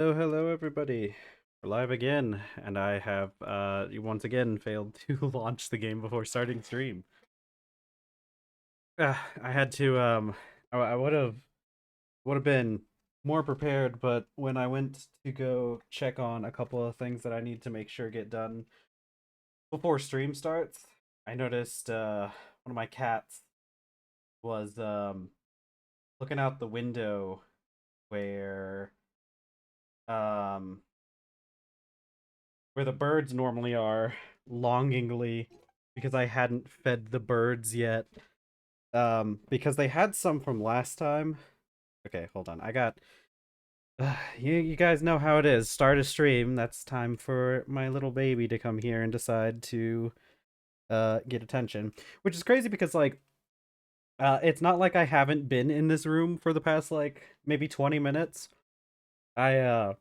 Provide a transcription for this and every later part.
Hello everybody. We're live again, and I have once again failed to launch the game before starting stream. I had to I would have been more prepared, but when I went to go check on a couple of things that I need to make sure get done before stream starts, I noticed one of my cats was looking out the window where um where the birds normally are, longingly, because I hadn't fed the birds yet. Because they had some from last time. Okay, hold on. I got you guys know how it is. Start a stream. That's time for my little baby to come here and decide to get attention. Which is crazy because it's not like I haven't been in this room for the past like maybe 20 minutes. I uh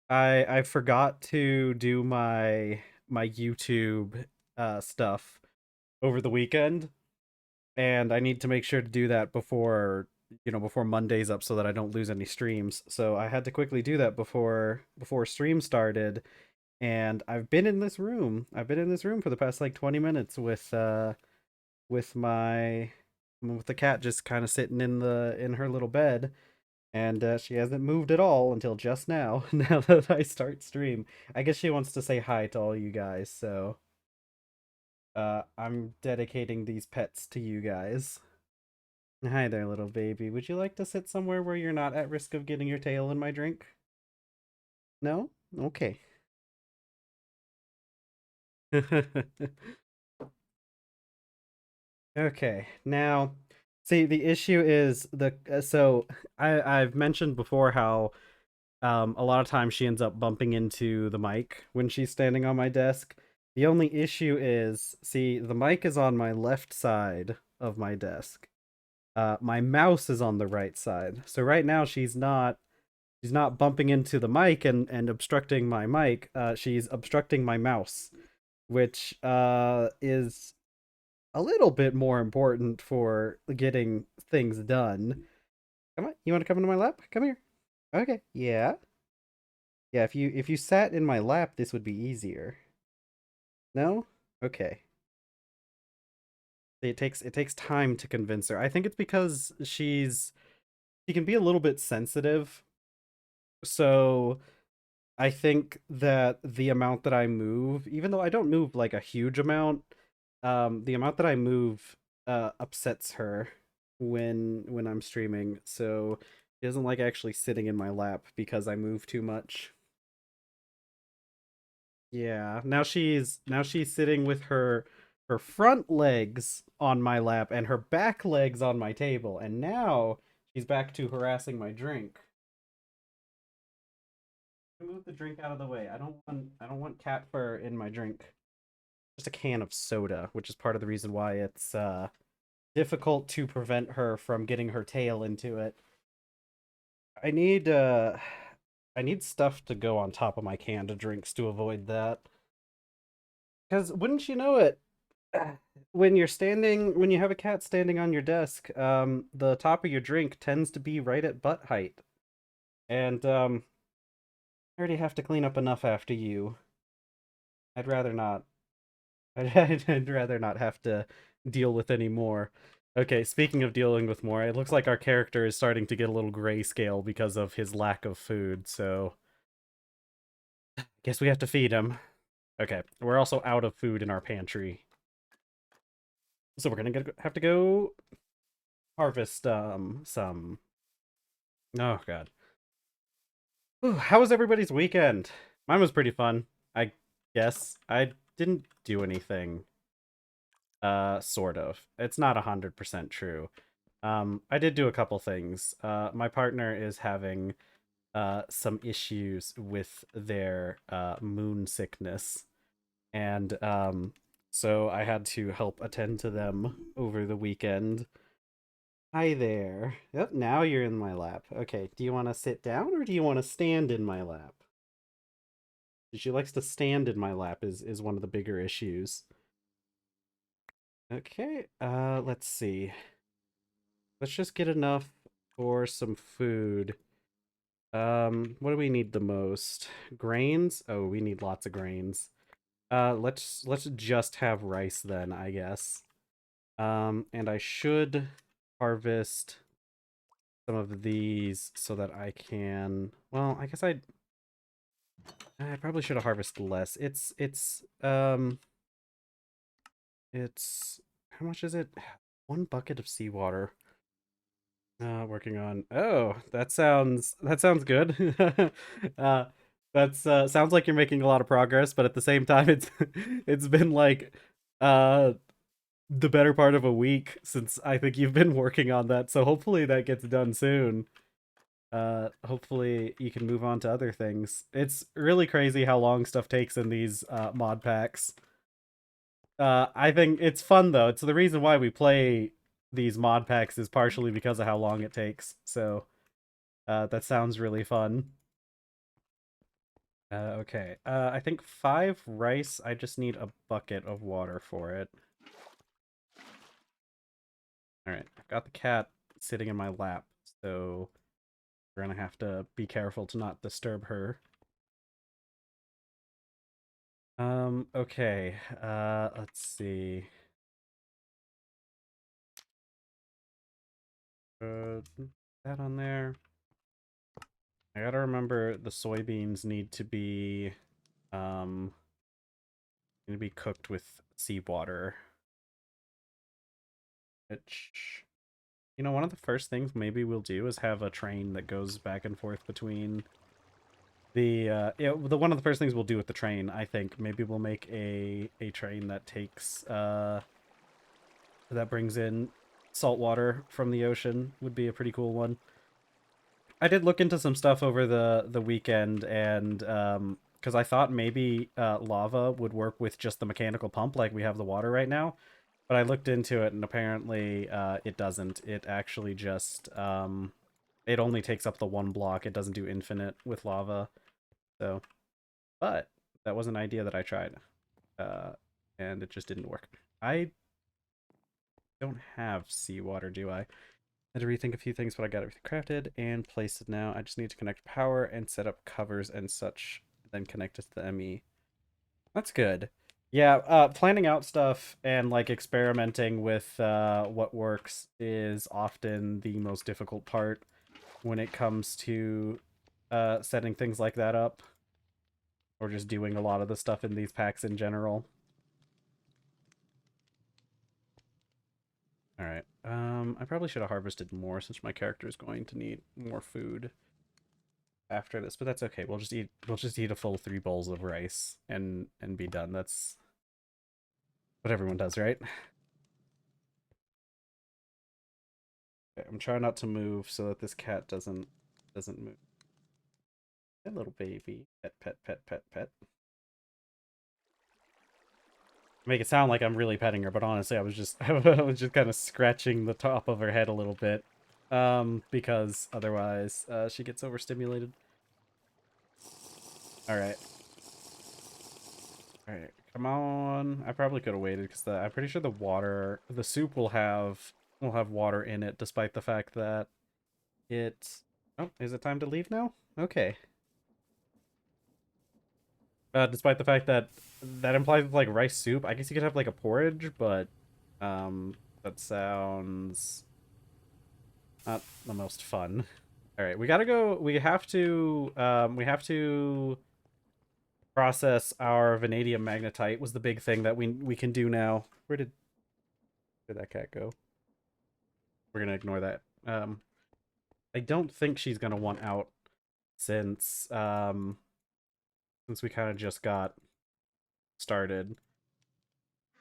I forgot to do my YouTube stuff over the weekend, and I need to make sure to do that before Monday's up so that I don't lose any streams. So I had to quickly do that before stream started, and I've been in this room. I've been in this room for the past like 20 minutes with my with the cat just kind of sitting in her little bed, and she hasn't moved at all until just now. Now that I start stream, I guess she wants to say hi to all you guys. So I'm dedicating these pets to you guys. Hi there, little baby. Would you like to sit somewhere where you're not at risk of getting your tail in my drink? No? Okay. Okay. Now, see, the issue is I've mentioned before how a lot of times she ends up bumping into the mic when she's standing on my desk. The only issue is, see, the mic is on my left side of my desk. My mouse is on the right side. So right now she's not bumping into the mic and obstructing my mic. She's obstructing my mouse, which is a little bit more important for getting things done. Come on, you want to come into my lap? Come here. Okay. Yeah. Yeah, if you sat in my lap, this would be easier. No? Okay. It takes time to convince her. I think it's because she can be a little bit sensitive. So I think that the amount that I move, even though I don't move like a huge amount, the amount that I move upsets her when I'm streaming. So she doesn't like actually sitting in my lap because I move too much. Yeah, now she's sitting with her front legs on my lap and her back legs on my table, and now she's back to harassing my drink. Move the drink out of the way. I don't want cat fur in my drink. Just a can of soda, which is part of the reason why it's difficult to prevent her from getting her tail into it. I need uh I need stuff to go on top of my canned drinks to avoid that. Because wouldn't you know it, when you have a cat standing on your desk, the top of your drink tends to be right at butt height. And I already have to clean up enough after you. I'd rather not. I'd rather not have to deal with any more. Okay, speaking of dealing with more, it looks like our character is starting to get a little grayscale because of his lack of food, so guess we have to feed him. Okay, we're also out of food in our pantry. So we're gonna have to go harvest some. Oh god. Whew, how was everybody's weekend? Mine was pretty fun, I guess. I didn't do anything. Sort of. It's not 100% true. I did do a couple things. My partner is having some issues with their moon sickness, and so I had to help attend to them over the weekend. Hi there. Yep, now you're in my lap. Okay, do you want to sit down or do you want to stand in my lap? She likes to stand in my lap is one of the bigger issues. Okay, let's see. Let's just get enough for some food. What do we need the most? Grains? Oh, we need lots of grains. Let's just have rice then, I guess. And I should harvest some of these so that I can, well, I guess I probably should have harvested less. It's how much is it? One bucket of seawater. Working on. Oh, that sounds good. uh, that's sounds like you're making a lot of progress, but at the same time, it's been like uh the better part of a week since I think you've been working on that. So hopefully that gets done soon. Hopefully you can move on to other things. It's really crazy how long stuff takes in these mod packs. I think it's fun though. It's the reason why we play these mod packs is partially because of how long it takes. So that sounds really fun. Okay. I think 5 rice. I just need a bucket of water for it. All right. I've got the cat sitting in my lap, so we're gonna have to be careful to not disturb her. Okay. Let's see. That on there. I gotta remember the soybeans um need to be cooked with seawater. Which, one of the first things maybe we'll do is have a train that goes back and forth between the one of the first things we'll do with the train, I think, maybe we'll make a train that takes that brings in salt water from the ocean. Would be a pretty cool one. I did look into some stuff over the weekend, and because I thought maybe lava would work with just the mechanical pump like we have the water right now, but I looked into it and apparently it doesn't. It actually just it only takes up the one block. It doesn't do infinite with lava. So, but that was an idea that I tried, uh, and it just didn't work. I don't have seawater, do I? I had to rethink a few things, but I got everything crafted and placed it now. I just need to connect power and set up covers and such, then connect it to the ME. That's good. Yeah, planning out stuff and like experimenting with what works is often the most difficult part when it comes to setting things like that up, or just doing a lot of the stuff in these packs in general. All right. I probably should have harvested more since my character is going to need more food after this, but that's okay. We'll just eat a full 3 bowls of rice and be done. That's what everyone does, right? Okay, I'm trying not to move so that this cat doesn't move. That little baby. Pet, pet, pet, pet, pet. Make it sound like I'm really petting her, but honestly, I was just I was just kind of scratching the top of her head a little bit. Because otherwise, she gets overstimulated. All right. All right. Come on. I probably could have waited because I'm pretty sure the soup will have water in it, despite the fact that it. Oh, is it time to leave now? Okay. Despite the fact that that implies like rice soup. I guess you could have like a porridge, but that sounds not the most fun. All right, we gotta go. We have to process our vanadium magnetite. Was the big thing that we can do now. Where did that cat go? We're gonna ignore that. I don't think she's gonna want out since since we kind of just got started.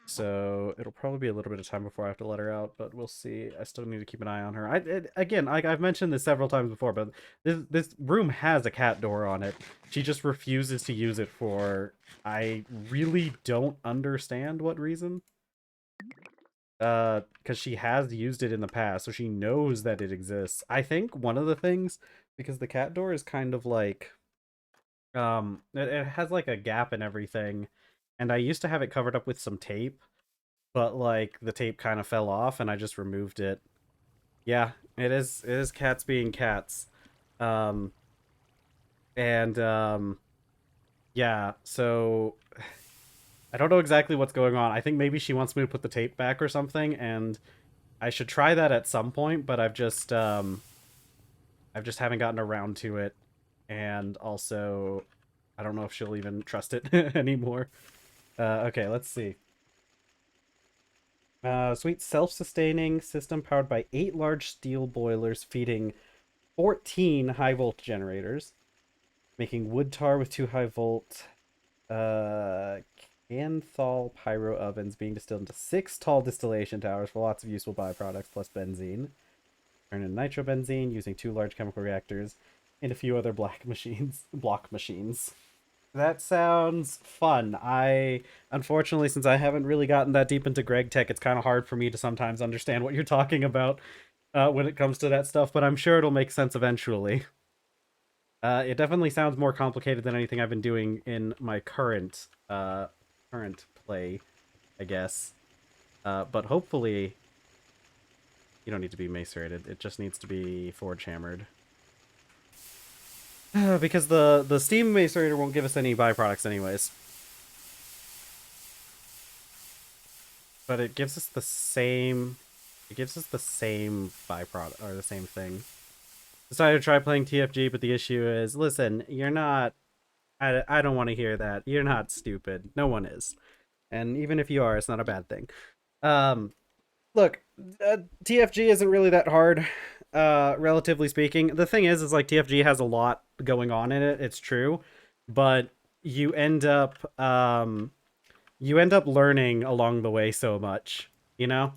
So it'll probably be a little bit of time before I have to let her out, but we'll see. I still need to keep an eye on her. Again, I've mentioned this several times before, but this room has a cat door on it. She just refuses to use it for I really don't understand what reason. Because she has used it in the past, so she knows that it exists. I think one of the things, because the cat door is kind of like it has like a gap and everything, and I used to have it covered up with some tape, but like the tape kind of fell off and I just removed it. Yeah, it is cats being cats. Um And yeah, so I don't know exactly what's going on. I think maybe she wants me to put the tape back or something, and I should try that at some point, but I've just haven't gotten around to it, and also I don't know if she'll even trust it anymore. Okay, let's see. Sweet self-sustaining system powered by 8 large steel boilers feeding 14 high volt generators, making wood tar with 2 high volt uh Canthal pyro ovens being distilled into 6 tall distillation towers for lots of useful byproducts plus benzene. Turn in nitrobenzene using 2 large chemical reactors and a few other block machines. That sounds fun. I unfortunately, since I haven't really gotten that deep into Greg Tech, it's kind of hard for me to sometimes understand what you're talking about when it comes to that stuff. But I'm sure it'll make sense eventually. It definitely sounds more complicated than anything I've been doing in my current play, I guess. But hopefully, you don't need to be macerated. It just needs to be forge hammered. Because the steam macerator won't give us any byproducts anyways. But it gives us the same. It gives us the same byproduct or the same thing. Decided to try playing TFG, but the issue is, listen, you're not. I don't want to hear that. You're not stupid. No one is, and even if you are, it's not a bad thing. Um, Look, TFG isn't really that hard, relatively speaking. The thing is like TFG has a lot going on in it. It's true, but you end up you end up learning along the way so much, you know.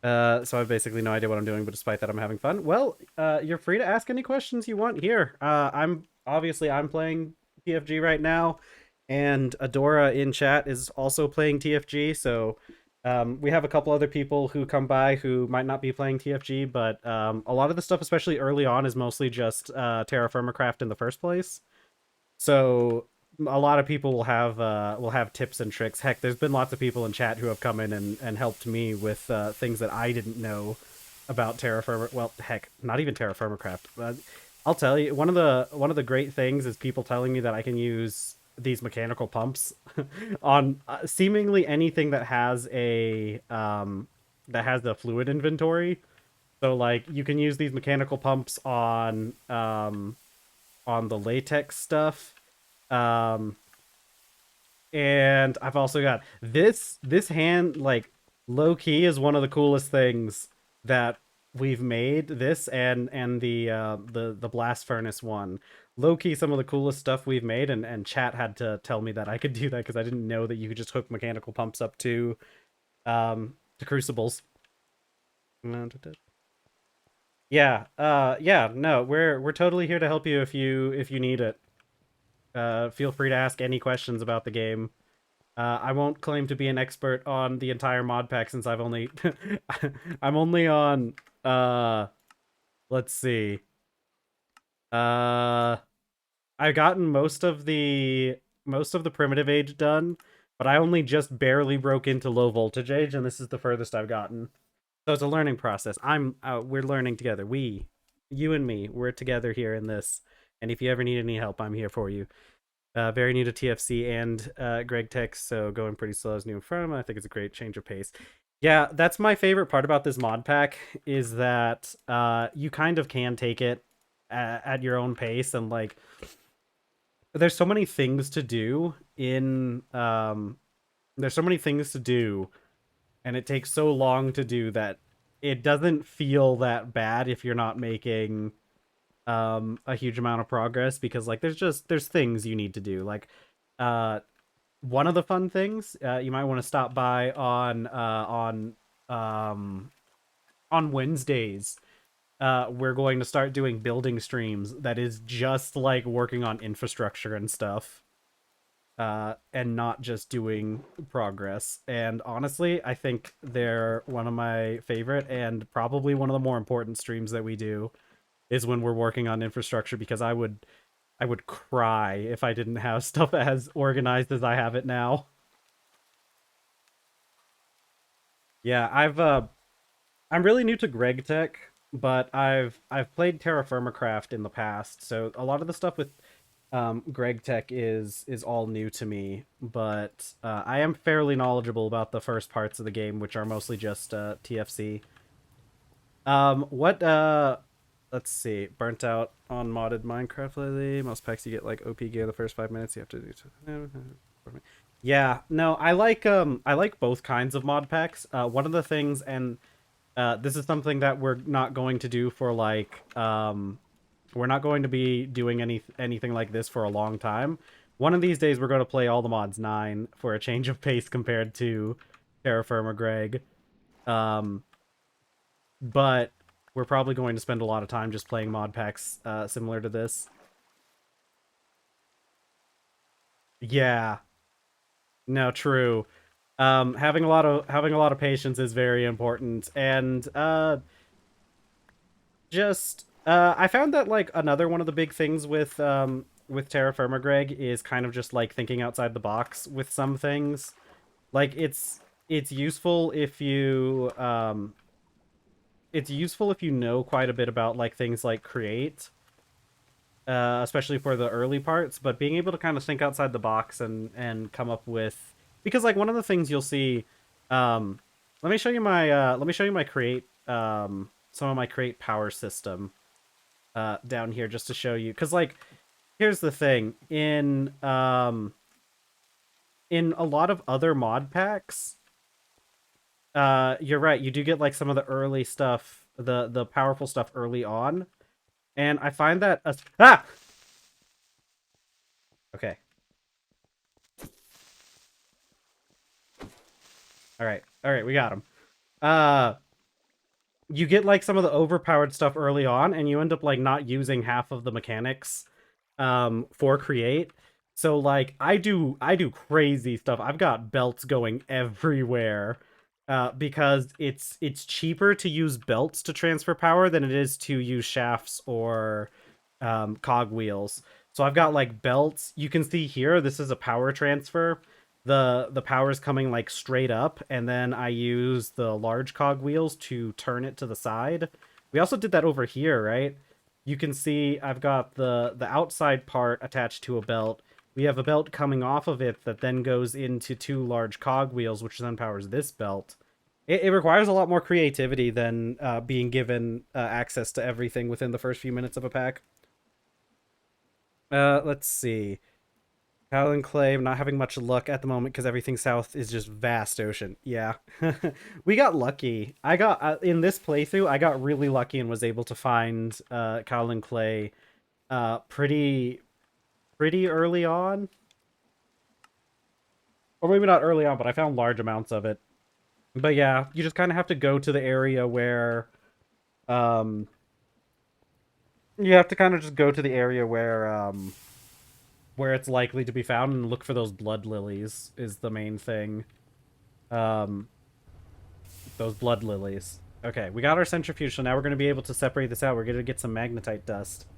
So I have basically no idea what I'm doing, but despite that, I'm having fun. Well, you're free to ask any questions you want here. I'm playing TFG right now, and Adora in chat is also playing TFG. So we have a couple other people who come by who might not be playing TFG, but a lot of the stuff, especially early on, is mostly just TerrafirmaCraft in the first place. So a lot of people will have tips and tricks. Heck, there's been lots of people in chat who have come in and helped me with things that I didn't know about Terrafirma. Well, heck, not even TerrafirmaCraft. I'll tell you, one of the great things is people telling me that I can use these mechanical pumps on seemingly anything that has the fluid inventory. So like you can use these mechanical pumps on the latex stuff. Um, and I've also got this hand, like, low key is one of the coolest things that we've made. This and the blast furnace one. Low key some of the coolest stuff we've made, and chat had to tell me that I could do that because I didn't know that you could just hook mechanical pumps up to crucibles. Yeah, yeah, no, we're totally here to help you if you need it. Feel free to ask any questions about the game. I won't claim to be an expert on the entire mod pack since I've only I'm only on let's see. Uh I've gotten most of the primitive age done, but I only just barely broke into low voltage age, and this is the furthest I've gotten. So it's a learning process. We're learning together. You and me, we're together here in this. And if you ever need any help, I'm here for you. Very new to TFC and Greg Tech, so going pretty slow is new in front of him. I think it's a great change of pace. Yeah, that's my favorite part about this mod pack is that you kind of can take it at your own pace, and like there's so many things to do in there's so many things to do, and it takes so long to do that it doesn't feel that bad if you're not making a huge amount of progress, because like there's things you need to do, like uh one of the fun things you might want to stop by on Wednesdays. We're going to start doing building streams that is just like working on infrastructure and stuff, and not just doing progress. And honestly, I think they're one of my favorite and probably one of the more important streams that we do is when we're working on infrastructure, because I would cry if I didn't have stuff as organized as I have it now. Yeah, I'm really new to GregTech, but I've played TerraFirmaCraft in the past, so a lot of the stuff with Greg Tech is all new to me, but I am fairly knowledgeable about the first parts of the game, which are mostly just TFC. What let's see. Burnt out on modded Minecraft lately. Most packs you get like OP gear the first 5 minutes. You have to do. Yeah, no, I like both kinds of mod packs. One of the things, and this is something that we're not going to do for like we're not going to be doing anything like this for a long time. One of these days we're going to play all the mods 9 for a change of pace compared to TerrafirmaGreg. Um but we're probably going to spend a lot of time just playing mod packs similar to this. Yeah, no, true. Having a lot of patience is very important, and just I found that like another one of the big things with Terra Firma Greg is kind of just like thinking outside the box with some things. Like it's useful if you know quite a bit about like things like create, especially for the early parts, but being able to kind of think outside the box and come up with, because like one of the things you'll see, let me show you my create some of my create power system down here just to show you, because like here's the thing, in a lot of other mod packs, you're right, you do get like some of the early stuff, the powerful stuff early on, and I find that okay. All right, we got him. Uh, you get like some of the overpowered stuff early on, and you end up like not using half of the mechanics for create. So like I do crazy stuff. I've got belts going everywhere. Because it's cheaper to use belts to transfer power than it is to use shafts or cog wheels. So I've got like belts. You can see here, this is a power transfer. The power's coming like straight up, and then I use the large cog wheels to turn it to the side. We also did that over here, right? You can see I've got the outside part attached to a belt. We have a belt coming off of it that then goes into two large cog wheels, which then powers this belt. It requires a lot more creativity than being given access to everything within the first few minutes of a pack. Let's see. Howling Clave, not having much luck at the moment because everything south is just vast ocean. Yeah. We got lucky. I got, in this playthrough, I got really lucky and was able to find Howling Clay pretty early on. Or maybe not early on, but I found large amounts of it. But yeah, you just kind of have to go to the area where... you have to kind of just go to the area where it's likely to be found and look for those blood lilies is the main thing. Um, those blood lilies. Okay, we got our centrifuge, so now we're going to be able to separate this out. We're going to get some magnetite dust.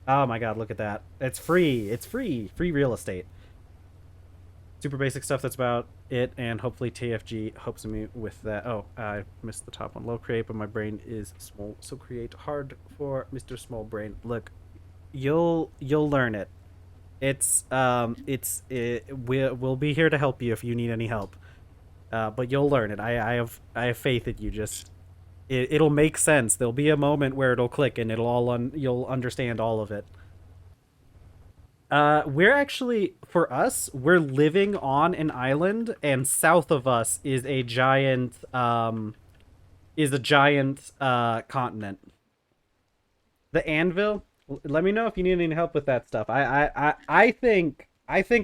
Oh my god, look at that. It's free. It's free. Free real estate. Super basic stuff, that's about it, and hopefully TFG helps me with that. Oh, I missed the top one. Low create, but my brain is small, so create hard for Mr. Small Brain. Look, you'll learn it. We'll be here to help you if you need any help. But you'll learn it. I have faith in you. Just it'll make sense. There'll be a moment where it'll click and you'll understand all of it. We're actually, for us, we're living on an island, and south of us is a giant continent. The anvil. Let me know if you need any help with that stuff. I think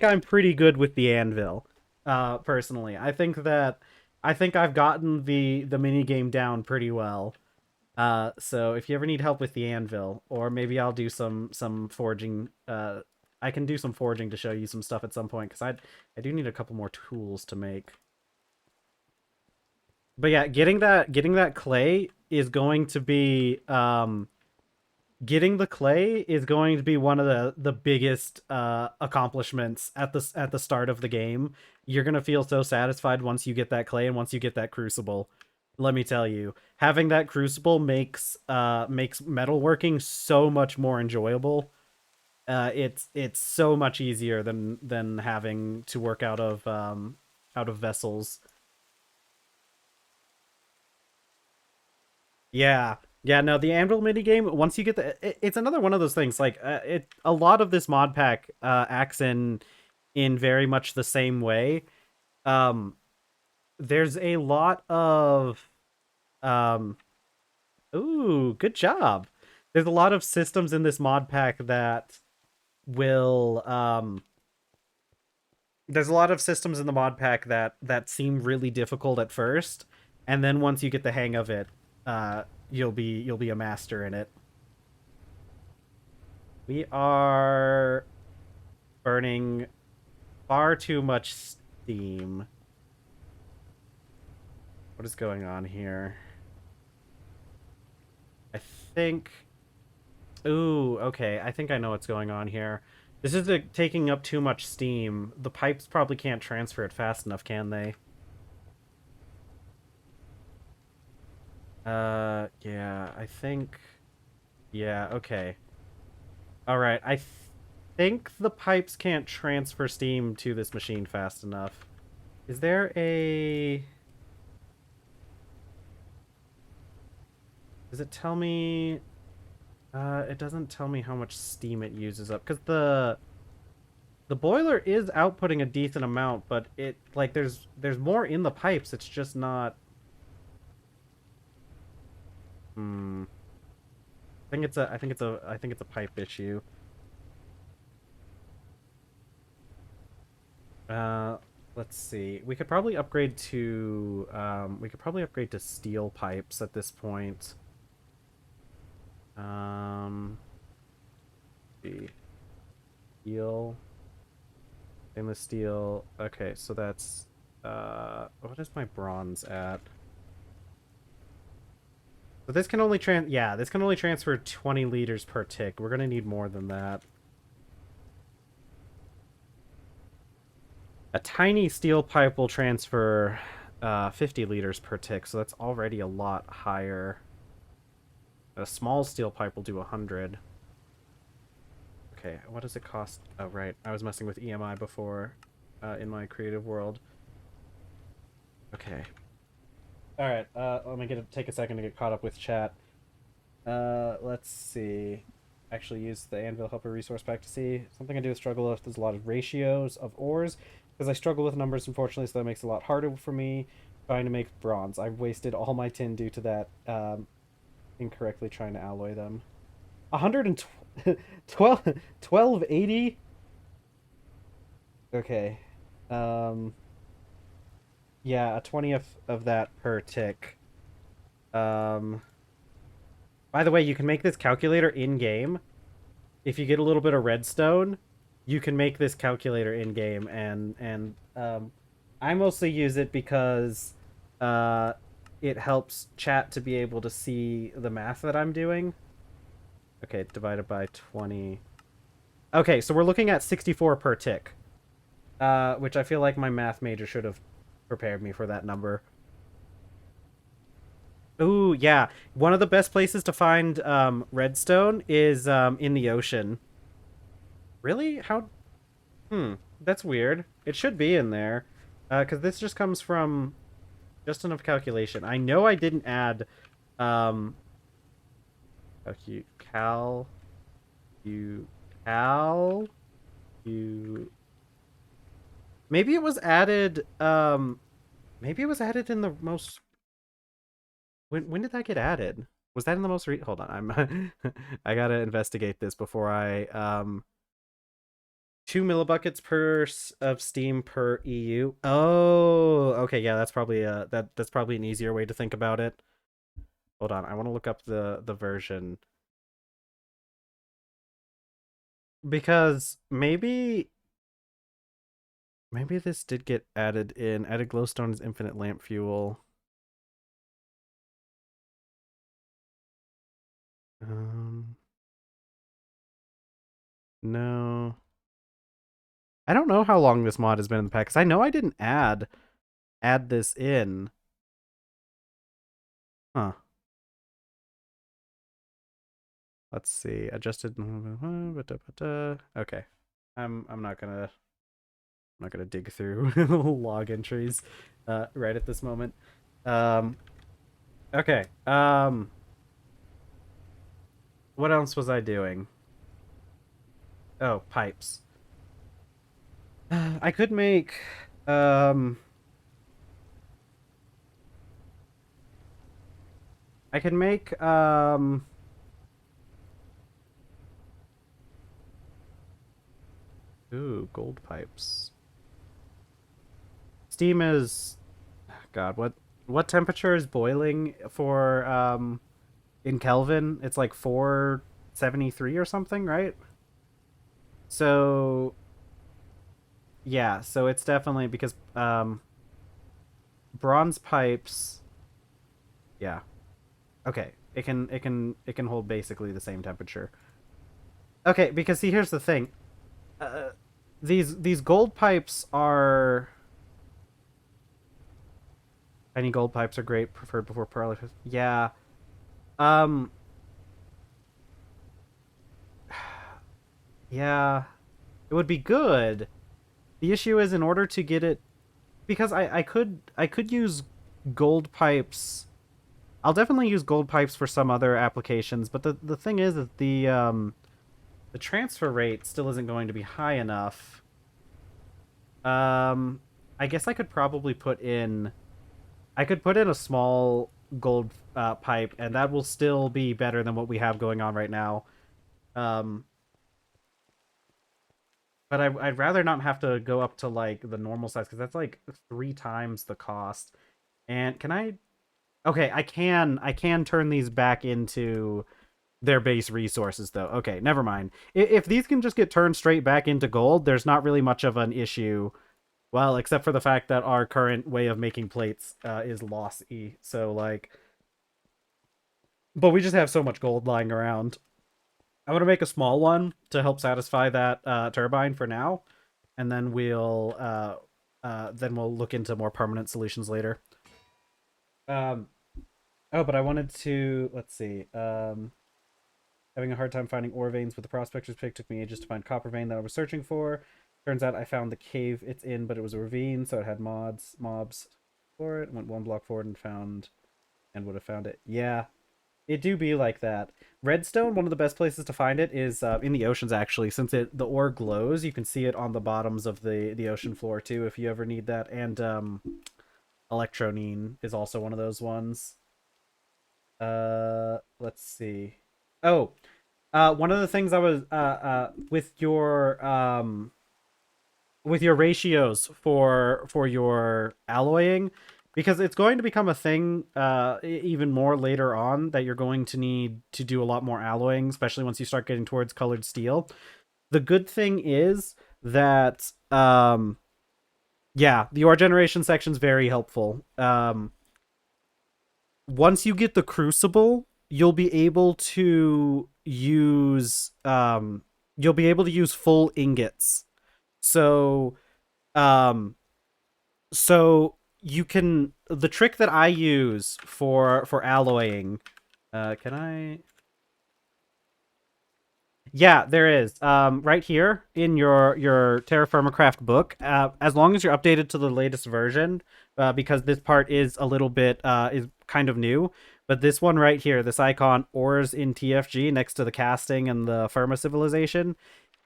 I'm pretty good with the anvil. Personally, I think I've gotten the mini game down pretty well. So if you ever need help with the anvil, or maybe I'll do some forging. I can do some forging to show you some stuff at some point, because I do need a couple more tools to make. But yeah, getting that clay is going to be getting the clay is going to be one of the biggest accomplishments at the start of the game. You're gonna feel so satisfied once you get that clay and once you get that crucible. Let me tell you, having that crucible makes metalworking so much more enjoyable. it's so much easier than having to work out of vessels. Yeah. Yeah, no, the Anvil minigame, once you get it's another one of those things, like, a lot of this mod pack, acts in very much the same way. Um, there's a lot of, um, ooh, good job. There's a lot of systems in this mod pack that will, there's a lot of systems in the mod pack that seem really difficult at first, and then once you get the hang of it, you'll be a master in it. We are burning far too much steam. What is going on here? I think... Ooh, okay. I think I know what's going on here. This is taking up too much steam. The pipes probably can't transfer it fast enough, can they? Yeah, I think... Yeah, okay. Alright, I think the pipes can't transfer steam to this machine fast enough. Is there a... Does it tell me... it doesn't tell me how much steam it uses up, because the boiler is outputting a decent amount, but it, like, there's more in the pipes, it's just not... Hmm. I think it's a pipe issue. Uh, let's see. We could probably upgrade to steel pipes at this point. See. Steel. Stainless steel. Okay, so that's what is my bronze at? So this can only this can only transfer 20 liters per tick. We're gonna need more than that. A tiny steel pipe will transfer 50 liters per tick, so that's already a lot higher. A small steel pipe will do 100. Okay, what does it cost? Oh, right. I was messing with EMI before in my creative world. Okay. Alright, let me take a second to get caught up with chat. Let's see. Actually use the Anvil Helper resource pack to see. Something I do struggle with is a lot of ratios of ores, because I struggle with numbers, unfortunately, so that makes it a lot harder for me trying to make bronze. I've wasted all my tin due to that, incorrectly trying to alloy them. 1280? Okay. Yeah, a 20th of that per tick. By the way, you can make this calculator in-game. If you get a little bit of redstone, you can make this calculator in-game, and I mostly use it because it helps chat to be able to see the math that I'm doing. Okay, divided by 20. Okay, so we're looking at 64 per tick. Which I feel like my math major should have prepared me for that number. Ooh, yeah. One of the best places to find redstone is in the ocean. Really? How? Hmm, that's weird. It should be in there. Because this just comes from just enough calculation. I know I didn't add um you cal you cal you maybe it was added maybe it was added in the most... when did that get added? Was that in the most hold on, I'm I gotta investigate this before I 2 millibuckets per of steam per EU. Oh, okay, yeah, that's probably that's probably an easier way to think about it. Hold on, I want to look up the version, because maybe this did get added in. Added glowstone is infinite lamp fuel. Um, no. I don't know how long this mod has been in the pack, because I know I didn't add this in. Huh. Let's see. Adjusted. Okay. I'm not gonna dig through log entries right at this moment. Um okay. What else was I doing? Oh, pipes. I could make um I can make ooh, gold pipes. Steam is God, what temperature is boiling for in Kelvin? It's like 473 or something, right? So yeah, so it's definitely because bronze pipes, yeah. Okay. It can hold basically the same temperature. Okay, because see here's the thing. Uh, these gold pipes are any gold pipes are great preferred before pearly. Yeah. Um yeah, it would be good. The issue is in order to get it because I could use gold pipes. I'll definitely use gold pipes for some other applications, but the thing is that the transfer rate still isn't going to be high enough. Um I guess I could put in a small gold pipe and that will still be better than what we have going on right now. Um but I'd rather not have to go up to like the normal size because that's like 3 times the cost. And can I? Okay, I can turn these back into their base resources though. Okay, never mind. If these can just get turned straight back into gold, there's not really much of an issue. Well, except for the fact that our current way of making plates is lossy. So like, but we just have so much gold lying around. I'm gonna make a small one to help satisfy that turbine for now, and then we'll look into more permanent solutions later. Um. Oh, but I wanted to let's see. Having a hard time finding ore veins with the prospector's pick. Took me ages to find copper vein that I was searching for. Turns out I found the cave it's in, but it was a ravine, so it had mobs for it. Went 1 block forward and would have found it. Yeah, it do be like that. Redstone, one of the best places to find it is in the oceans actually, since the ore glows. You can see it on the bottoms of the ocean floor too, if you ever need that. And electronine is also one of those ones. Let's see. Oh, one of the things I was with your ratios for your alloying, because it's going to become a thing even more later on that you're going to need to do a lot more alloying, especially once you start getting towards colored steel. The good thing is that yeah, the ore generation section is very helpful. Once you get the crucible, you'll be able to use full ingots. So um so you can the trick that I use for alloying can I yeah, there is. Right here in your TerrafirmaCraft book, as long as you're updated to the latest version, because this part is a little bit is kind of new. But this one right here, this icon, ores in TFG, next to the casting and the Firma civilization,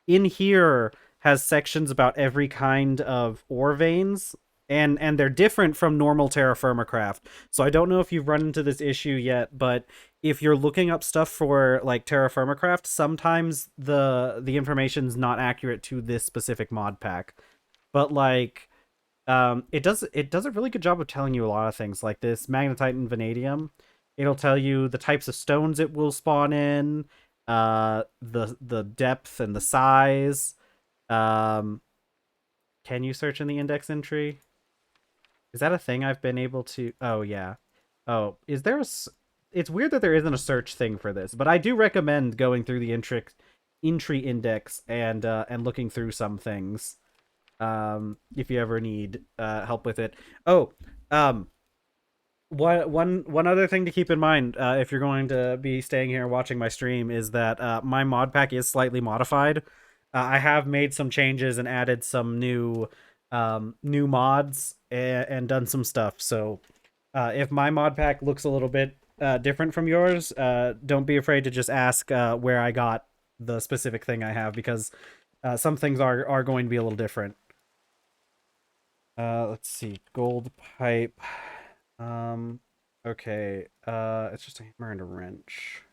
in here has sections about every kind of ore veins, and they're different from normal terra firma craft. So I don't know if you've run into this issue yet, but if you're looking up stuff for like terra firma craft, sometimes the information's not accurate to this specific mod pack. But like it does a really good job of telling you a lot of things like this magnetite and vanadium. It'll tell you the types of stones it will spawn in, the depth and the size. um can you search in the index entry? Is that a thing I've been able to? Oh yeah. Oh, is there it's weird that there isn't a search thing for this, but I do recommend going through the entry index and looking through some things if you ever need help with it. Oh, um One other thing to keep in mind, if you're going to be staying here watching my stream, is that my mod pack is slightly modified. I have made some changes and added some new mods and done some stuff. So if my mod pack looks a little bit different from yours, don't be afraid to just ask where I got the specific thing I have, because some things are going to be a little different. Let's see, gold pipe. Um, okay. It's just a hammer and a wrench.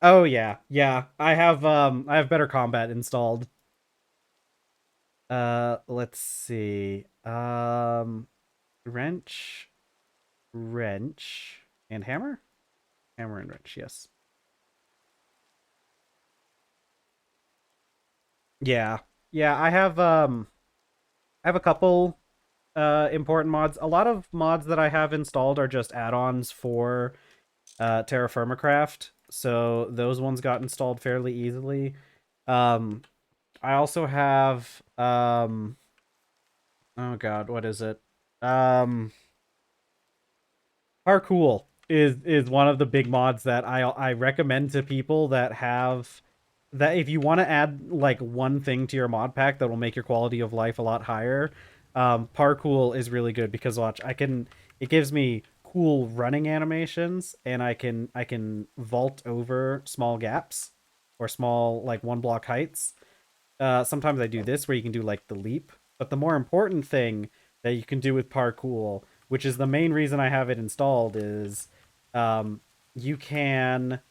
Oh yeah, yeah. I have better combat installed. Let's see. Wrench, wrench, and hammer? Hammer and wrench, yes. Yeah. Yeah, I have a couple important mods. A lot of mods that I have installed are just add-ons for TerrafirmaCraft, so those ones got installed fairly easily. Um, I also have oh god, what is it? Um, Parkour is one of the big mods that I recommend to people that have that if you want to add like one thing to your mod pack that will make your quality of life a lot higher. Parkour is really good because watch, it gives me cool running animations, and I can vault over small gaps or small like one block heights. Sometimes I do this where you can do like the leap, but the more important thing that you can do with parkour, which is the main reason I have it installed, is um, you can. Let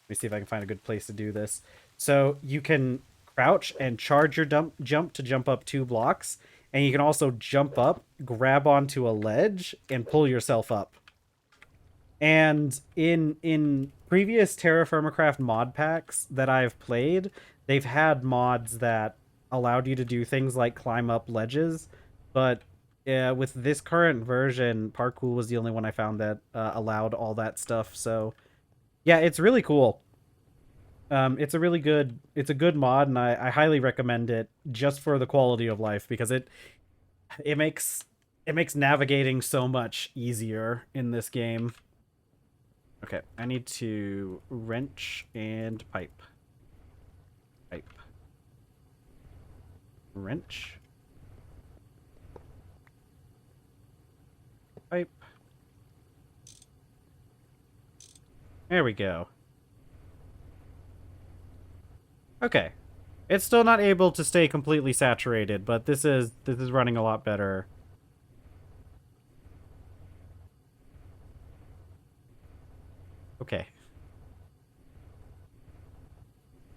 me see if I can find a good place to do this. So you can crouch and charge your jump to jump up 2 blocks, and you can also jump up, grab onto a ledge, and pull yourself up. And in previous Terra Firmacraft mod packs that I've played, they've had mods that allowed you to do things like climb up ledges, but with this current version, Parkour was the only one I found that allowed all that stuff. So yeah, it's really cool. It's a good mod, and I highly recommend it just for the quality of life, because it makes it makes navigating so much easier in this game. Okay, I need to wrench and pipe. Pipe. Wrench. Pipe. There we go. Okay. It's still not able to stay completely saturated, but this is running a lot better. Okay.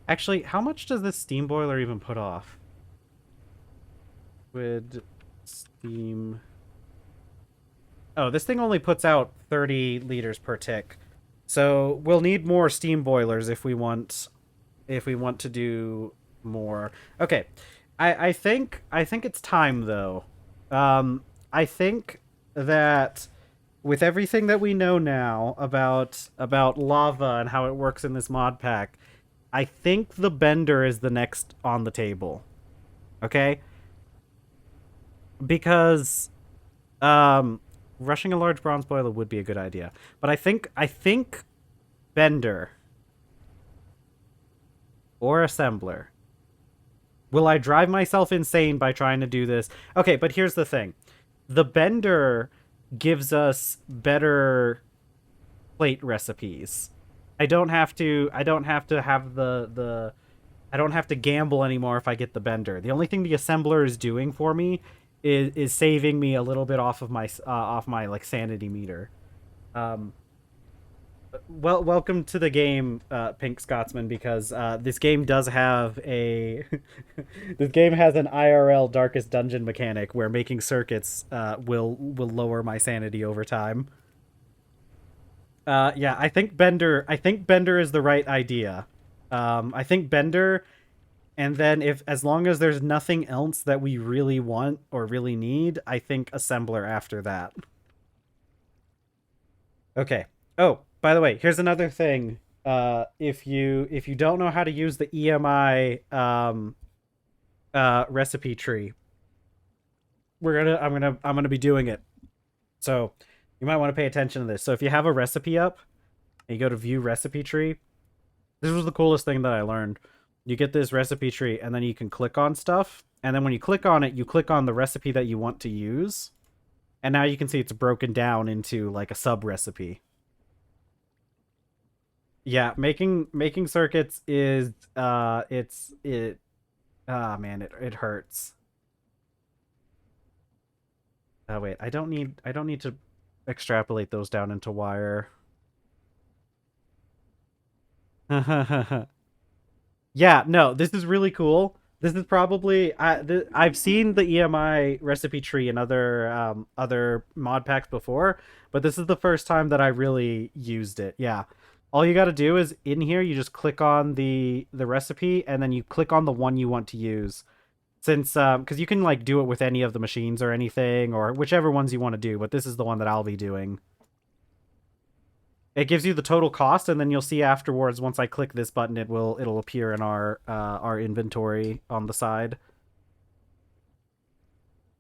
Actually, how much does this steam boiler even put off? Would steam... Oh, this thing only puts out 30 liters per tick. So we'll need more steam boilers if we want to do more. Okay. I think it's time though. I think that with everything that we know now about lava and how it works in this mod pack, I think the bender is the next on the table. Okay? Because rushing a large bronze boiler would be a good idea. But I think bender or assembler. Will I drive myself insane by trying to do this? Okay, but here's the thing. The bender gives us better plate recipes. I don't have to have the I don't have to gamble anymore if I get the bender. The only thing the assembler is doing for me is saving me a little bit off my like sanity meter. Um, welcome to the game, Pink Scotsman, because this game does have a this game has an IRL Darkest Dungeon mechanic where making circuits will lower my sanity over time. Yeah, I think Bender is the right idea. I think Bender, and then if as long as there's nothing else that we really want or really need, I think Assembler after that. Okay. Oh, by the way, here's another thing. If you don't know how to use the EMI recipe tree, I'm gonna be doing it. So you might want to pay attention to this. So if you have a recipe up and you go to view recipe tree, this was the coolest thing that I learned. You get this recipe tree and then you can click on stuff. And then when you click on it, you click on the recipe that you want to use. And now you can see it's broken down into like a sub recipe. Yeah, making circuits is it ah man, it hurts. Oh wait, I don't need to extrapolate those down into wire. Yeah, no, this is really cool. This is probably I've seen the EMI recipe tree in other mod packs before, but this is the first time that I really used it. Yeah. All you got to do is in here you just click on the recipe and then you click on the one you want to use. Since cuz you can like do it with any of the machines or anything or whichever ones you want to do, but this is the one that I'll be doing. It gives you the total cost, and then you'll see afterwards. Once I click this button, it'll appear in our inventory on the side.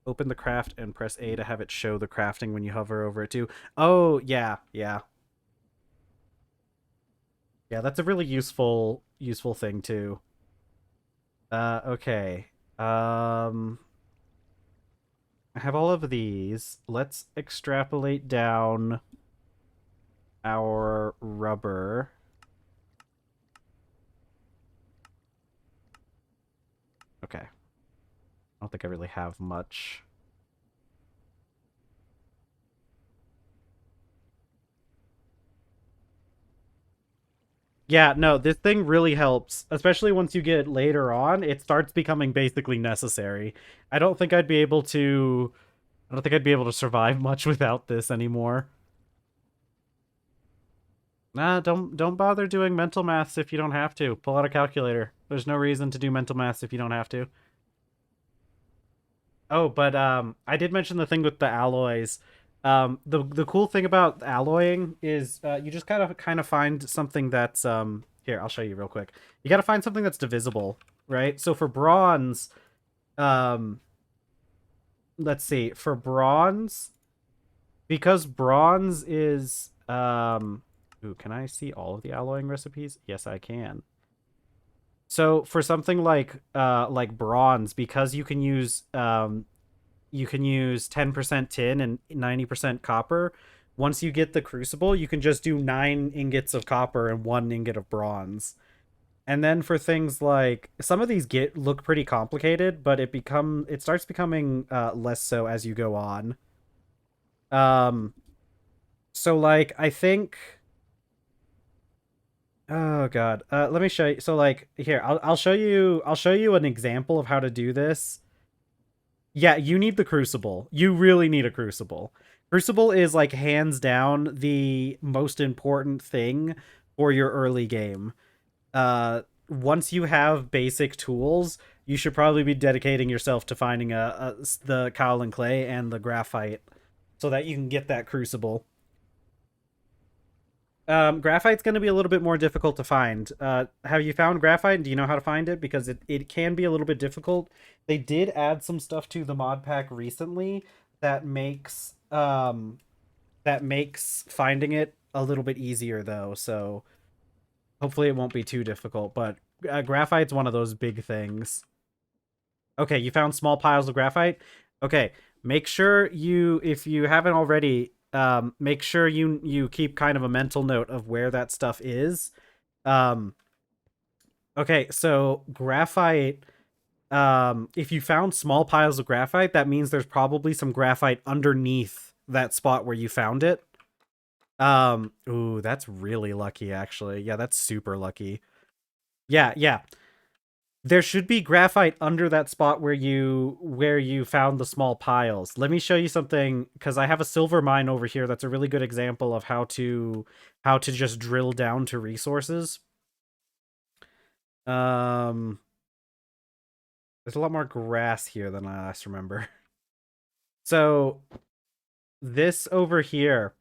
Open the craft and press A to have it show the crafting when you hover over it too. Oh yeah, yeah, yeah. That's a really useful thing too. Okay. I have all of these. Let's extrapolate down our rubber. Okay. I don't think I really have much. Yeah, no, this thing really helps, especially once you get later on. It starts becoming basically necessary. I don't think I'd be able to. I don't think I'd be able to survive much without this anymore. Nah, don't bother doing mental maths if you don't have to. Pull out a calculator. There's no reason to do mental maths if you don't have to. Oh, but I did mention the thing with the alloys. The cool thing about alloying is you just kind of find something that's here. I'll show you real quick. You got to find something that's divisible, right? So for bronze, um, let's see. For bronze, because bronze is ooh, can I see all of the alloying recipes? Yes, I can. So for something like bronze, because you can use 10% tin and 90% copper. Once you get the crucible, you can just do 9 ingots of copper and 1 ingot of bronze. And then for things like some of these get look pretty complicated, but it starts becoming less so as you go on. Um, so like I think oh god, let me show you. So like here, I'll show you an example of how to do this. Yeah, you need the Crucible. You really need a Crucible. Crucible is like hands down the most important thing for your early game. Once you have basic tools, you should probably be dedicating yourself to finding the kaolin clay and the graphite so that you can get that Crucible. Graphite's going to be a little bit more difficult to find. Have you found graphite? Do you know how to find it? Because it can be a little bit difficult. They did add some stuff to the mod pack recently that makes finding it a little bit easier though. So hopefully it won't be too difficult. But graphite's one of those big things. Okay, you found small piles of graphite. Okay, make sure if you haven't already, make sure you keep kind of a mental note of where that stuff is. Um, okay, so graphite. If you found small piles of graphite, that means there's probably some graphite underneath that spot where you found it. Ooh, that's really lucky, actually. Yeah, that's super lucky. Yeah, yeah. There should be graphite under that spot where you found the small piles. Let me show you something because I have a silver mine over here that's a really good example of how to just drill down to resources. Um there's a lot more grass here than I last remember. So this over here,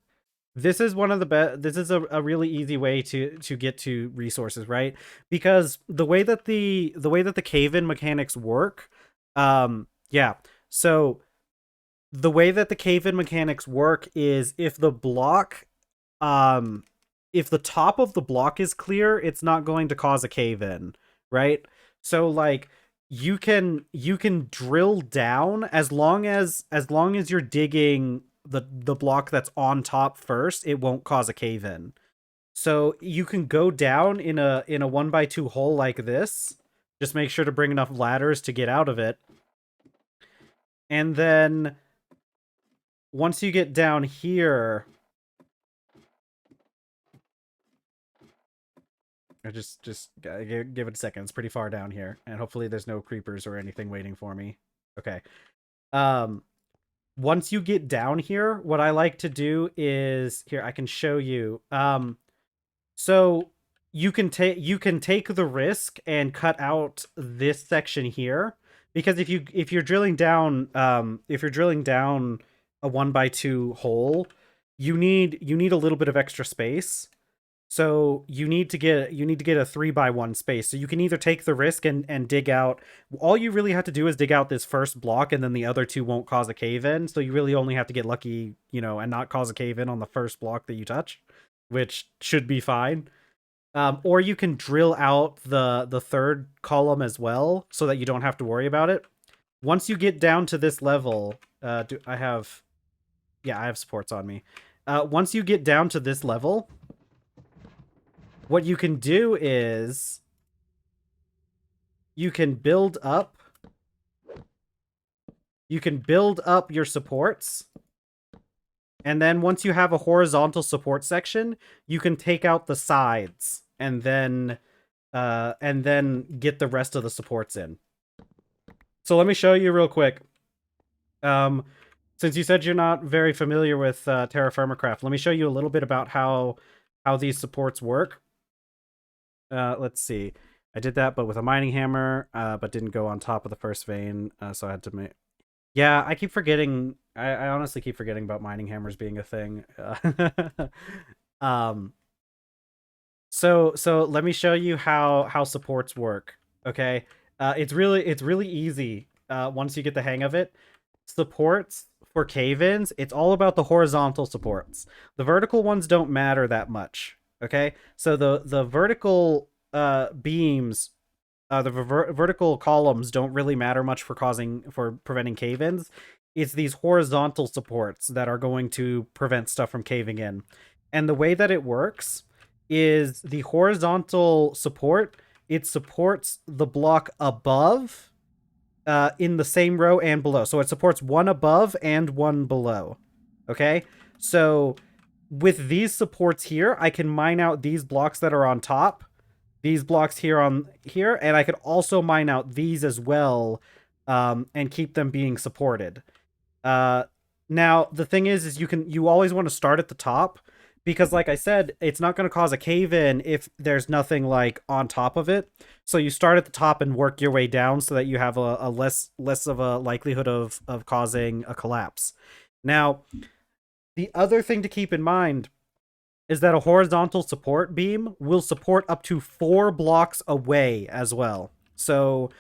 this is one of the best. This is a really easy way to get to resources, right? Because the way that the cave-in mechanics work, yeah. So the way that the cave-in mechanics work is if the block, um, if the top of the block is clear, it's not going to cause a cave-in, right? So like you can drill down as long as you're digging the block that's on top first, it won't cause a cave-in. So you can go down in a 1x2 hole like this. Just make sure to bring enough ladders to get out of it. And then once you get down here, I just give it a second. It's pretty far down here, and hopefully there's no creepers or anything waiting for me. Okay. Um, once you get down here, what I like to do is here. I can show you. So you can take the risk and cut out this section here, because if you're drilling down a 1x2 hole, you need a little bit of extra space. So you need to get a 3x1 space. So you can either take the risk and dig out. All you really have to do is dig out this first block, and then the other two won't cause a cave in. So you really only have to get lucky, and not cause a cave in on the first block that you touch, which should be fine. Or you can drill out the third column as well, so that you don't have to worry about it. Once you get down to this level, do I have? Yeah, I have supports on me. Once you get down to this level, what you can do is you can build up. You can build up your supports. And then once you have a horizontal support section, you can take out the sides and then get the rest of the supports in. So let me show you real quick. Since you said you're not very familiar with TerrafirmaGreg, let me show you a little bit about how these supports work. Let's see. I did that, but with a mining hammer, but didn't go on top of the first vein, so I had to make... Yeah, I keep forgetting. I honestly keep forgetting about mining hammers being a thing. um, so let me show you how supports work. Okay, it's really easy. Once you get the hang of it, supports for cave-ins, it's all about the horizontal supports. The vertical ones don't matter that much. Okay, so the vertical beams, vertical columns don't really matter much for preventing cave-ins. It's these horizontal supports that are going to prevent stuff from caving in. And the way that it works is the horizontal support, it supports the block above, in the same row and below. So it supports one above and one below. Okay? So with these supports here, I can mine out these blocks that are on top, these blocks here, and I could also mine out these as well, and keep them being supported. Now the thing is you always want to start at the top, because like I said, it's not going to cause a cave-in if there's nothing like on top of it. So you start at the top and work your way down so that you have a less of a likelihood of causing a collapse. Now, the other thing to keep in mind is that a horizontal support beam will support up to 4 blocks away as well. So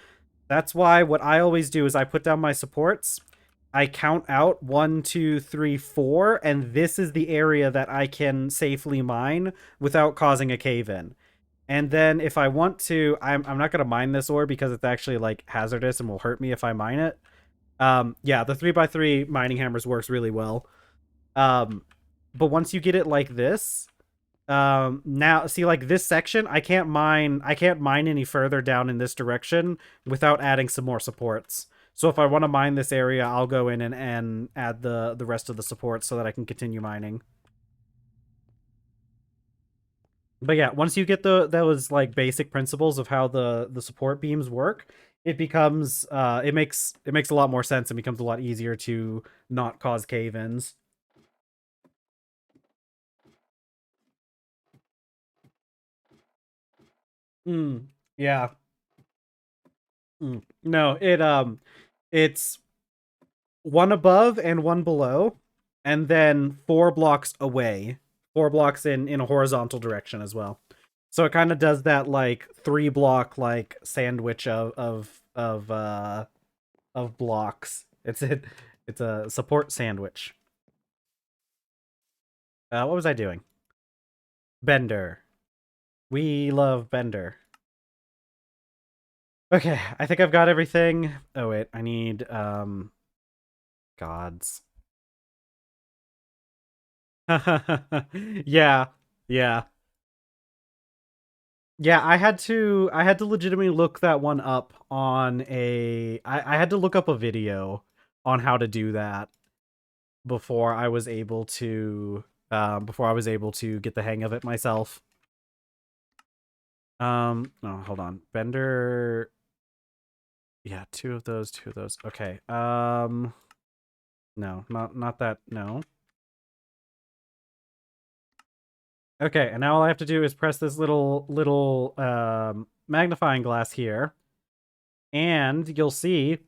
that's why what I always do is I put down my supports, I count out 1, 2, 3, 4, and this is the area that I can safely mine without causing a cave-in. And then if I want to, I'm not going to mine this ore because it's actually like hazardous and will hurt me if I mine it. Yeah, the 3x3 mining hammers works really well. But once you get it like this, now see, like this section, I can't mine any further down in this direction without adding some more supports. So if I want to mine this area, I'll go in and add the rest of the supports so that I can continue mining. But yeah, once you get those like basic principles of how the support beams work, it becomes it makes a lot more sense and becomes a lot easier to not cause cave-ins. Yeah. No, it's one above and one below, and then 4 blocks away, 4 blocks in a horizontal direction as well. So it kind of does that like 3-block like sandwich of blocks. It's It's a support sandwich. What was I doing? Bender. We love Bender. Okay, I think I've got everything. Oh wait, I need gods. Yeah. Yeah. Yeah, I had to legitimately look that one up on I had to look up a video on how to do that before I was able to get the hang of it myself. No, hold on. Bender. Yeah, two of those. Okay. No, not that. No. Okay, and now all I have to do is press this little magnifying glass here, and you'll see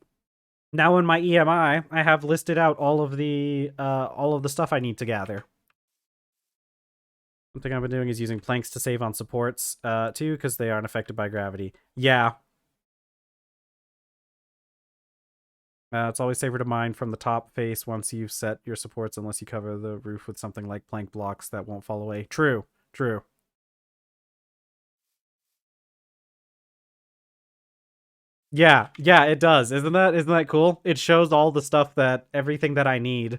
now in my EMI I have listed out all of the stuff I need to gather. One thing I've been doing is using planks to save on supports too, because they aren't affected by gravity. Yeah. It's always safer to mine from the top face once you've set your supports, unless you cover the roof with something like plank blocks that won't fall away. True. Yeah, it does. Isn't that cool? It shows all the stuff everything that I need.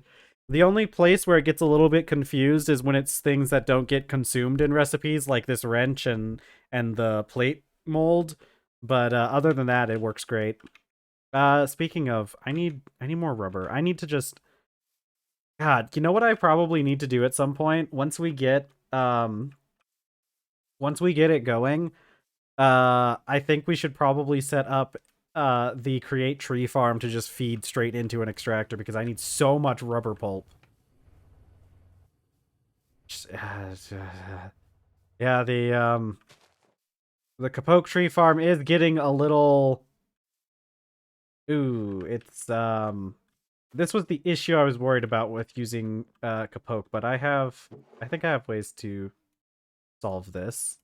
The only place where it gets a little bit confused is when it's things that don't get consumed in recipes, like this wrench and the plate mold. But other than that, it works great. Speaking of, I need more rubber. I need to just God, you know what I probably need to do at some point once we get it going, I think we should probably set up the create tree farm to just feed straight into an extractor because I need so much rubber pulp. Yeah, the Kapoke tree farm is getting a little ooh, it's this was the issue I was worried about with using Kapoke, but I think I have ways to solve this.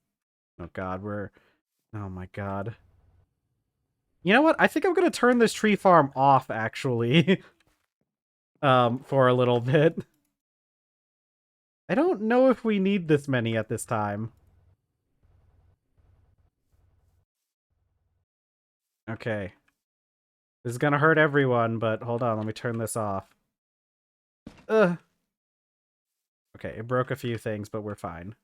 Oh god, oh my god. You know what? I think I'm gonna turn this tree farm off actually. For a little bit. I don't know if we need this many at this time. Okay. This is gonna hurt everyone, but hold on, let me turn this off. Ugh. Okay, it broke a few things, but we're fine.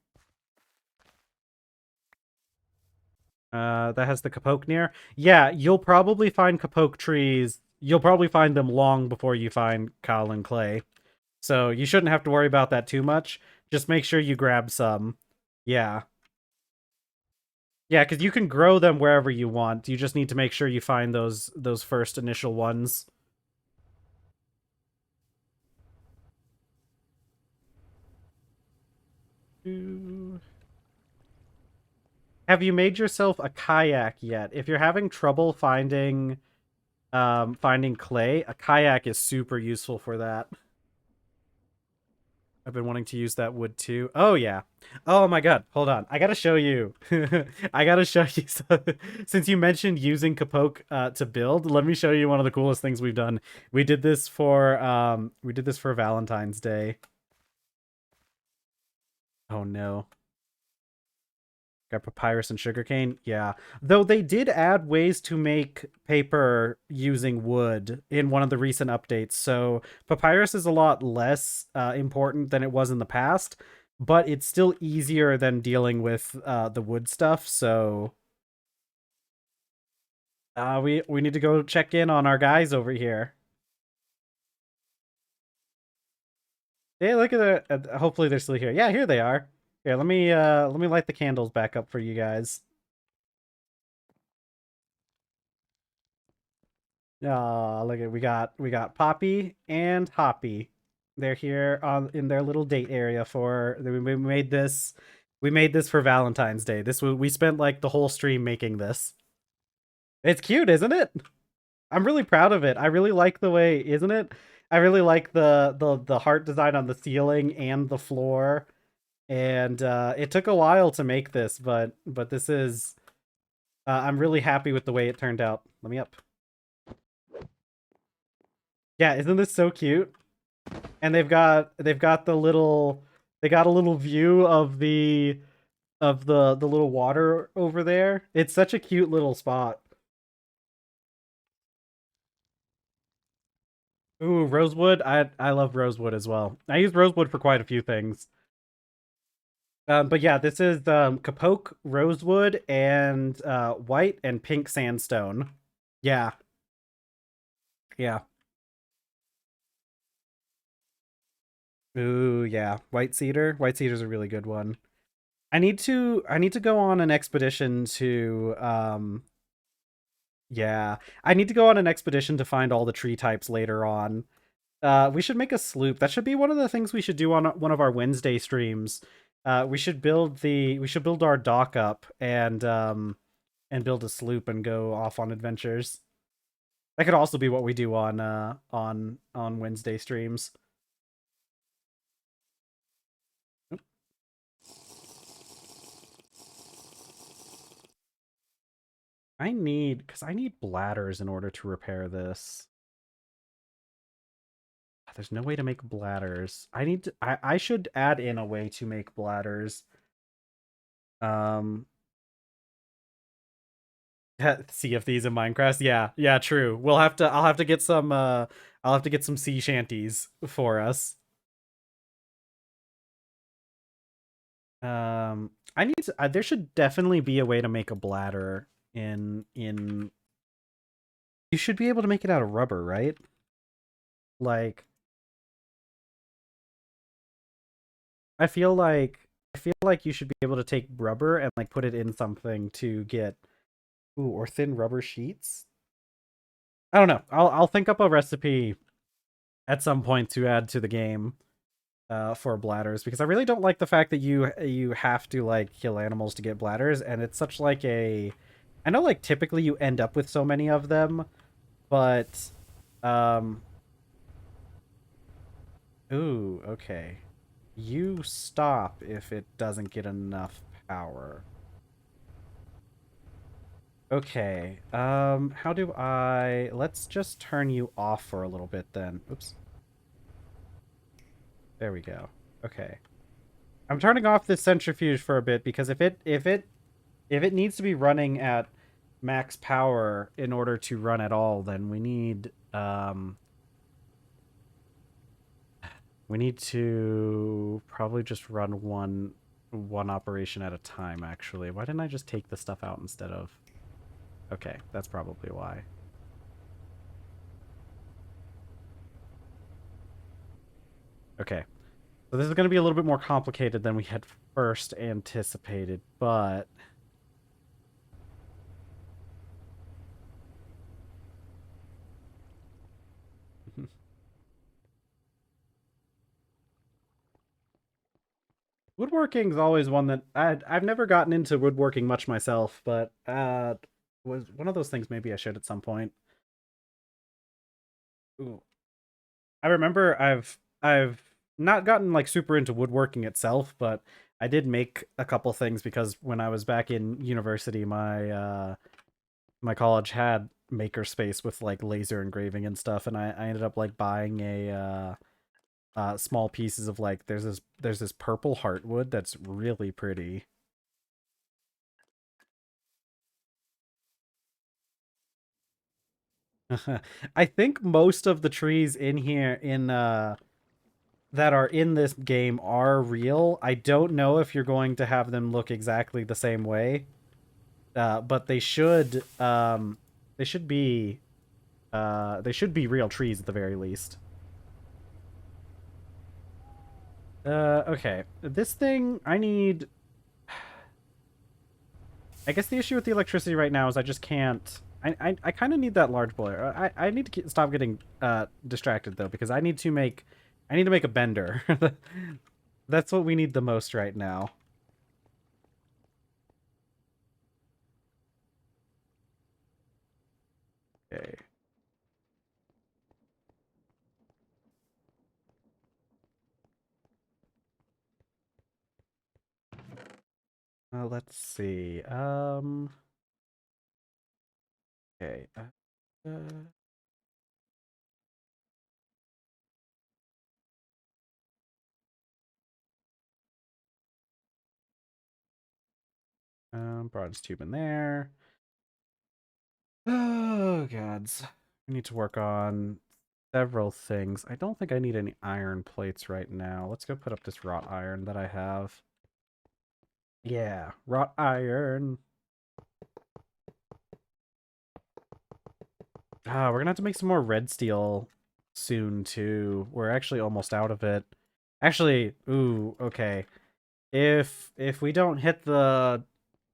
That has the Kapoke near. Yeah, you'll probably find Kapoke trees. You'll probably find them long before you find Kyle and Clay. So you shouldn't have to worry about that too much. Just make sure you grab some. Yeah. Yeah, because you can grow them wherever you want. You just need to make sure you find those first initial ones. Have you made yourself a kayak yet? If you're having trouble finding clay, a kayak is super useful for that. I've been wanting to use that wood too. Oh yeah. Oh my god. Hold on. I gotta show you. I gotta show you. Since you mentioned using Kapoke to build, let me show you one of the coolest things we've done. We did this for Valentine's Day. Oh no. Got papyrus and sugarcane? Yeah. Though they did add ways to make paper using wood in one of the recent updates. So papyrus is a lot less important than it was in the past, but it's still easier than dealing with the wood stuff. So we need to go check in on our guys over here. Hey, look at the. Hopefully they're still here. Yeah, here they are. Here, let me light the candles back up for you guys. Look at we got Poppy and Hoppy. They're here in their little date area for we made this for Valentine's Day. We spent like the whole stream making this. It's cute, isn't it? I'm really proud of it. I really like the way, isn't it? I really like the heart design on the ceiling and the floor. And it took a while to make this, but this is I'm really happy with the way it turned out. Let me up. Yeah, isn't this so cute? And they've got the little they got a little view of the little water over there. It's such a cute little spot. Ooh, rosewood. I love rosewood as well. I use rosewood for quite a few things. But yeah, this is capoke, rosewood, and white and pink sandstone. Yeah, yeah. Ooh, yeah. White cedar. White cedar's a really good one. I need to go on an expedition to yeah. I need to go on an expedition to find all the tree types later on. We should make a sloop. That should be one of the things we should do on one of our Wednesday streams. We should build our dock up and build a sloop and go off on adventures. That could also be what we do on Wednesday streams. I need bladders in order to repair this. There's no way to make bladders. I should add in a way to make bladders. Um Sea of Thieves in Minecraft. Yeah, yeah, true. I'll have to get some sea shanties for us. I need to there should definitely be a way to make a bladder in you should be able to make it out of rubber, right? Like I feel like you should be able to take rubber and like put it in something to get ooh, or thin rubber sheets. I don't know. I'll think up a recipe at some point to add to the game for bladders because I really don't like the fact that you have to like kill animals to get bladders and it's such like a I know like typically you end up with so many of them, but um ooh, okay. You stop if it doesn't get enough power. Okay. How do I let's just turn you off for a little bit then. Oops. There we go. Okay. I'm turning off this centrifuge for a bit because if it needs to be running at max power in order to run at all, then we need to probably just run one operation at a time actually. Why didn't I just take the stuff out instead of okay, that's probably why. Okay. So this is going to be a little bit more complicated than we had first anticipated, but woodworking's always one that I've never gotten into woodworking much myself, but was one of those things maybe I should at some point. Ooh. I remember I've not gotten like super into woodworking itself, but I did make a couple things because when I was back in university, my college had makerspace with like laser engraving and stuff, and I ended up like buying a small pieces of like there's this purple heartwood that's really pretty. I think most of the trees in here in that are in this game are real. I don't know if you're going to have them look exactly the same way, but they should be they should be real trees at the very least. Okay, this thing I need. I guess the issue with the electricity right now is I just can't. I kind of need that large boiler. I need to stop getting distracted though because I need to make a bender. That's what we need the most right now. Okay. Let's see. Okay. Uh, Bronze tube in there. Oh, gods. We need to work on several things. I don't think I need any iron plates right now. Let's go put up this wrought iron that I have. Yeah, wrought iron. We're gonna have to make some more red steel soon too. We're actually almost out of it. Actually, ooh, okay. If we don't hit the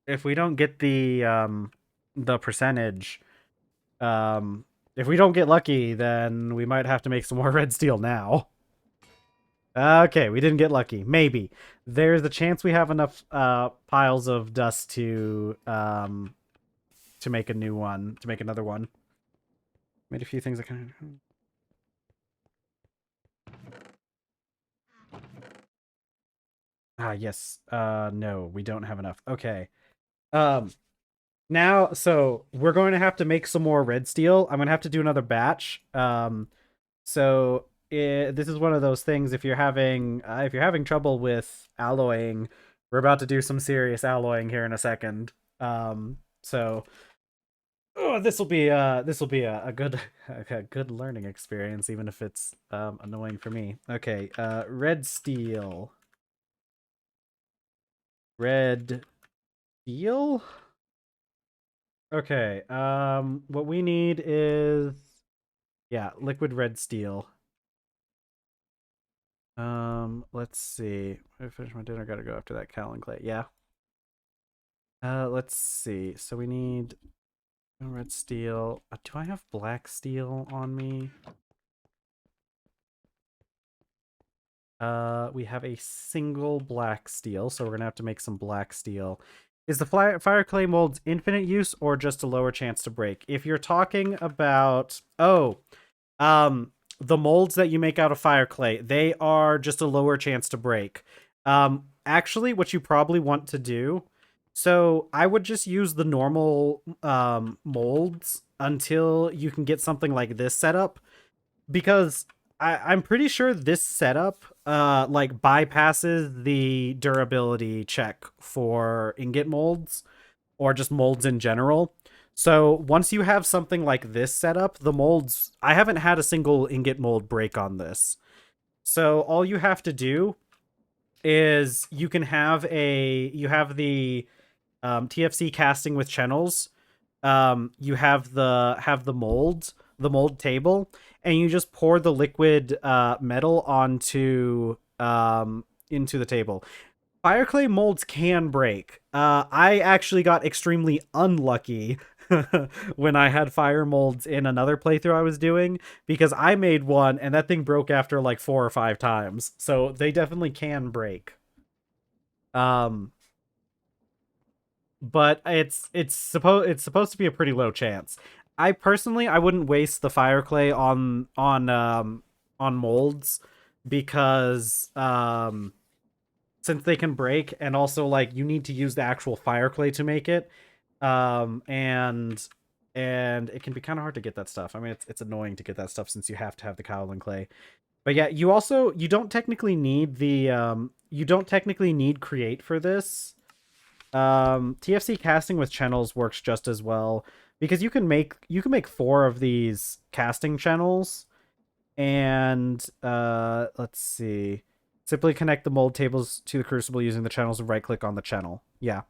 if we don't get the percentage, if we don't get lucky, then we might have to make some more red steel now. Okay, we didn't get lucky. Maybe. There's a chance we have enough piles of dust to make a new one, to make another one. Made a few things I kind of yes. No, we don't have enough. Okay. Um now so we're going to have to make some more red steel. I'm going to have to do another batch. This is one of those things if you're having trouble with alloying, we're about to do some serious alloying here in a second. So this will be a good a good learning experience, even if it's annoying for me. Okay, red steel. Red steel? Okay, what we need is yeah, liquid red steel. Let's see. I finish my dinner, gotta go after that Cal and Clay. Yeah. Let's see. So we need red steel. Do I have black steel on me? We have a single black steel, so we're gonna have to make some black steel. Is the fire clay molds infinite use or just a lower chance to break? If you're talking about the molds that you make out of fire clay, they are just a lower chance to break. Actually, what you probably want to do, so I would just use the normal molds until you can get something like this set up, because I'm pretty sure this setup like bypasses the durability check for ingot molds or just molds in general. So once you have something like this set up, the molds, I haven't had a single ingot mold break on this. So all you have to do is you have the TFC casting with channels. You have the mold table, and you just pour the liquid metal onto into the table. Fire clay molds can break. I actually got extremely unlucky when I had fire molds in another playthrough I was doing, because I made one and that thing broke after like 4 or 5 times. So they definitely can break. Um, but it's supposed to be a pretty low chance. I personally I wouldn't waste the fire clay on molds, because since they can break, and also like you need to use the actual fire clay to make it, um and and it can be kind of hard to get that stuff. I mean, it's annoying to get that stuff since you have to have the kaolin clay. But yeah, you don't technically need the you don't technically need create for this. TFC casting with channels works just as well, because you can make 4 of these casting channels, and let's see. Simply connect the mold tables to the crucible using the channels and right click on the channel. Yeah.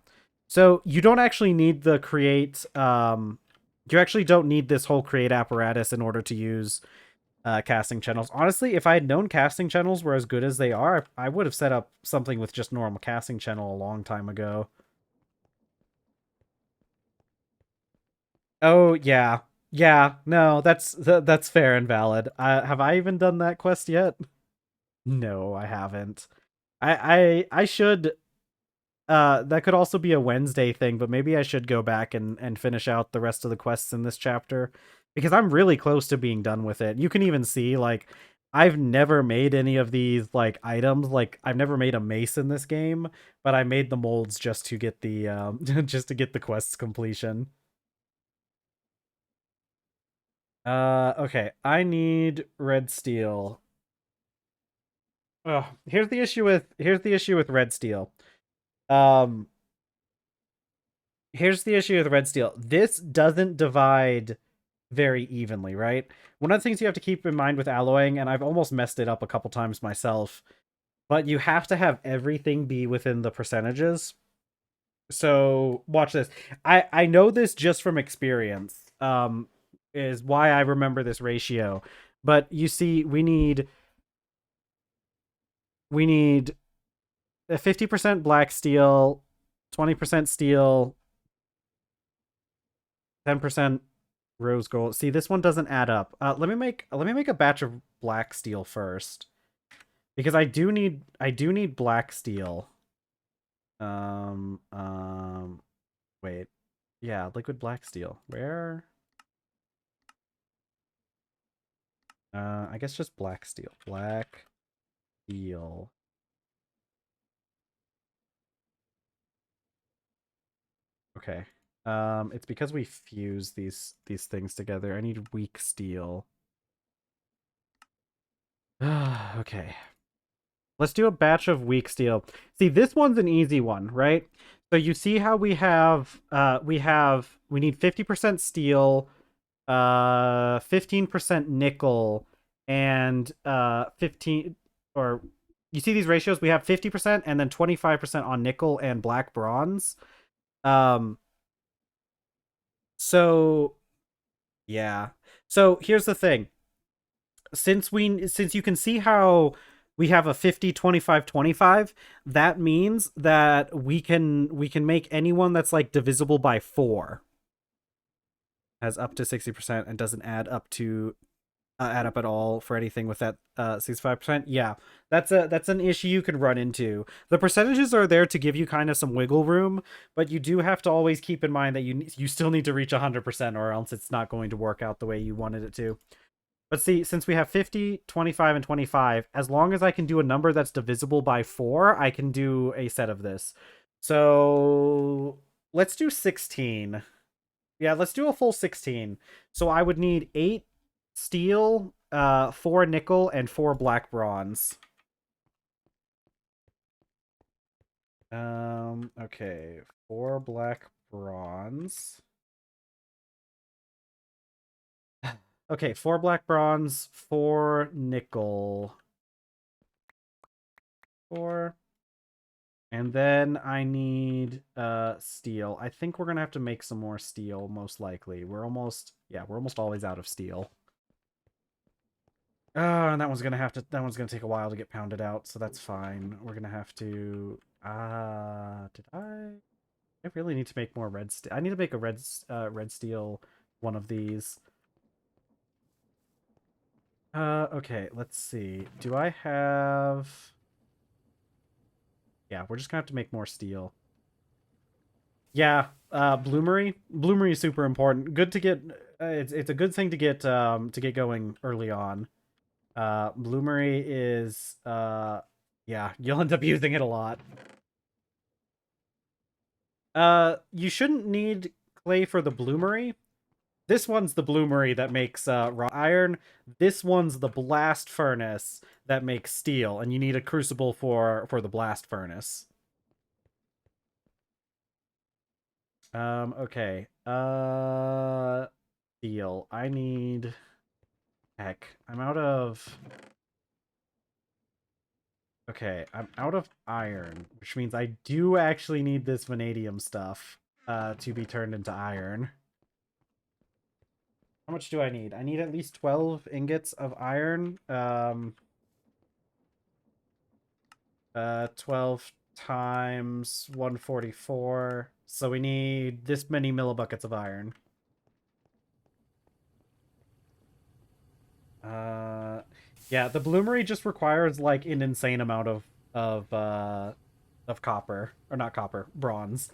So you don't actually need the create you actually don't need this whole create apparatus in order to use casting channels. Honestly, if I had known casting channels were as good as they are, I would have set up something with just normal casting channel a long time ago. Oh yeah, yeah. No, that's fair and valid. Have I even done that quest yet? No, I haven't. I should. That could also be a Wednesday thing, but maybe I should go back and finish out the rest of the quests in this chapter, because I'm really close to being done with it. You can even see like I've never made any of these like items. Like I've never made a mace in this game, but I made the molds just to get the just to get the quest's completion. Okay, I need red steel. Here's the issue with red steel. Um, Here's the issue with red steel. This doesn't divide very evenly, right? One of the things you have to keep in mind with alloying, and I've almost messed it up a couple times myself, but you have to have everything be within the percentages. So watch this. I know this just from experience. Is why I remember this ratio. But you see, we need a 50% black steel, 20% steel, 10% rose gold. See, this one doesn't add up. Let me make a batch of black steel first. Because I do need black steel. Um um wait. Yeah, liquid black steel. Where? I guess just black steel. Black steel. Okay. It's because we fuse these things together. I need weak steel. Okay. Let's do a batch of weak steel. See, this one's an easy one, right? So you see how we need 50% steel, 15% nickel, and 15 or you see these ratios? We have 50% and then 25% on nickel and black bronze. Um so yeah. So here's the thing. Since you can see how we have a 50-25-25, that means that we can make anyone that's like divisible by 4 has up to 60% and doesn't add up at all for anything with that 65%. Yeah, that's an issue you can run into. The percentages are there to give you kind of some wiggle room, but you do have to always keep in mind that you still need to reach 100% or else it's not going to work out the way you wanted it to. But see, since we have 50, 25, and 25, as long as I can do a number that's divisible by 4, I can do a set of this. So let's do 16. Yeah, let's do a full 16. So I would need 8 steel, 4 nickel, and 4 black bronze. Okay. 4 black bronze. Okay, 4 black bronze, 4 nickel. 4. And then I need steel. I think we're gonna have to make some more steel, most likely. We're almost always out of steel. And that one's gonna take a while to get pounded out, so that's fine. We're gonna have to did I really need to make more red steel. I need to make a red steel one of these. Okay, let's see. Do I have Yeah, we're just gonna have to make more steel. Yeah, bloomery. Bloomery is super important. Good to get. It's a good thing to get going early on. Bloomery is yeah, you'll end up using it a lot. You shouldn't need clay for the bloomery. This one's the bloomery that makes raw iron. This one's the blast furnace that makes steel, and you need a crucible for the blast furnace. Okay. Steel. I need Heck, I'm out of... Okay, I'm out of iron, which means I do actually need this vanadium stuff to be turned into iron. How much do I need? I need at least 12 ingots of iron. 12 times 144. So we need this many millibuckets of iron. Yeah, the bloomery just requires like an insane amount of copper, or not copper, bronze,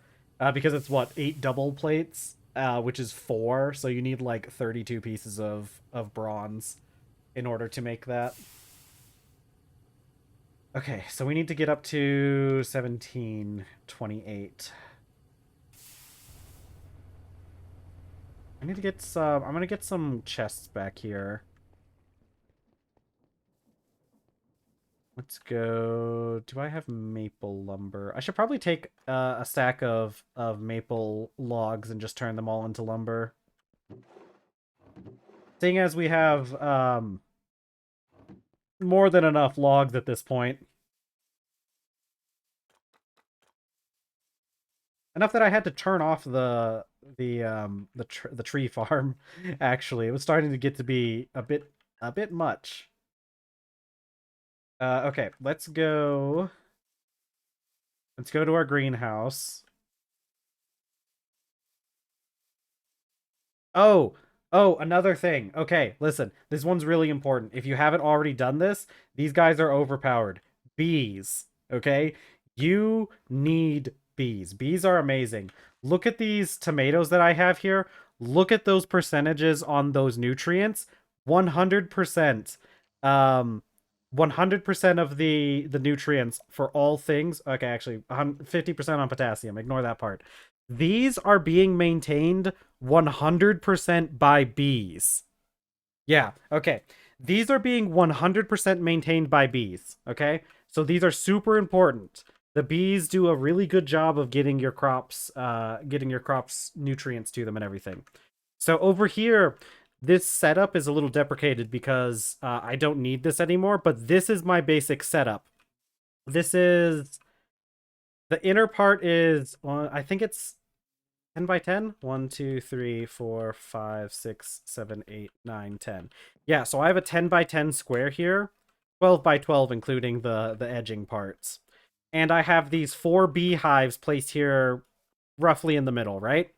because it's what, 8 double plates, which is 4, so you need like 32 pieces of bronze in order to make that. Okay, so we need to get up to 1728. I need to get some. I'm gonna get some chests back here. Let's go. Do I have maple lumber? I should probably take a stack of maple logs and just turn them all into lumber. Seeing as we have more than enough logs at this point. Enough that I had to turn off the tree farm. Actually, it was starting to get to be a bit much. Okay, let's go. Let's go to our greenhouse. Oh, another thing. Okay, listen. This one's really important. If you haven't already done this, these guys are overpowered. Bees, okay? You need bees. Bees are amazing. Look at these tomatoes that I have here. Look at those percentages on those nutrients. 100%. 100% of the nutrients for all things. Okay, actually 50% on potassium. Ignore that part. These are being maintained 100% by bees. Yeah, okay. These are being 100% maintained by bees, okay? So these are super important. The bees do a really good job of getting your crops nutrients to them and everything. So over here, this setup is a little deprecated because I don't need this anymore, but this is my basic setup. This is the inner part is I think it's 10 by 10. 1, 2, 3, 4, 5, 6, 7, 8, 9, 10. Yeah, so I have a 10 by 10 square here. 12 by 12, including the edging parts. And I have these 4 beehives placed here roughly in the middle, right?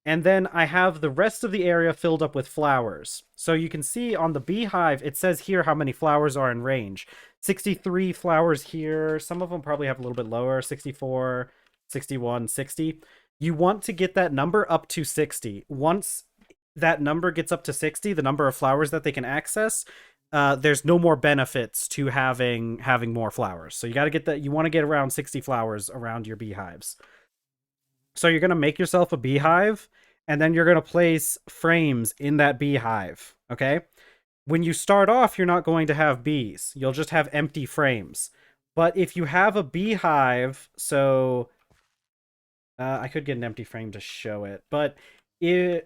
And then I have the rest of the area filled up with flowers. So you can see on the beehive, it says here how many flowers are in range. 63 flowers here. Some of them probably have a little bit lower. 64, 61, 60. You want to get that number up to 60. Once that number gets up to 60, the number of flowers that they can access, there's no more benefits to having more flowers. So you got to get that. You want to get around 60 flowers around your beehives. So you're going to make yourself a beehive, and then you're going to place frames in that beehive, okay? When you start off, you're not going to have bees. You'll just have empty frames. But if you have a beehive, so I could get an empty frame to show it, but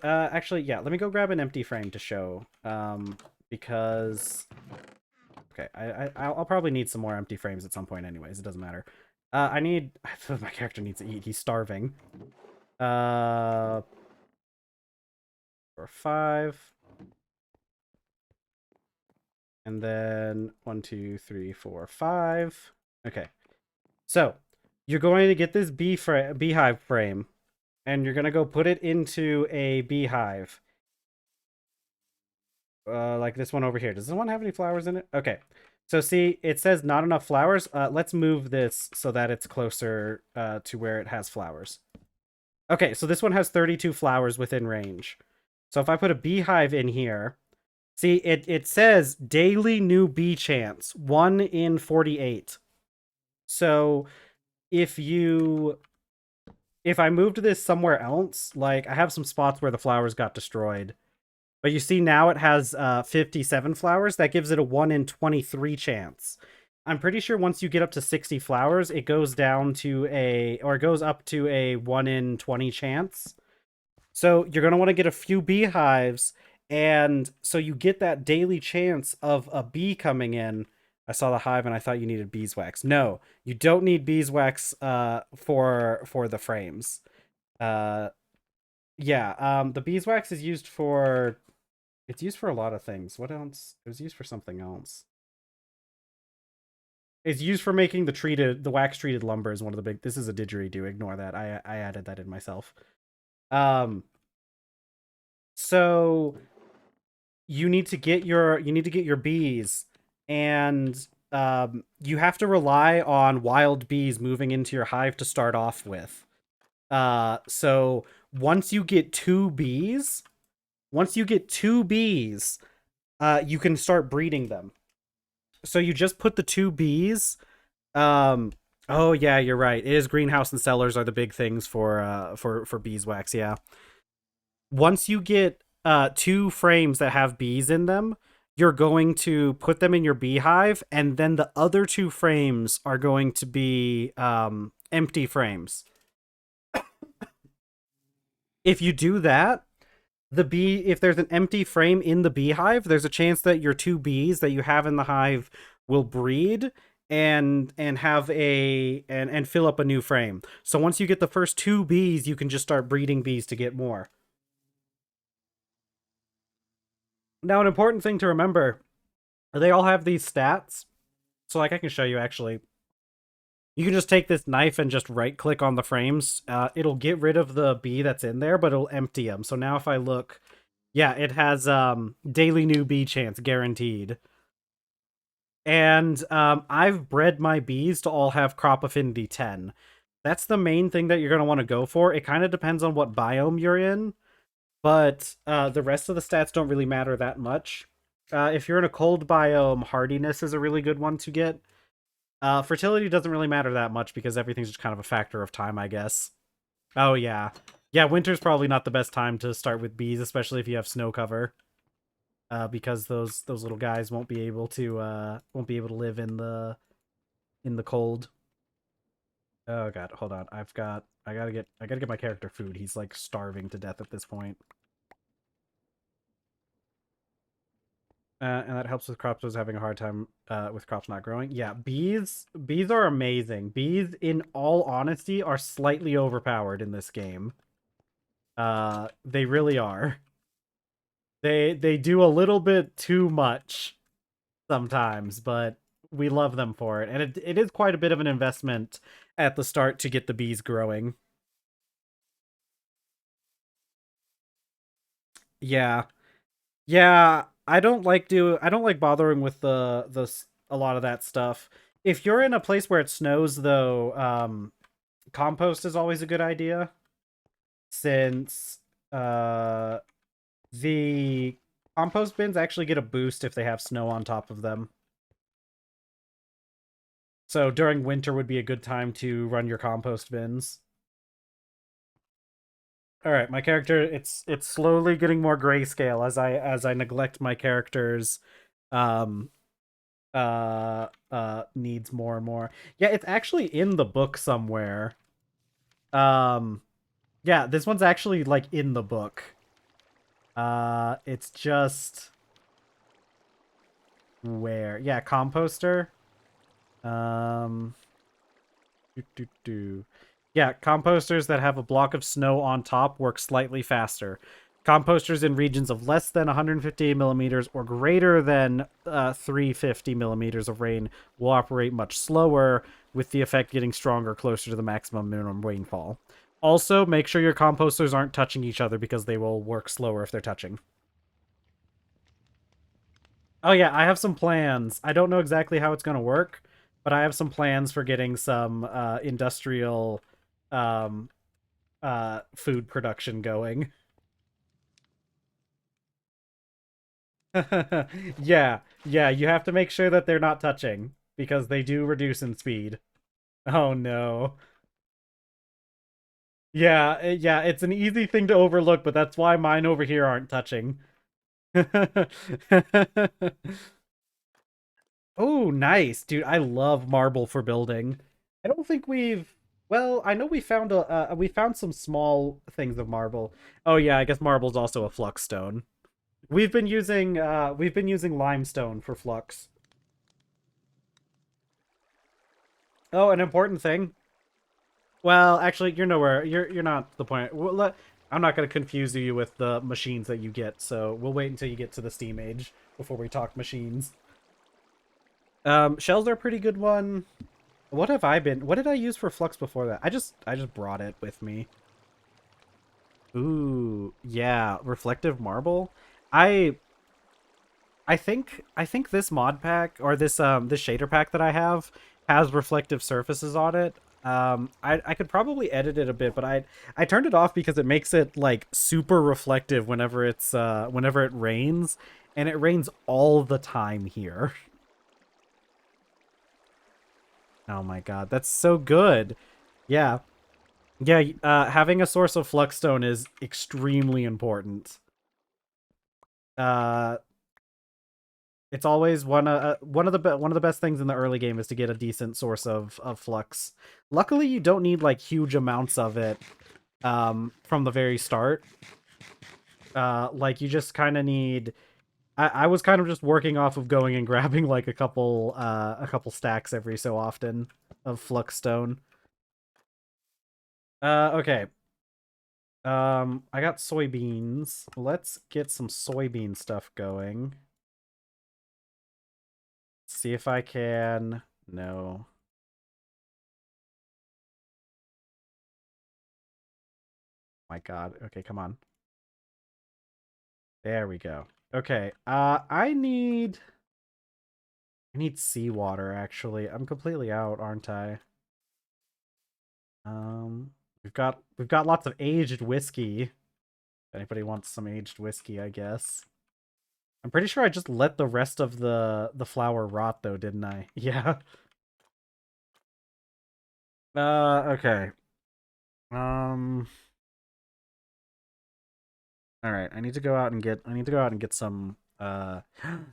actually, yeah, let me go grab an empty frame to show, because okay, I'll probably need some more empty frames at some point anyways. It doesn't matter. My character needs to eat. He's starving. Or 5. And then 1, 2, 3, 4, 5. Okay. So, you're going to get this beehive frame, and you're going to go put it into a beehive. Like this one over here. Does this one have any flowers in it? Okay. So see, it says not enough flowers. Let's move this so that it's closer to where it has flowers. Okay, so this one has 32 flowers within range. So if I put a beehive in here, see, it says daily new bee chance, 1 in 48. So if I moved this somewhere else, like I have some spots where the flowers got destroyed, but you see now it has 57 flowers. That gives it a 1 in 23 chance. I'm pretty sure once you get up to 60 flowers, it goes down to it goes up to a 1 in 20 chance. So you're going to want to get a few beehives, and so you get that daily chance of a bee coming in. I saw the hive and I thought you needed beeswax. No, you don't need beeswax for the frames. Yeah, the beeswax is used for a lot of things. What else? It was used for something else. It's used for making the wax treated lumber is one of the big. This is a didgeridoo. Ignore that. I added that in myself. So you need to get your bees, and you have to rely on wild bees moving into your hive to start off with. So once you get 2 bees, you can start breeding them. So you just put the 2 bees. Oh yeah, you're right. It is greenhouse and cellars are the big things for beeswax. Yeah. Once you get 2 frames that have bees in them, you're going to put them in your beehive, and then the other 2 frames are going to be empty frames. If you do that, if there's an empty frame in the beehive, there's a chance that your 2 bees that you have in the hive will breed and have and fill up a new frame. So once you get the first 2 bees, you can just start breeding bees to get more. Now, an important thing to remember, they all have these stats. So like I can show you actually. You can just take this knife and just right click on the frames. It'll get rid of the bee that's in there, but it'll empty them. So now if I look, yeah, it has daily new bee chance guaranteed. And I've bred my bees to all have crop affinity 10. That's the main thing that you're going to want to go for. It kind of depends on what biome you're in, but the rest of the stats don't really matter that much. If you're in a cold biome, hardiness is a really good one to get. Fertility doesn't really matter that much because everything's just kind of a factor of time, I guess. Oh, yeah. Yeah, winter's probably not the best time to start with bees, especially if you have snow cover. Because those little guys won't be able to live in the cold. Oh god, hold on. I gotta get my character food. He's like starving to death at this point. And that helps with crops was having a hard time with crops not growing. Yeah, bees are amazing. Bees, in all honesty, are slightly overpowered in this game. They really are. They do a little bit too much sometimes, but we love them for it. And it is quite a bit of an investment at the start to get the bees growing. Yeah. Yeah, I don't like bothering with a lot of that stuff. If you're in a place where it snows though, compost is always a good idea since the compost bins actually get a boost if they have snow on top of them. So during winter would be a good time to run your compost bins. All right, my character it's slowly getting more grayscale as I neglect my character's um needs more and more. Yeah, it's actually in the book somewhere. Um yeah, this one's actually like in the book. It's just where? Yeah, composter. Um doo, doo, doo. Yeah, composters that have a block of snow on top work slightly faster. Composters in regions of less than 150 millimeters or greater than 350 millimeters of rain will operate much slower, with the effect getting stronger closer to the maximum minimum rainfall. Also, make sure your composters aren't touching each other because they will work slower if they're touching. Oh yeah, I have some plans. I don't know exactly how it's going to work, but I have some plans for getting some industrial um, food production going. Yeah, yeah, you have to make sure that they're not touching because they do reduce in speed. Oh no. Yeah, yeah, it's an easy thing to overlook, but that's why mine over here aren't touching. Oh, nice, dude. I love marble for building. I don't think we've. Well, I know we found some small things of marble. Oh yeah, I guess marble's also a flux stone. We've been using limestone for flux. Oh, an important thing. Well, actually, you're nowhere. You're not the point. I'm not going to confuse you with the machines that you get, so we'll wait until you get to the Steam age before we talk machines. Shells are a pretty good one. What have I been? What did I use for flux before that? I just brought it with me. Ooh, yeah, reflective marble. I I think this mod pack or this shader pack that I have has reflective surfaces on it. I could probably edit it a bit, but I turned it off because it makes it like super reflective whenever it rains, and it rains all the time here. Oh my god, that's so good. Yeah. Yeah, having a source of fluxstone is extremely important. Uh It's always one of the best things in the early game is to get a decent source of flux. Luckily, you don't need like huge amounts of it from the very start. Like you just kind of need. I was kind of just working off of going and grabbing like a couple stacks every so often of flux stone. Okay. I got soybeans. Let's get some soybean stuff going. See if I can. No. My God. Okay, come on. There we go. Okay. I need seawater actually. I'm completely out, aren't I? Um we've got lots of aged whiskey. If anybody wants some aged whiskey, I guess. I'm pretty sure I just let the rest of the flour rot though, didn't I? Yeah. Okay. Um all right, I need to go out and get some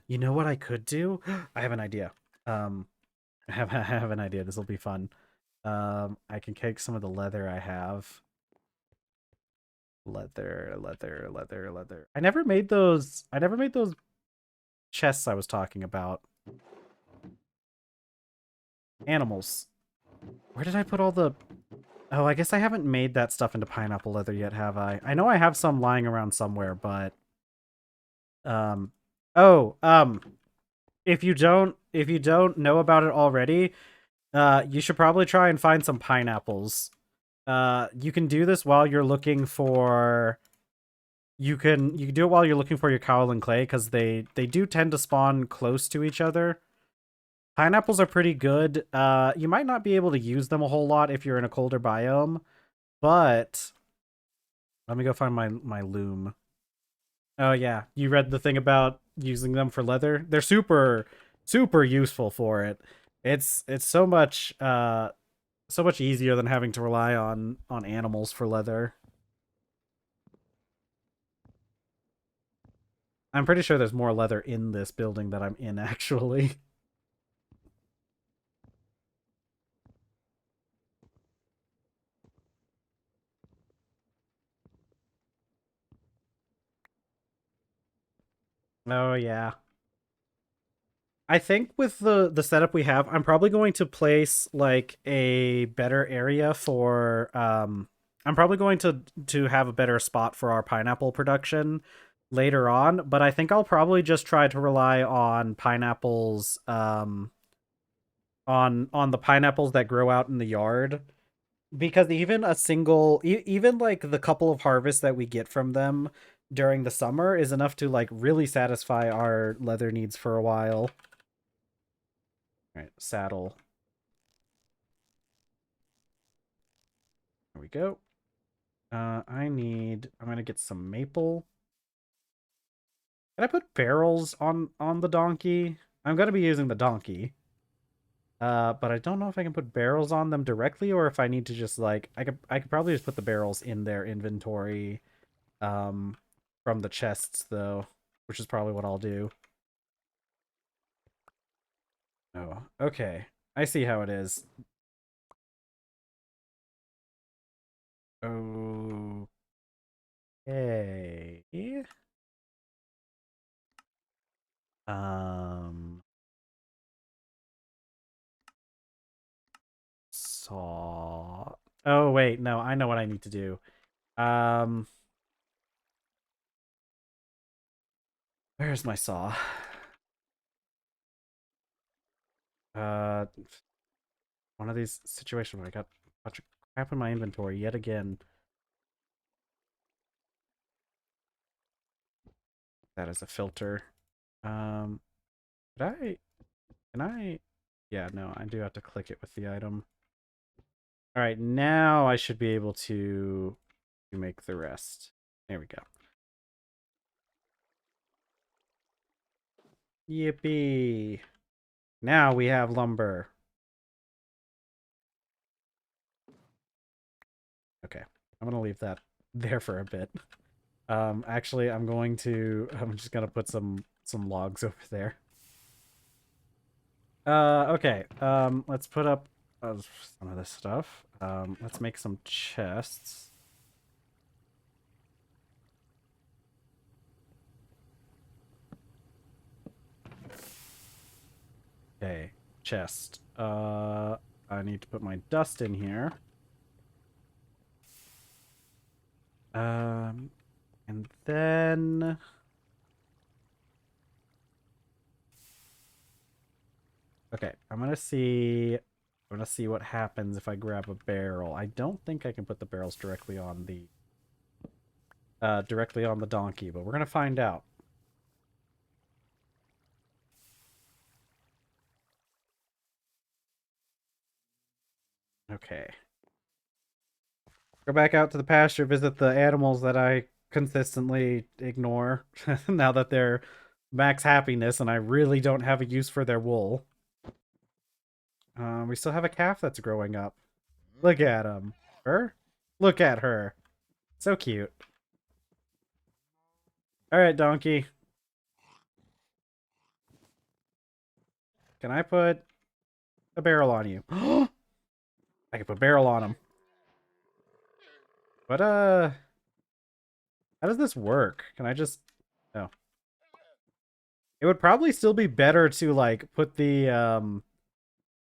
you know what I could do? I have an idea. I have an idea. This will be fun. I can take some of the leather I have. Leather. I never made those chests I was talking about. Animals. Where did I put all the Oh, I guess I haven't made that stuff into pineapple leather yet, have I? I know I have some lying around somewhere, but um oh, if you don't know about it already, you should probably try and find some pineapples. You can do this while you're looking for you can do it while you're looking for your cowl and clay because they do tend to spawn close to each other. Pineapples are pretty good. You might not be able to use them a whole lot if you're in a colder biome, but let me go find my loom. Oh yeah, you read the thing about using them for leather? They're super useful for it. It's so much easier than having to rely on animals for leather. I'm pretty sure there's more leather in this building that I'm in actually. Oh yeah. I think with the setup we have, I'm probably going to place like a better area for I'm probably going to have a better spot for our pineapple production later on, but I think I'll probably just try to rely on pineapples on the pineapples that grow out in the yard because even a single even like the couple of harvests that we get from them during the summer is enough to like really satisfy our leather needs for a while. All right, saddle. There we go. I'm gonna get some maple. Can I put barrels on the donkey? I'm gonna be using the donkey. But I don't know if I can put barrels on them directly or if I need to just like I could probably just put the barrels in their inventory um from the chests though, which is probably what I'll do. Oh, okay. I see how it is. Okay. Um saw. Oh wait, no, I know what I need to do. Um, where's my saw? Uh, one of these situations where I got a bunch of crap in my inventory yet again. That is a filter. Um, did I? Can I? Yeah, no, I do have to click it with the item. All right, now I should be able to make the rest. There we go. Yippee! Now we have lumber. Okay, I'm gonna leave that there for a bit. Actually, I'm just gonna put some logs over there. Okay. Let's put up some of this stuff. Let's make some chests. Okay, chest. I need to put my dust in here. And then okay, I'm gonna see what happens if I grab a barrel. I don't think I can put the barrels directly on the donkey, but we're gonna find out. Okay. Go back out to the pasture, visit the animals that I consistently ignore now that they're max happiness and I really don't have a use for their wool. We still have a calf that's growing up. Look at him. Her? Look at her. So cute. All right, donkey. Can I put a barrel on you? I can put a barrel on him. But, how does this work? Can I just... Oh. It would probably still be better to, like, put the,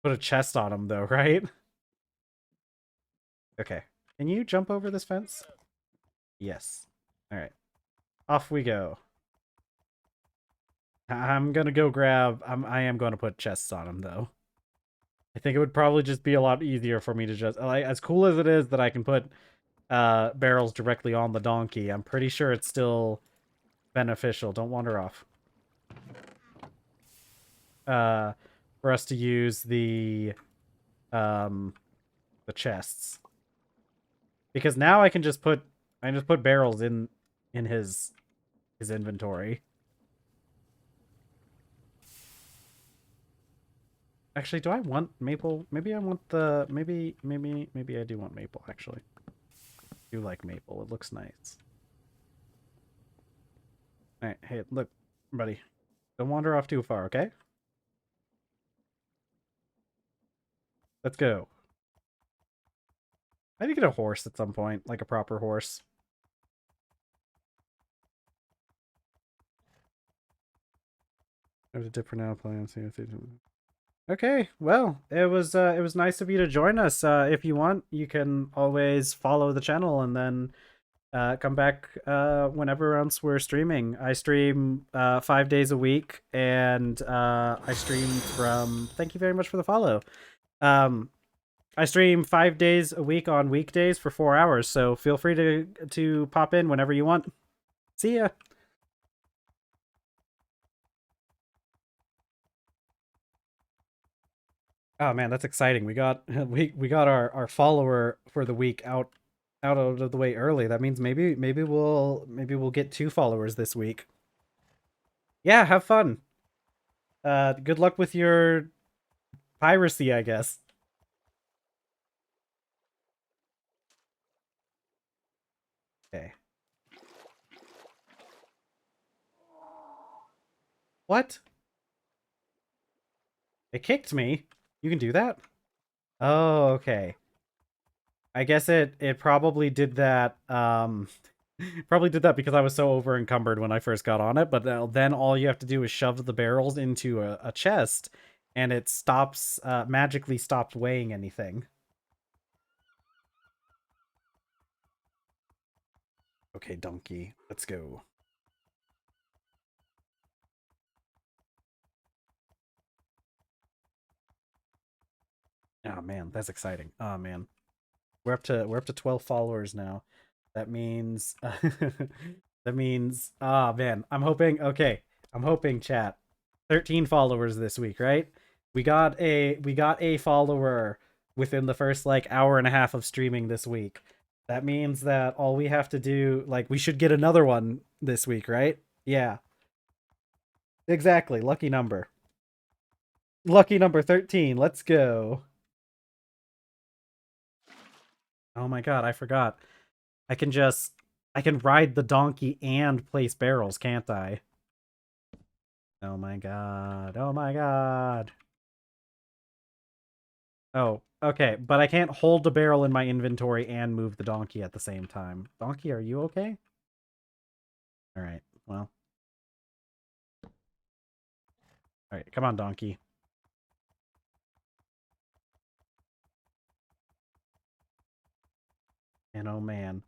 put a chest on him, though, right? Okay. Can you jump over this fence? Yes. Alright. Off we go. I'm gonna go grab... I am gonna put chests on him, though. I think it would probably just be a lot easier for me to just... Like, as cool as it is that I can put barrels directly on the donkey, I'm pretty sure it's still beneficial. Don't wander off. For us to use the chests. Because now I can just put barrels in his inventory. Actually, do I want maple? Maybe I want the maybe I do want maple actually. I do like maple. It looks nice. All right, hey, look, buddy. Don't wander off too far, okay? Let's go. I need to get a horse at some point, like a proper horse. I have to dip for now. Plan. Okay, well, it was nice of you to join us. If you want, you can always follow the channel and then come back whenever else we're streaming. I stream 5 days a week, and I stream from. Thank you very much for the follow. I stream 5 days a week on weekdays for 4 hours, so feel free to pop in whenever you want. See ya. Oh man, that's exciting. We got we got our follower for the week out of the way early. That means maybe we'll get 2 followers this week. Yeah, have fun. Good luck with your piracy, I guess. Okay. What? It kicked me. You can do that? Oh, okay. I guess it probably did that probably did that because I was so over encumbered when I first got on it, but then all you have to do is shove the barrels into a chest and it stops magically stops weighing anything. Okay, donkey, let's go. Oh man, that's exciting. Oh man. We're up to 12 followers now. That means that means man, I'm hoping chat 13 followers this week, right? We got a follower within the first like hour and a half of streaming this week. That means that all we have to do, like, we should get another one this week, right? Yeah. Exactly. Lucky number. Lucky number 13. Let's go. Oh my god, I forgot. I can ride the donkey and place barrels, can't I? Oh my god. Oh my god. Oh, okay, but I can't hold the barrel in my inventory and move the donkey at the same time. Donkey, are you okay? All right. Well, all right. Come on, donkey. And oh man.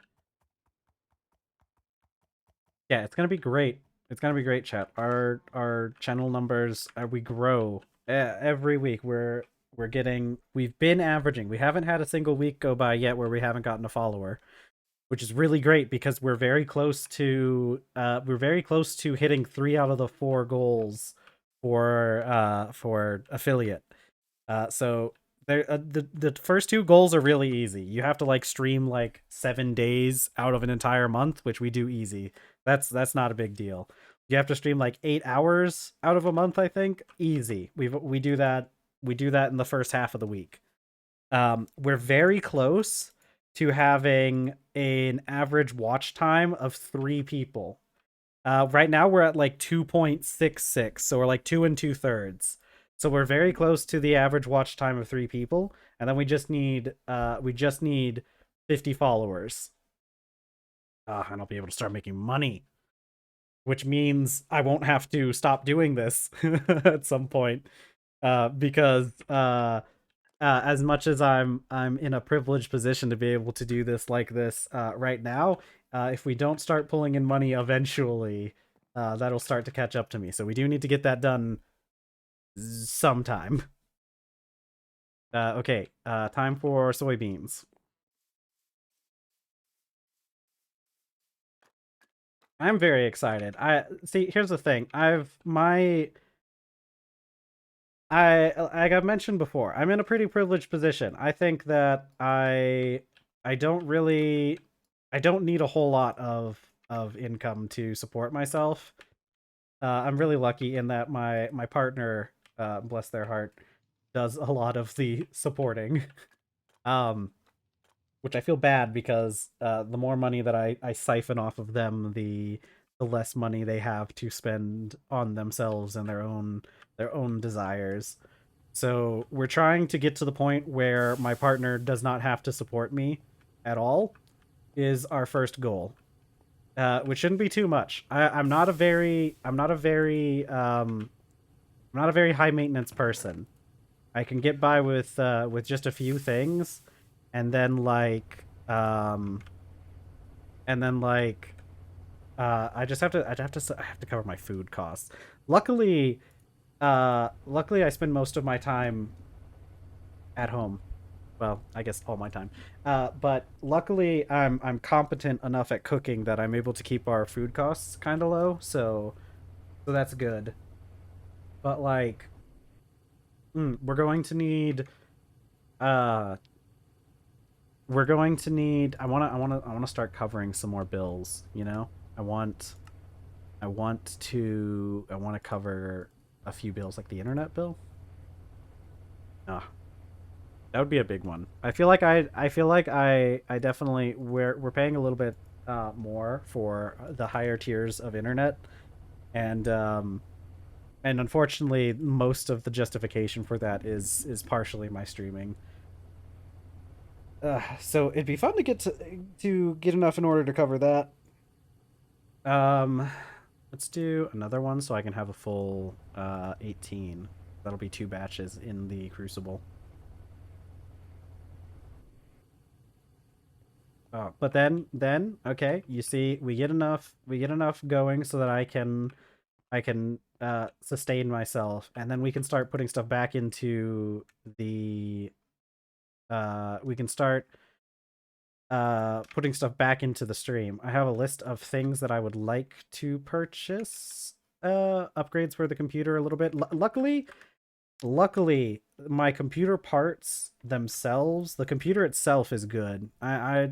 Yeah, it's gonna be great. It's gonna be great, chat. Our channel numbers, we grow every week. We've been averaging. We haven't had a single week go by yet where we haven't gotten a follower, which is really great because we're very close to hitting 3 out of the 4 goals for affiliate. So the first 2 goals are really easy. You have to like stream like 7 days out of an entire month, which we do easy. That's not a big deal. You have to stream like 8 hours out of a month, I think. Easy. We do that in the first half of the week. We're very close to having an average watch time of 3 people. Right now we're at like 2.66, so we're like 2 2/3. So we're very close to the average watch time of 3 people, and then we just need 50 followers. And I'll be able to start making money, which means I won't have to stop doing this at some point. Because as much as I'm in a privileged position to be able to do this like this right now, if we don't start pulling in money eventually, that'll start to catch up to me. So we do need to get that done sometime. Okay, time for soybeans. I'm very excited. I see. Here's the thing. Like I've mentioned before, I'm in a pretty privileged position. I think that I don't really I don't need a whole lot of income to support myself. I'm really lucky in that my partner, bless their heart, does a lot of the supporting. um, which I feel bad because the more money that I siphon off of them, the less money they have to spend on themselves and their own desires. So we're trying to get to the point where my partner does not have to support me at all, is our first goal. Which shouldn't be too much. I'm not a very high maintenance person. I can get by with just a few things, and then and then like I have to cover my food costs. Luckily, luckily I spend most of my time at home. Well, I guess all my time. But luckily I'm competent enough at cooking that I'm able to keep our food costs kind of low. So that's good. But like, we're going to need uh we're going to need I want to start covering some more bills, you know? I want I want to cover a few bills like the internet bill. Ah, that would be a big one. I feel like I definitely we're paying a little bit more for the higher tiers of internet, and unfortunately most of the justification for that is partially my streaming. So it'd be fun to get enough in order to cover that. Um, let's do another one so I can have a full 18. That'll be 2 batches in the crucible. But then okay, you see, we get enough going so that I can sustain myself, and then we can start putting stuff back into the we can start putting stuff back into the stream. I have a list of things that I would like to purchase, upgrades for the computer a little bit. Luckily, my computer parts themselves, the computer itself is good. I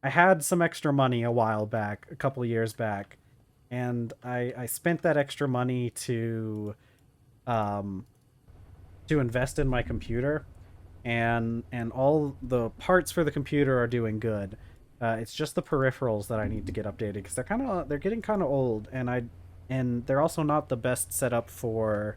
had some extra money a while back, a couple years back, and I spent that extra money um to invest in my computer, and all the parts for the computer are doing good. It's just the peripherals that I need to get updated because they're getting kind of old, and they're also not the best setup for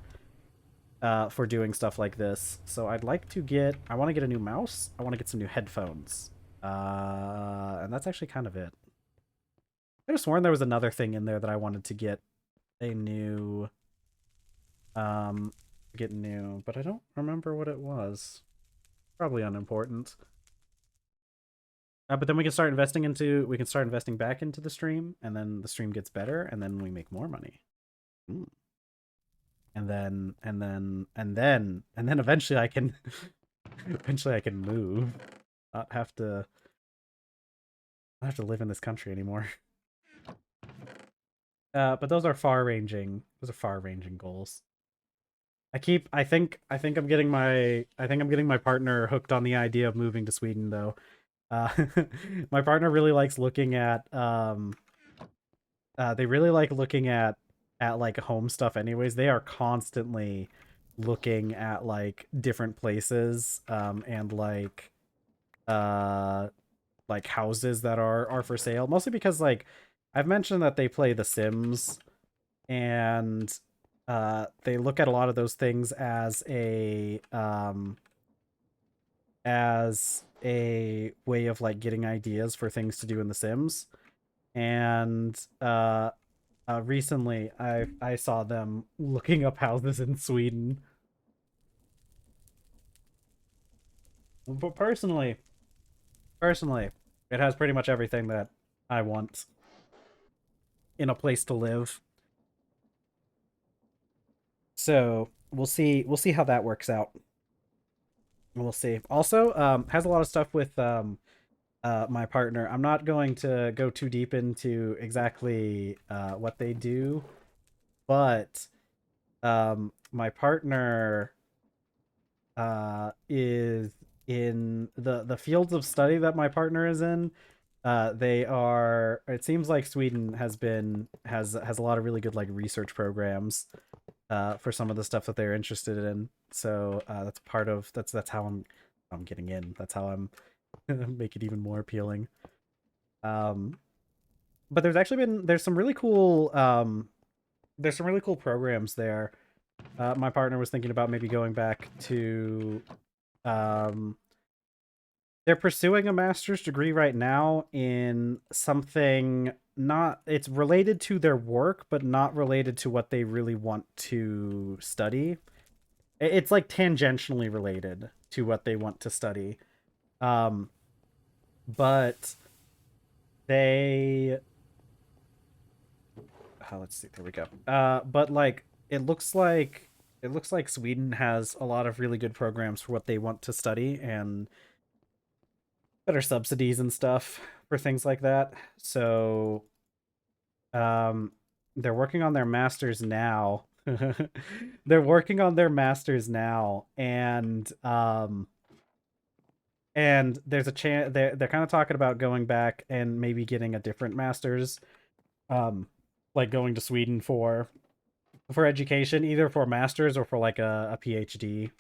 for doing stuff like this. So I'd like to get. I want to get a new mouse. I want to get some new headphones. And that's actually kind of it. I could have sworn there was another thing in there that I wanted to get a new. Get new, but I don't remember what it was. Probably unimportant. But then we can start investing into. We can start investing back into the stream, and then the stream gets better, and then we make more money. Ooh. And then eventually I can eventually I can move. Not have to not have to live in this country anymore. But those are far-ranging goals. I think I'm getting my partner hooked on the idea of moving to Sweden though. Uh my partner really likes looking at they really like looking at like home stuff anyways. They are constantly looking at like different places and uh like houses that are for sale, mostly because like I've mentioned that they play The Sims, and they look at a lot of those things as a way of like getting ideas for things to do in The Sims. And recently I saw them looking up houses in Sweden. But personally, it has pretty much everything that I want in a place to live. So we'll see how that works out. We'll see. Also, has a lot of stuff with my partner. I'm not going to go too deep into exactly what they do, but my partner is in the fields of study that my partner is in. They are. It seems like Sweden has a lot of really good like research programs for some of the stuff that they're interested in. So that's part of that's how I'm getting in. That's how I'm make it even more appealing. Um, but there's some really cool programs there. My partner was thinking about maybe going back to um, they're pursuing a master's degree right now in something not it's related to their work but not related to what they really want to study. It's like tangentially related to what they want to study. Um, but they let's see, there we go. But like it looks like Sweden has a lot of really good programs for what they want to study and better subsidies and stuff for things like that. So um they're working on their masters now. They're working on their masters now, and there's a chance they're kind of talking about going back and maybe getting a different masters, like going to Sweden for education, either for masters or for like a PhD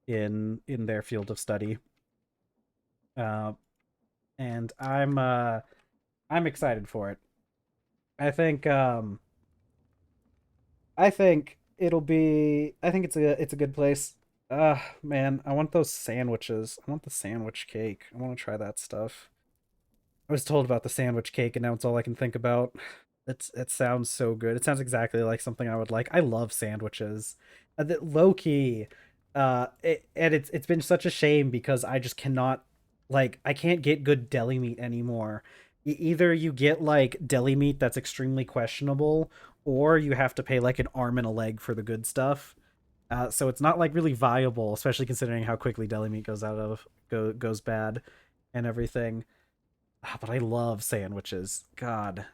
in their field of study. Uh, and I'm excited for it. I think I think it's a good place. Man, I want those sandwiches. I want the sandwich cake. I want to try that stuff. I was told about the sandwich cake, and now it's all I can think about. It sounds so good. It sounds exactly like something I would like. I love sandwiches. Low key, and it's been such a shame because I just cannot like I can't get good deli meat anymore. Either you get like deli meat that's extremely questionable, or you have to pay like an arm and a leg for the good stuff. So it's not like really viable, especially considering how quickly deli meat goes bad and everything. But I love sandwiches. God,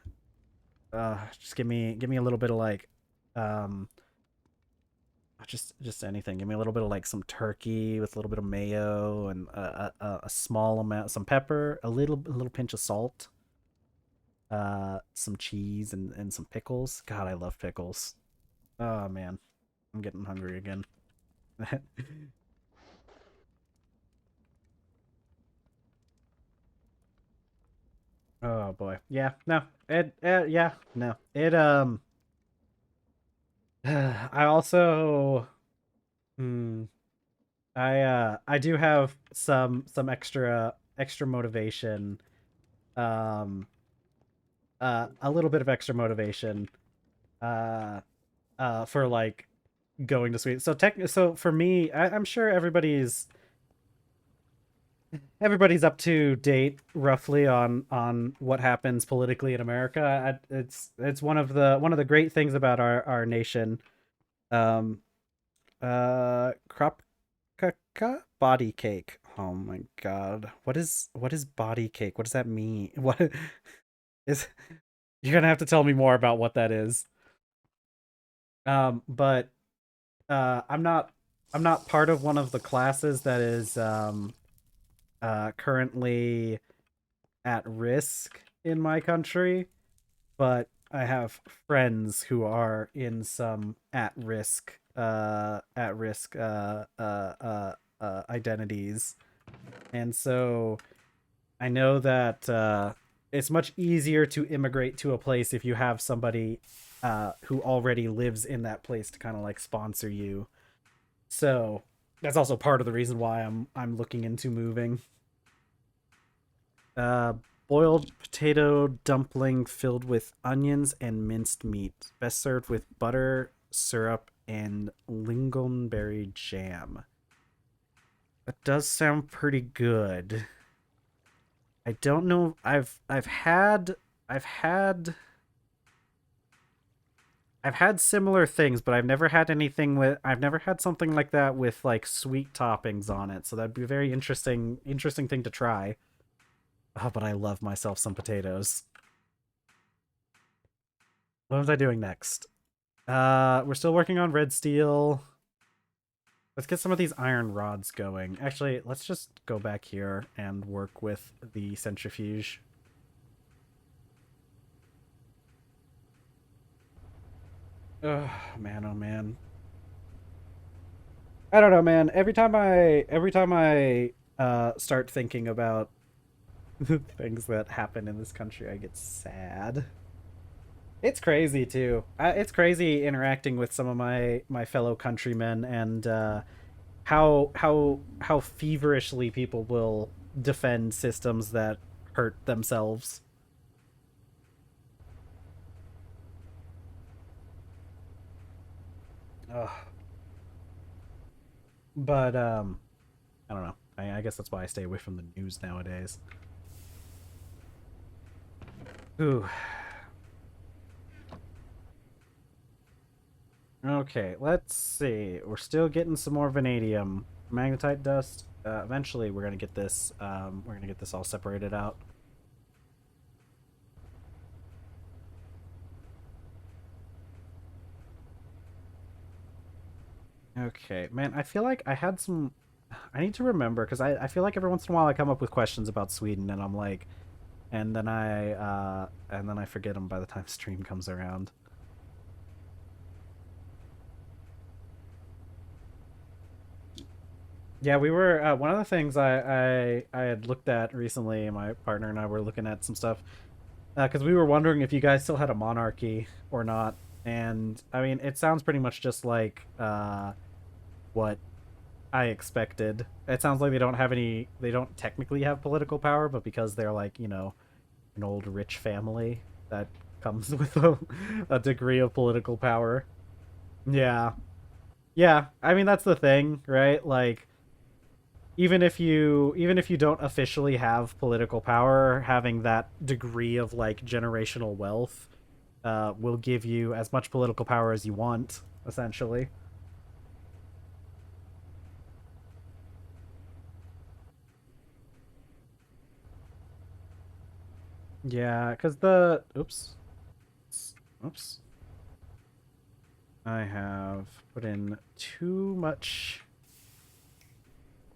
just give me a little bit of like, um, just anything. Give me a little bit of like some turkey with a little bit of mayo and a small amount, some pepper, a little pinch of salt, some cheese and some pickles. God, I love pickles. Oh man, I'm getting hungry again. Oh boy, yeah, no, yeah, no, I also Hmm. I do have some extra motivation. Um a little bit of extra motivation uh for like going to Sweden. So for me, I'm sure everybody's up to date roughly on what happens politically in America. It's one of the great things about our nation. Um Crop body cake. Oh my god. What is body cake? What does that mean? What is You're gonna have to tell me more about what that is. But I'm not part of one of the classes that is currently at risk in my country, but I have friends who are in some at risk identities. And so I know that it's much easier to immigrate to a place if you have somebody who already lives in that place to kind of like sponsor you. So that's also part of the reason why I'm looking into moving. Uh, Boiled potato dumpling filled with onions and minced meat, best served with butter, syrup, and lingonberry jam. That does sound pretty good. I don't know. I've had I've had similar things, but I've never had something like that with like sweet toppings on it. So that'd be a very interesting thing to try. Oh, but I love myself some potatoes. What was I doing next? We're still working on red steel. Let's get some of these iron rods going. Actually, let's just go back here and work with the centrifuge. Oh man, oh man. I don't know, man. Every time I start thinking about the things that happen in this country, I get sad. It's crazy too. It's crazy interacting with some of my fellow countrymen and how feverishly people will defend systems that hurt themselves. Ugh. But I don't know. I guess that's why I stay away from the news nowadays. Ooh. Okay, let's see. We're still getting some more vanadium, magnetite dust. Eventually, we're gonna get this. We're gonna get this all separated out. Okay, man. I feel like I had some. I need to remember because I feel like every once in a while I come up with questions about Sweden and I'm like, and then I forget them by the time stream comes around. Yeah, we were one of the things I had looked at recently. My partner and I were looking at some stuff because we were wondering if you guys still had a monarchy or not. And I mean, it sounds pretty much just like what I expected. It sounds like they don't have any. They don't technically have political power, but because they're like an old rich family, that comes with a degree of political power. Yeah, yeah. I mean, that's the thing, right? Like even if you don't officially have political power, having that degree of like generational wealth will give you as much political power as you want, essentially. Yeah, because the oops, I have put in too much.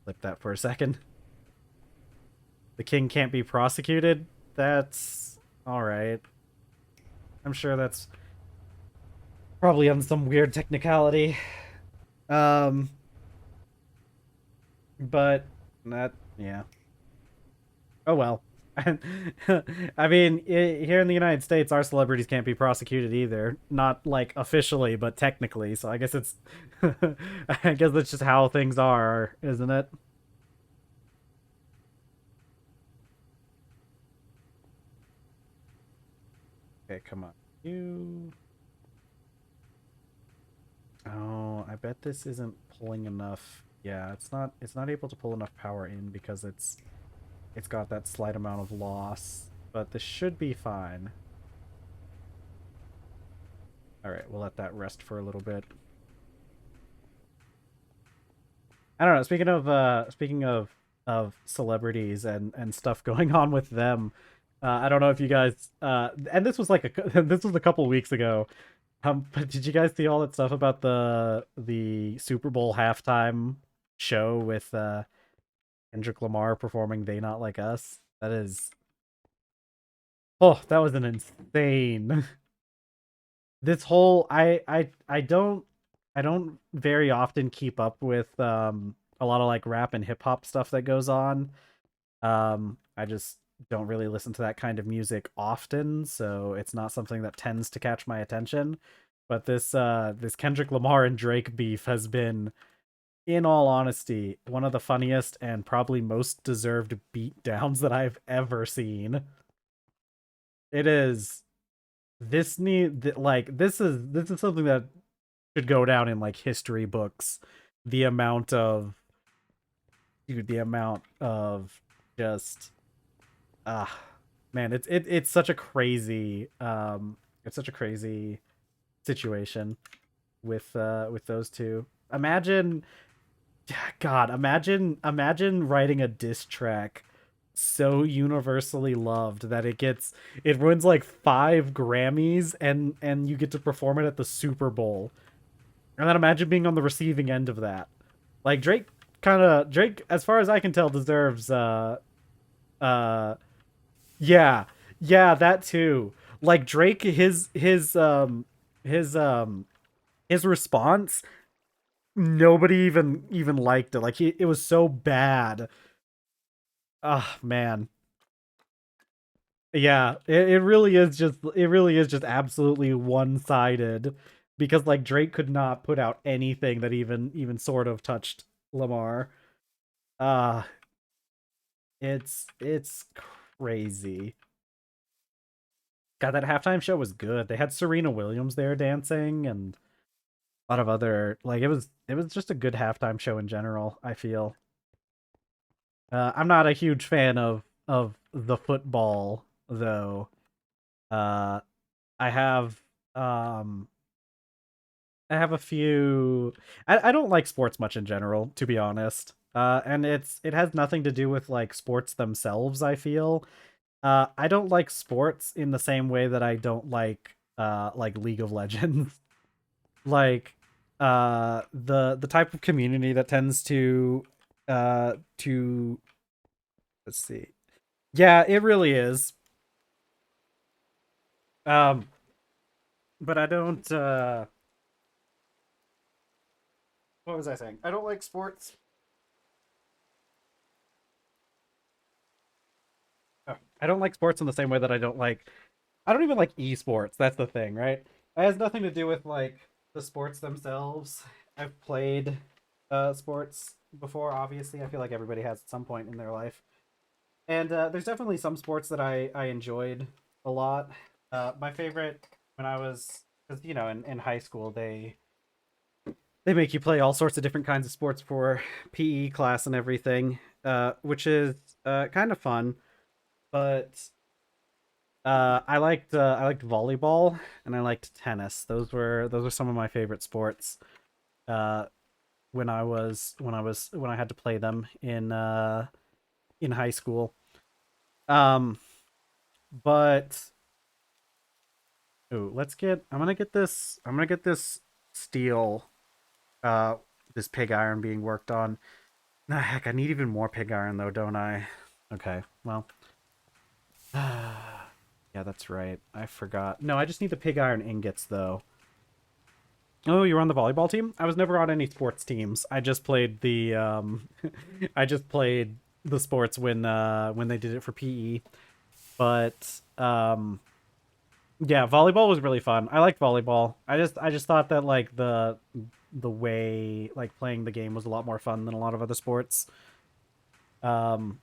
Flip that for a second. The king can't be prosecuted. That's all right. I'm sure that's probably on some weird technicality. Um, but that yeah. Oh well. And I mean, here in the United States, our celebrities can't be prosecuted either. Not like officially, but technically. So I guess it's, I guess that's just how things are, isn't it? Okay, come on. You. Oh, I bet this isn't pulling enough. Yeah, it's not. It's not able to pull enough power in because it's got that slight amount of loss. But this should be fine. All right, we'll let that rest for a little bit. I don't know. Speaking of celebrities and stuff going on with them, I don't know if you guys and this was like a this was a couple weeks ago. But did you guys see all that stuff about the Super Bowl halftime show with Kendrick Lamar performing "They Not Like Us"? That is, oh, that was an insane. This whole I don't very often keep up with a lot of like rap and hip hop stuff that goes on. I just don't really listen to that kind of music often, so it's not something that tends to catch my attention. But this Kendrick Lamar and Drake beef has been, in all honesty, one of the funniest and probably most deserved beat downs that I've ever seen. It is this is something that should go down in like history books. The amount of the amount of just ah man, it's such a crazy it's such a crazy situation with those two. Imagine, God, imagine writing a diss track so universally loved that it wins like 5 Grammys and you get to perform it at the Super Bowl. And then imagine being on the receiving end of that. Like Drake, as far as I can tell, deserves uh yeah. Yeah, that too. Like Drake, his his response, nobody even liked it. Like it was so bad. Ah, man. Yeah, it really is just absolutely one-sided because like Drake could not put out anything that even sort of touched Lamar. Uh it's crazy. God, that halftime show was good. They had Serena Williams there dancing and a lot of other like it was just a good halftime show in general, I feel. I'm not a huge fan of the football though. Uh I have um I have a few I don't like sports much in general, to be honest. And it has nothing to do with like sports themselves, I feel. I don't like sports in the same way that I don't like League of Legends. Like the type of community that tends to let's see. Yeah, it really is. Um but I don't what was I saying? I don't like sports. Oh, I don't like sports in the same way that I don't even like esports. That's the thing, right? It has nothing to do with like the sports themselves. I've played sports before, obviously. I feel like everybody has at some point in their life. And there's definitely some sports that I enjoyed a lot. My favorite when I was, because in high school they make you play all sorts of different kinds of sports for PE class and everything, which is kind of fun. But I liked volleyball and I liked tennis. Those were some of my favorite sports. Uh, when I had to play them in high school. Um, but ooh, let's get. I'm gonna get this. I'm gonna get this steel. Uh, this pig iron being worked on. Nah, heck, I need even more pig iron though, don't I? Okay, well. Yeah, that's right. I forgot. No, I just need the pig iron ingots though. Oh, you're on the volleyball team? I was never on any sports teams. I just played the I just played the sports when they did it for PE. But yeah, volleyball was really fun. I liked volleyball. I just thought that like the way like playing the game was a lot more fun than a lot of other sports. Um,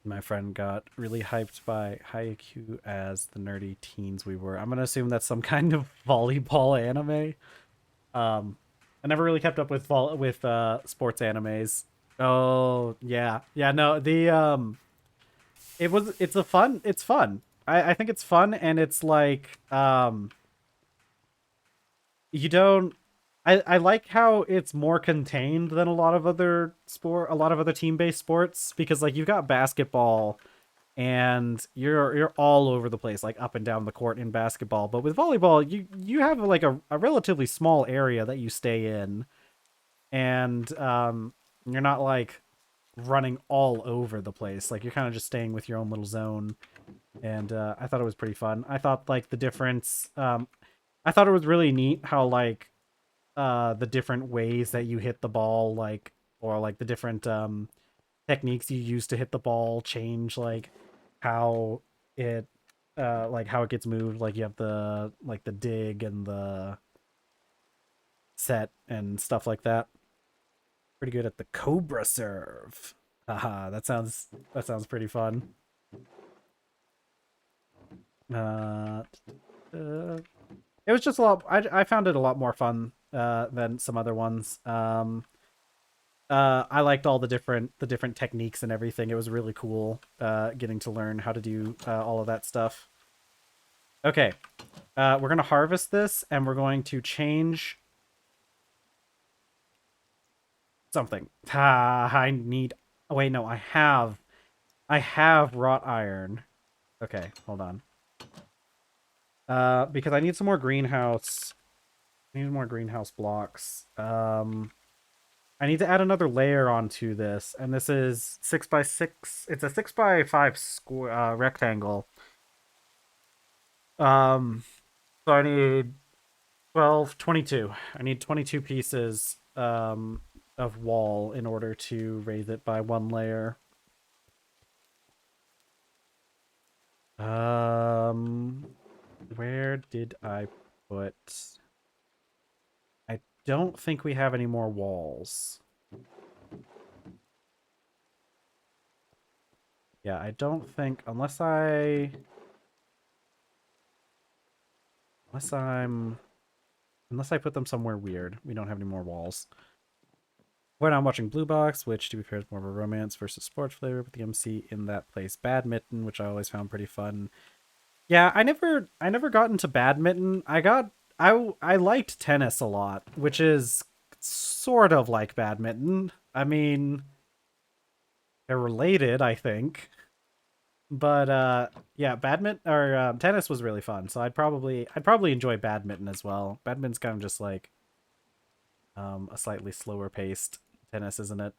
my friend got really hyped by Haikyuu as the nerdy teens we were. I'm gonna assume that's some kind of volleyball anime. Um, I never really kept up with sports animes. Oh yeah, yeah. No, it's fun. I think it's fun, and it's like you don't. I like how it's more contained than a lot of other team based sports, because like you've got basketball and you're all over the place, like up and down the court in basketball. But with volleyball, you have like a relatively small area that you stay in, and you're not like running all over the place. Like you're kind of just staying with your own little zone. And I thought it was pretty fun. I thought like the difference. I thought it was really neat how like the different ways that you hit the ball, like, or like the different techniques you use to hit the ball change like how it like how it gets moved. Like you have the dig and the set and stuff like that. Pretty good at the cobra serve. Haha, that sounds pretty fun. Uh, uh it was just a lot. I found it a lot more fun than some other ones. I liked all the different techniques and everything. It was really cool getting to learn how to do all of that stuff. Okay, we're gonna harvest this, and we're going to change something. I need. Oh wait, no, I have wrought iron. Okay, hold on. Because I need some more greenhouse. I need more greenhouse blocks. I need to add another layer onto this, and this is 6 by 6. It's a 6 by 5 square rectangle. Um, so I need 12, 22. I need 22 pieces of wall in order to raise it by one layer. Where did I put? I don't think we have any more walls. Yeah, I don't think unless I'm unless I put them somewhere weird. We don't have any more walls. When I'm watching Blue Box, which to be fair is more of a romance versus sports flavor, but the MC in that plays badminton, which I always found pretty fun. Yeah, I never got into badminton. I liked tennis a lot, which is sort of like badminton. I mean, they're related, I think. But yeah, badminton or tennis was really fun. So I'd probably enjoy badminton as well. Badminton's kind of just like a slightly slower paced tennis, isn't it?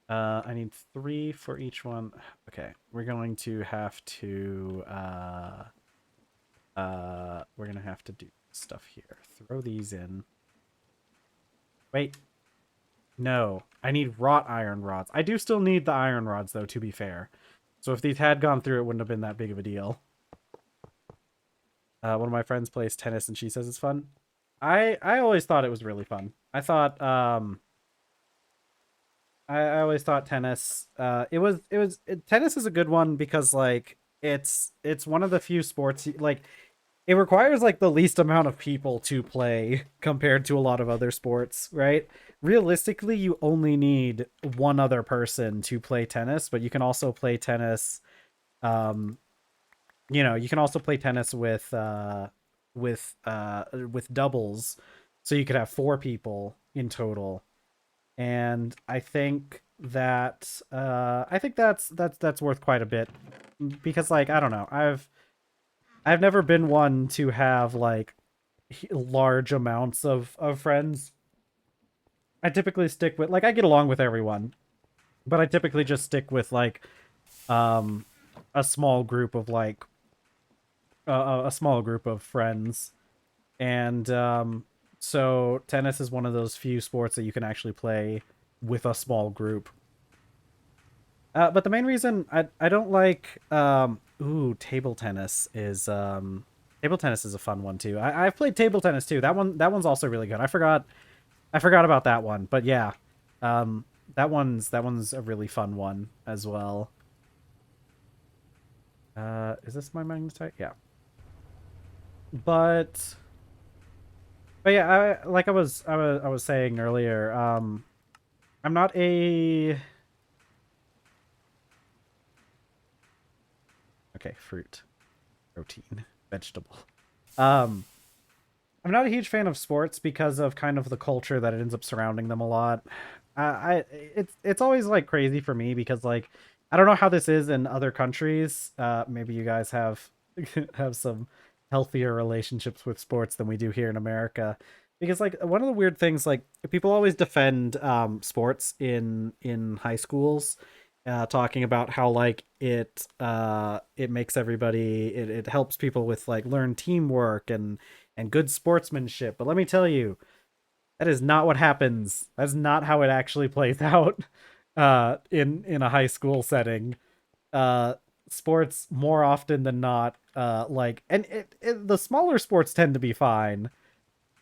I need 3 for each one. Okay, we're gonna have to do stuff here. Throw these in. Wait, no, I need wrought iron rods. I do still need the iron rods though, to be fair. So if these had gone through, it wouldn't have been that big of a deal. One of my friends plays tennis, and she says it's fun. I always thought it was really fun. I always thought tennis. Tennis is a good one because like it's one of the few sports like it requires like the least amount of people to play compared to a lot of other sports, right? Realistically, you only need one other person to play tennis, but you can also play tennis. Um, you can also play tennis with doubles, so you could have 4 people in total. And I think that's worth quite a bit, because like I don't know, I've never been one to have like large amounts of friends. I typically stick with like I get along with everyone, but I typically just stick with like um a small group of like a small group of friends. And so tennis is one of those few sports that you can actually play with a small group. But the main reason I don't like table tennis is table tennis is a fun one too. I've played table tennis too. That one's also really good. I forgot about that one, but yeah, um, that one's a really fun one as well. Is this my magnetite? Yeah, but yeah, I was saying earlier, I'm not a okay fruit, protein, vegetable. Um, I'm not a huge fan of sports because of kind of the culture that it ends up surrounding them a lot. It's always like crazy for me because like I don't know how this is in other countries. Maybe you guys have have some healthier relationships with sports than we do here in America. Because like one of the weird things, like people always defend sports in high schools, talking about how like it makes everybody it helps people with like learn teamwork and good sportsmanship. But let me tell you, that is not what happens. That's not how it actually plays out in a high school setting. Uh Sports more often than not like and the smaller sports tend to be fine.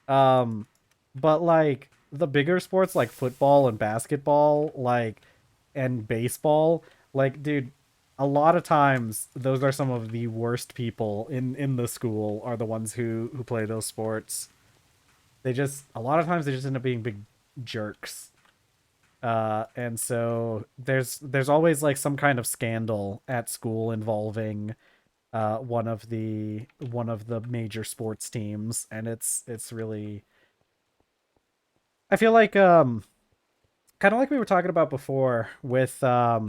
Um but like the bigger sports like football and basketball like and baseball, like dude, a lot of times those are some of the worst people in the school are the ones who play those sports. They just a lot of times they just end up being big jerks. And so there's always like some kind of scandal at school involving one of the major sports teams, and it's really I feel like kind of like we were talking about before with I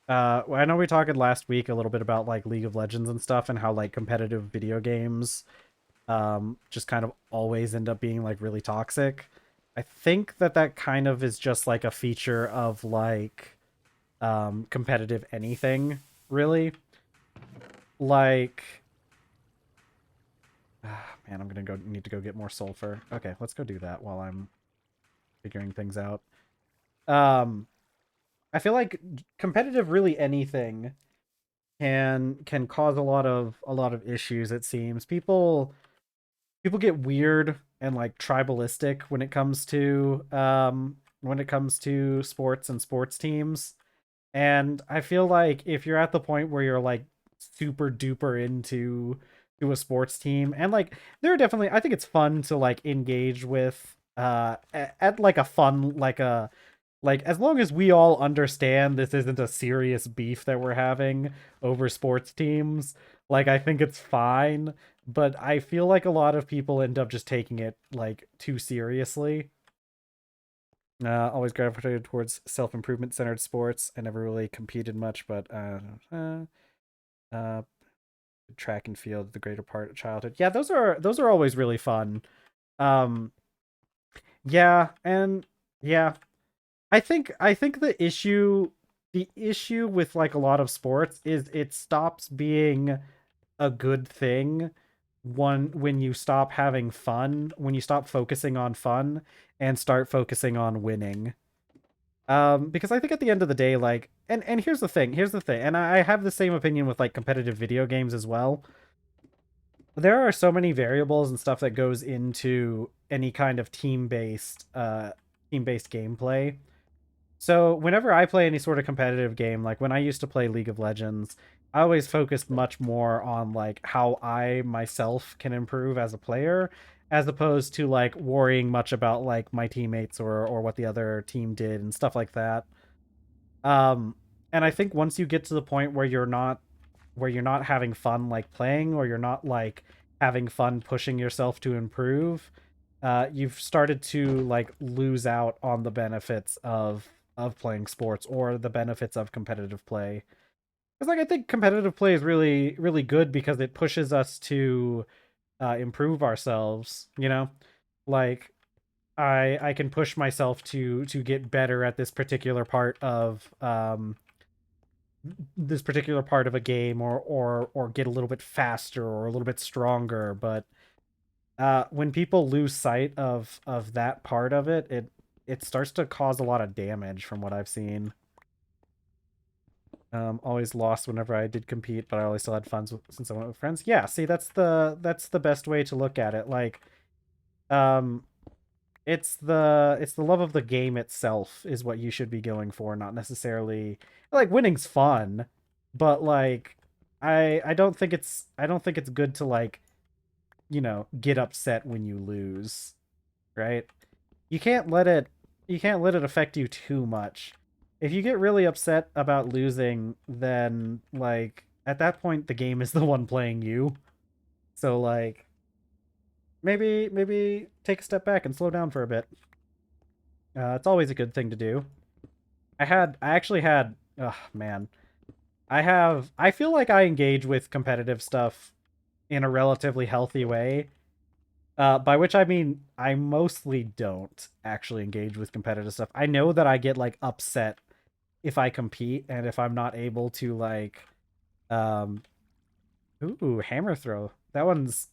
know we talked last week a little bit about like League of Legends and stuff and how like competitive video games just kind of always end up being like really toxic. I think that kind of is just like a feature of like competitive anything, really. Like man, I'm gonna go need to go get more sulfur. Okay, let's go do that while I'm figuring things out. Um I feel like competitive really anything can cause a lot of issues, it seems. People get weird and like tribalistic when it comes to sports and sports teams. And I feel like if you're at the point where you're like super duper into to a sports team, and like there are definitely, I think it's fun to like engage with at like a fun like as long as we all understand this isn't a serious beef that we're having over sports teams, like I think it's fine. But I feel like a lot of people end up just taking it like too seriously. Always gravitated towards self-improvement centered sports. I never really competed much, but uh, track and field the greater part of childhood. Yeah, those are always really fun. Um, yeah, and yeah, I think the issue with like a lot of sports is it stops being a good thing when you stop having fun, when you stop focusing on fun and start focusing on winning. Because I think at the end of the day, like, and here's the thing, and I have the same opinion with like competitive video games as well. There are so many variables and stuff that goes into any kind of team-based gameplay. So whenever I play any sort of competitive game, like when I used to play League of Legends, I always focused much more on like how I myself can improve as a player, as opposed to like worrying much about like my teammates or what the other team did and stuff like that. Um, and I think once you get to the point where you're not having fun like playing, or you're not like having fun pushing yourself to improve, you've started to like lose out on the benefits of playing sports or the benefits of competitive play. Because like I think competitive play is really really good because it pushes us to improve ourselves. Like I can push myself to get better at this particular part of a game, or get a little bit faster or a little bit stronger. But when people lose sight of that part of it, it starts to cause a lot of damage from what I've seen. Always lost whenever I did compete, but I always still had fun since I went with friends. Yeah, see, that's the best way to look at it. Like, um, it's the love of the game itself is what you should be going for, not necessarily like winning's fun, but like I don't think it's good to like, get upset when you lose, right? You can't let it you can't let it affect you too much. If you get really upset about losing, then like at that point the game is the one playing you. So like maybe take a step back and slow down for a bit. It's always a good thing to do. I actually had, oh man. I feel like I engage with competitive stuff in a relatively healthy way. By which I mean I mostly don't actually engage with competitive stuff. I know that I get like upset if I compete and if I'm not able to like um ooh, hammer throw. That one's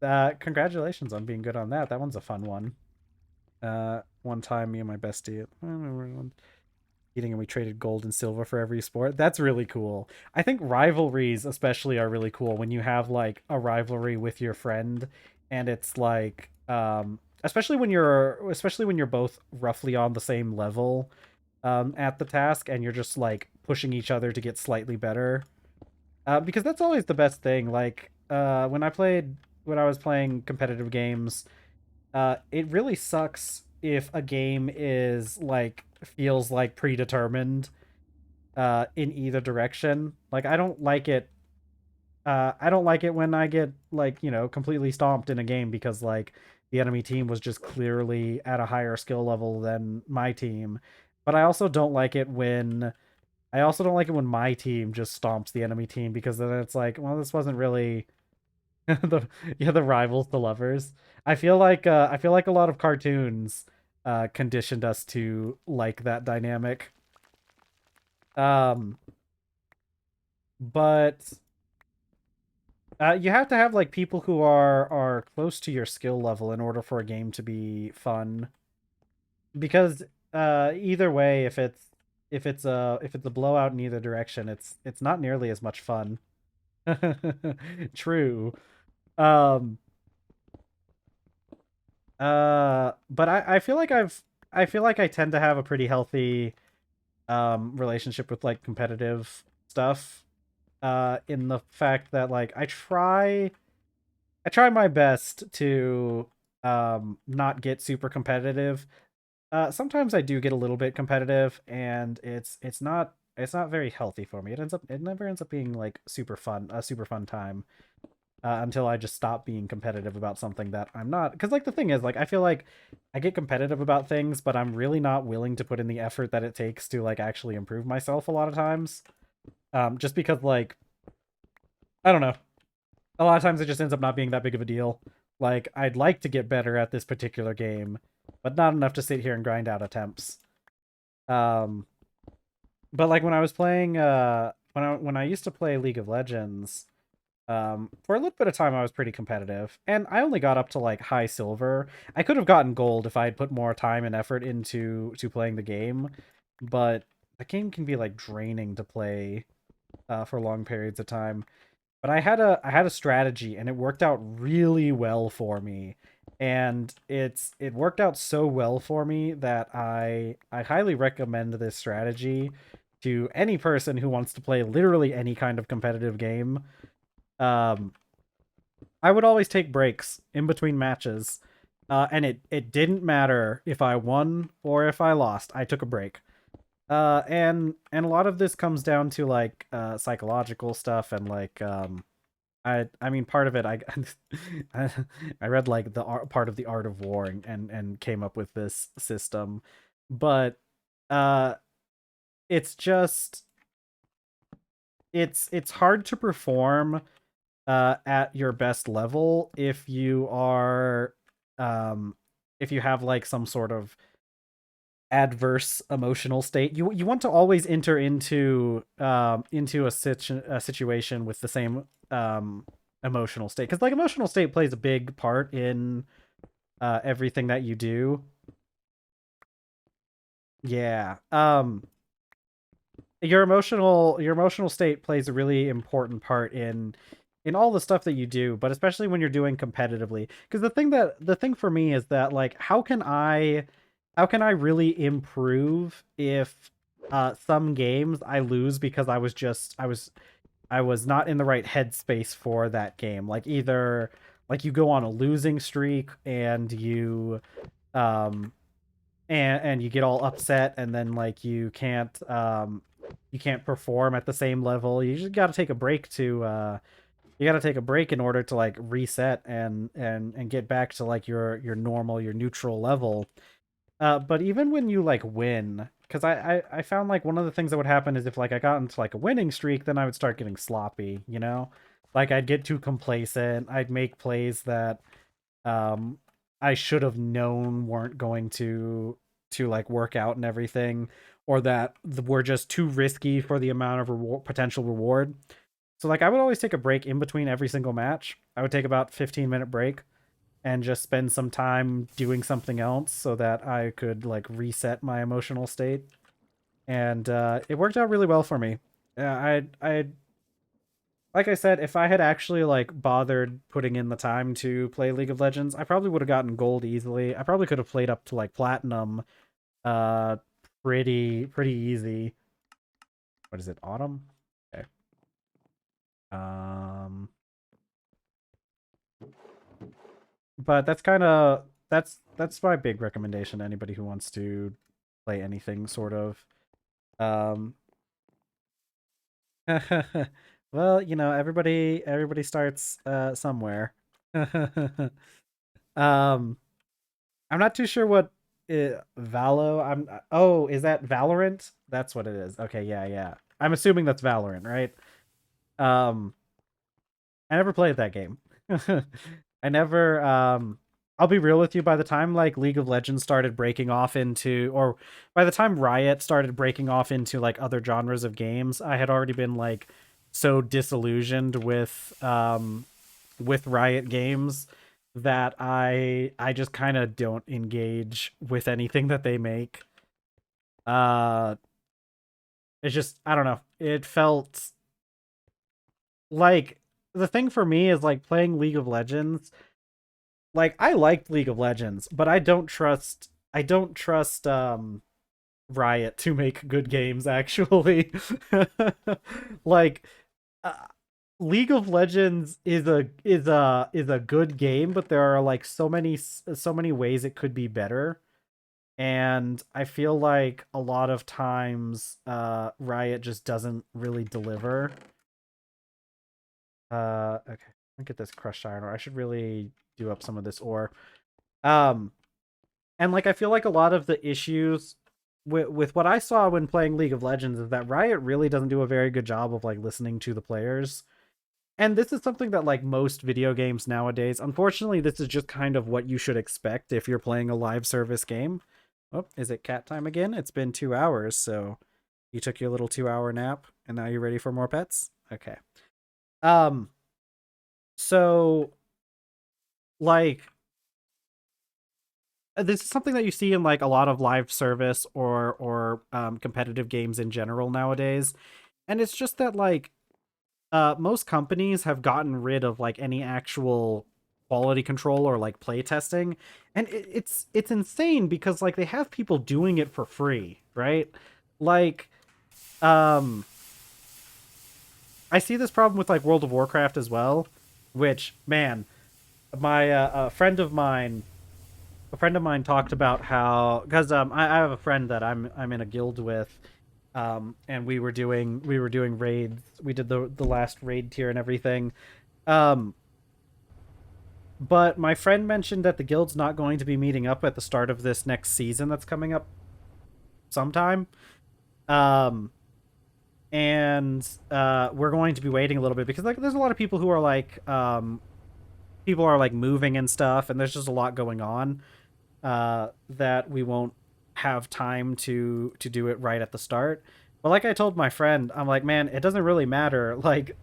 congratulations on being good on that. That one's a fun one. One time me and my bestie, I don't remember, eating and we traded gold and silver for every sport. That's really cool. I think rivalries especially are really cool when you have like a rivalry with your friend and it's like especially when you're both roughly on the same level at the task and you're just like pushing each other to get slightly better. Because that's always the best thing. Like when I was playing competitive games, it really sucks if a game is like feels like predetermined in either direction. Like I don't like it when I get like, completely stomped in a game because like the enemy team was just clearly at a higher skill level than my team. But I also don't like it when my team just stomps the enemy team because then it's like, well, this wasn't really the the rivals, the lovers. I feel like a lot of cartoons conditioned us to like that dynamic. Um, but you have to have like people who are close to your skill level in order for a game to be fun. Because either way, if it's a blowout in either direction, it's not nearly as much fun. True. Um but I feel like I tend to have a pretty healthy relationship with like competitive stuff. In the fact that like I try my best to not get super competitive. Sometimes I do get a little bit competitive and it's not very healthy for me. It never ends up being like a super fun time until I just stop being competitive about something that I'm not. Because like the thing is, like I feel like I get competitive about things, but I'm really not willing to put in the effort that it takes to like actually improve myself a lot of times. Just because like I don't know, a lot of times it just ends up not being that big of a deal. Like I'd like to get better at this particular game, but not enough to sit here and grind out attempts. Um, but like when I was playing, when I used to play League of Legends, for a little bit of time I was pretty competitive, and I only got up to like high silver. I could have gotten gold if I had put more time and effort into playing the game, but the game can be like draining to play for long periods of time. But I had a strategy and it worked out really well for me. And it worked out so well for me that I highly recommend this strategy to any person who wants to play literally any kind of competitive game. Um, I would always take breaks in between matches. And it didn't matter if I won or if I lost. I took a break. And a lot of this comes down to like psychological stuff and like I mean part of it I I read like part of the art of war and came up with this system, but uh it's just it's hard to perform at your best level if you have like some sort of adverse emotional state. You want to always enter into a situation with the same emotional state, because like emotional state plays a big part in everything that you do. Yeah. your emotional state plays a really important part in all the stuff that you do, but especially when you're doing competitively. Because the thing for me is that, like, how can I really improve if some games I lose because I was not in the right headspace for that game. Like, either like you go on a losing streak and um you get all upset, and then like you can't perform at the same level. You just got to take a break to you got to take a break in order to like reset and get back to like your normal, your neutral level. But even when you like win, because I found like one of the things that would happen is if like I got into like a winning streak, then I would start getting sloppy, you know? Like, I'd get too complacent. I'd make plays that um I should have known weren't going to like work out and everything, or that were just too risky for the amount of potential reward. So like, I would always take a break in between every single match. I would take about 15-minute break and just spend some time doing something else so that I could like reset my emotional state. And it worked out really well for me. I like I said, if I had actually like bothered putting in the time to play League of Legends, I probably would have gotten gold easily. I probably could have played up to like platinum uh pretty easy. What is it? Autumn? Okay. Um but that's my big recommendation to anybody who wants to play anything sort of. Um well, everybody starts somewhere. um I'm not too sure what Valo. Oh, is that Valorant? That's what it is. Okay, yeah, yeah. I'm assuming that's Valorant, right? Um I never played that game. I never I'll be real with you, by the time like League of Legends started breaking off into, or by the time Riot started breaking off into like other genres of games, I had already been like so disillusioned with Riot games that I just kind of don't engage with anything that they make. Uh it's just, I don't know. It felt like, the thing for me is like playing League of Legends. Like, I liked League of Legends, but I don't trust Riot to make good games actually. Like, uh, League of Legends is a good game, but there are like so many ways it could be better. And I feel like a lot of times Riot just doesn't really deliver. Okay. Let me get this crushed iron ore. I should really do up some of this ore. Um and like, I feel like a lot of the issues with what I saw when playing League of Legends is that Riot really doesn't do a very good job of like listening to the players. And this is something that like most video games nowadays, unfortunately, this is just kind of what you should expect if you're playing a live service game. Oh, is it cat time again? It's been 2 hours, so you took your little 2 hour nap and now you're ready for more pets? Okay. Um, so like, this is something that you see in like a lot of live service or competitive games in general nowadays. And it's just that like most companies have gotten rid of like any actual quality control or like play testing, and it's insane because like they have people doing it for free, right? Like, um I see this problem with like World of Warcraft as well, which, man, my a friend of mine talked about how, because I have a friend that I'm in a guild with, and we were doing raids. We did the last raid tier and everything. Um, but my friend mentioned that the guild's not going to be meeting up at the start of this next season that's coming up sometime. Um, and we're going to be waiting a little bit because like there's a lot of people who are like people are like moving and stuff, and there's just a lot going on that we won't have time to do it right at the start. But like I told my friend, I'm like, man, it doesn't really matter. Like,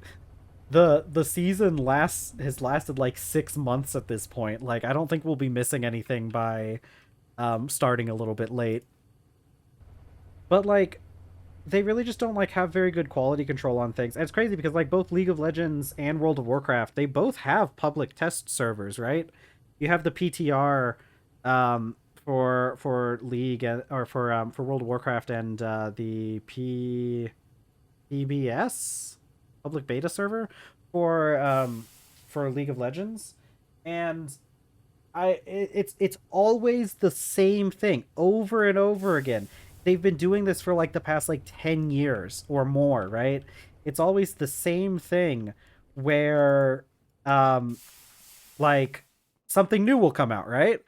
the season has lasted like 6 months at this point. Like, I don't think we'll be missing anything by starting a little bit late. But like, they really just don't like have very good quality control on things. And it's crazy because like both League of Legends and World of Warcraft, they both have public test servers, right? You have the PTR for League or for World of Warcraft and the PBS public beta server for League of Legends, and it's always the same thing over and over again. They've been doing this for like the past like 10 years or more, right? It's always the same thing where um like something new will come out, right?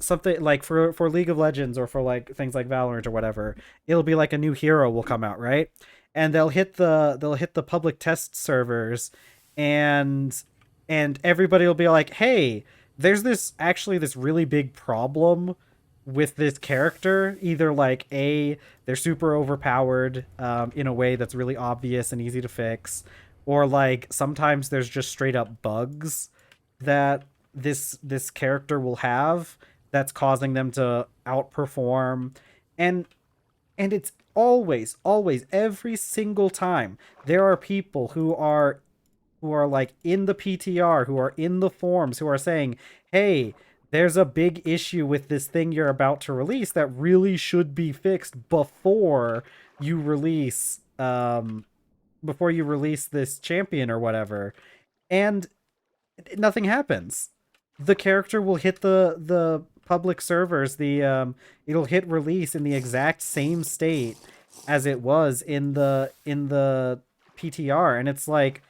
Something like for League of Legends or for like things like Valorant or whatever, it'll be like a new hero will come out, right? And they'll hit the public test servers, and everybody will be like, "Hey, there's this really big problem with this character. Either like they're super overpowered in a way that's really obvious and easy to fix, or like sometimes there's just straight up bugs that this character will have that's causing them to outperform." and it's always every single time there are people who are like in the PTR, who are in the forums, who are saying, "Hey, there's a big issue with this thing you're about to release that really should be fixed you release before you release this champion or whatever." And nothing happens. The character will hit the public servers, the it'll hit release in the exact same state as it was in the PTR, and it's like,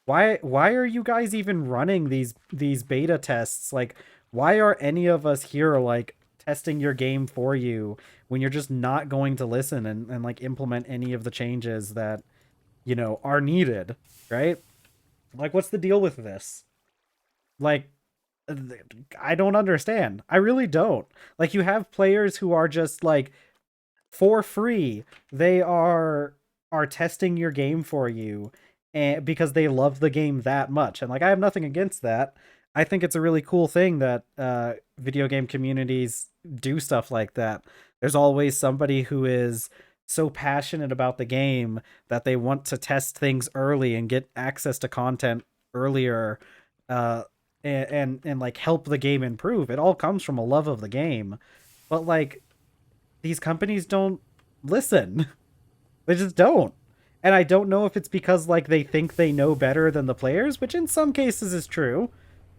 why are you guys even running these beta tests? Like, why are any of us here like testing your game for you when you're just not going to listen and like implement any of the changes that are needed, right? Like, what's the deal with this? Like, I don't understand. I really don't. Like, you have players who are just like for free. They are testing your game for you, and because they love the game that much. And like, I have nothing against that. I think it's a really cool thing that video game communities do stuff like that. There's always somebody who is so passionate about the game that they want to test things early and get access to content earlier, uh, and like help the game improve. It all comes from a love of the game, but like these companies don't listen. They just don't. And I don't know if it's because like they think they know better than the players, which in some cases is true.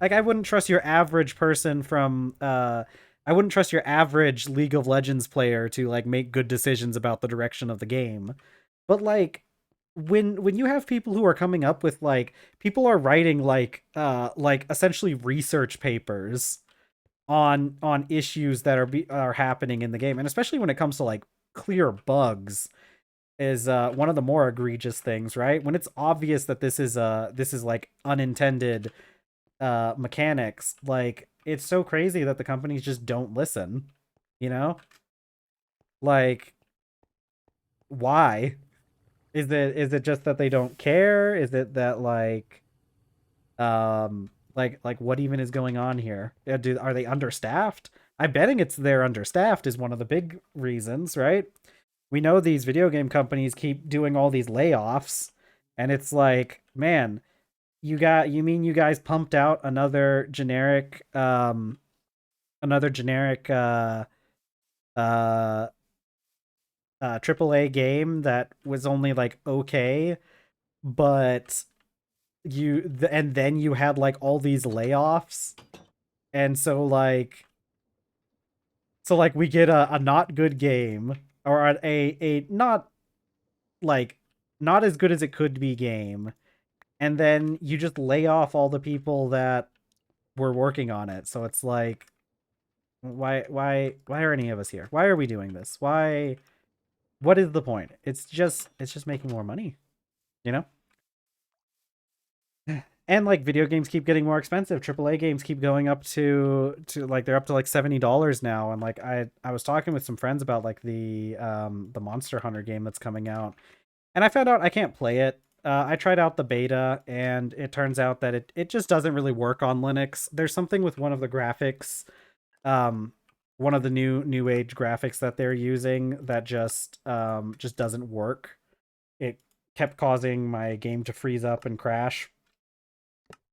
Like, I wouldn't trust your average person from I wouldn't trust your average League of Legends player to like make good decisions about the direction of the game. But like, when you have people who are coming up with like, people are writing like essentially research papers on issues that are happening in the game, and especially when it comes to like clear bugs is one of the more egregious things, right? When it's obvious that this is like unintended mechanics, like it's so crazy that the companies just don't listen, you know? Like, why? Is it just that they don't care? Is it that like what even is going on here? Are they understaffed? I'm betting it's they're understaffed is one of the big reasons, right? We know these video game companies keep doing all these layoffs, and it's like, man, you mean you guys pumped out another generic uh AAA game that was only like okay, but and then you had like all these layoffs, and so like we get a not good game, or a not like not as good as it could be game, and then you just lay off all the people that were working on it. So it's like, why are any of us here? Why are we doing this? What is the point? It's just making more money, you know? And like video games keep getting more expensive. AAA games keep going up to like they're up to like $70 now. And like I was talking with some friends about like the Monster Hunter game that's coming out, and I found out I can't play it. I tried out the beta, and it turns out that it just doesn't really work on Linux. There's something with one of the graphics. Um, one of the new age graphics that they're using that just doesn't work. It kept causing my game to freeze up and crash.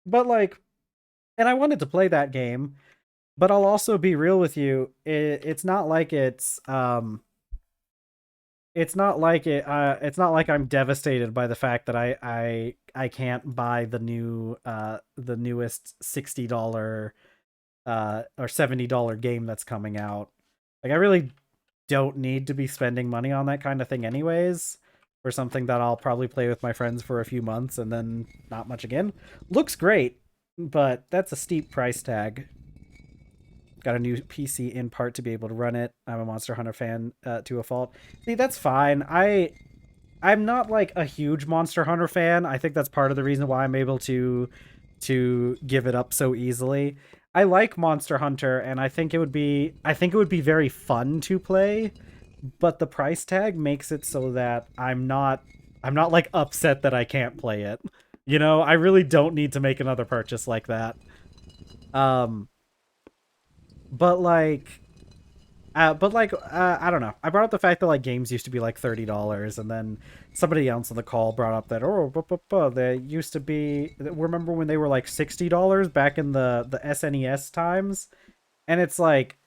But like, and I wanted to play that game, but I'll also be real with you. It's not like it's not like I'm devastated by the fact that I can't buy the newest $60 or $70 game that's coming out. Like I really don't need to be spending money on that kind of thing anyways, for something that I'll probably play with my friends for a few months and then not much again. Looks great, but that's a steep price tag. Got a new PC in part to be able to run it. I'm a Monster Hunter fan to a fault. See, that's fine. I'm not like a huge Monster Hunter fan. I think that's part of the reason why I'm able to give it up so easily. I like Monster Hunter, and I think it would be very fun to play, but the price tag makes it so that I'm not like upset that I can't play it. You know, I really don't need to make another purchase like that. Um, but like I don't know. I brought up the fact that like games used to be like $30, and then somebody else on the call brought up that they used to be. Remember when they were like $60 back in the SNES times? And it's like,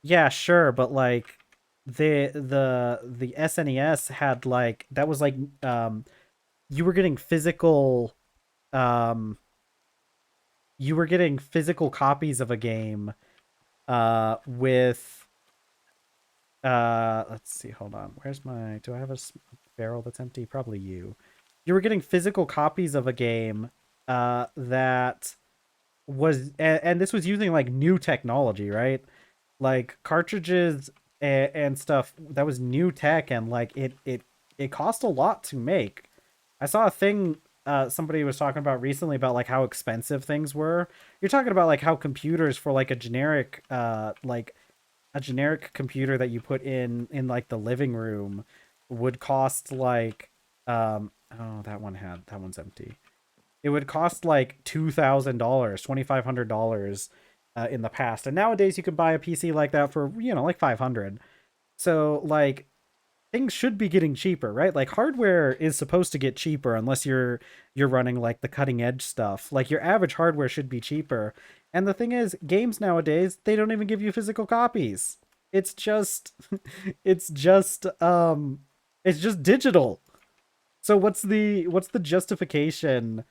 yeah, sure, but like the SNES had like that was like you were getting um physical copies of a game with let's see, hold on, where's my, do I have a barrel that's empty? Probably you were getting physical copies of a game that was, and this was using like new technology, right? Like cartridges and stuff that was new tech, and like it cost a lot to make. I saw a thing somebody was talking about recently about like how expensive things were. You're talking about like how computers for like a generic computer that you put in like the living room would cost like oh, that one's empty. It would cost like $2,000, $2,500 in the past, and nowadays you could buy a PC like that for, you know, like 500. So like things should be getting cheaper, right? Like hardware is supposed to get cheaper unless you're running like the cutting edge stuff. Like your average hardware should be cheaper. And the thing is, games nowadays, they don't even give you physical copies. It's just it's just it's just digital. So what's the justification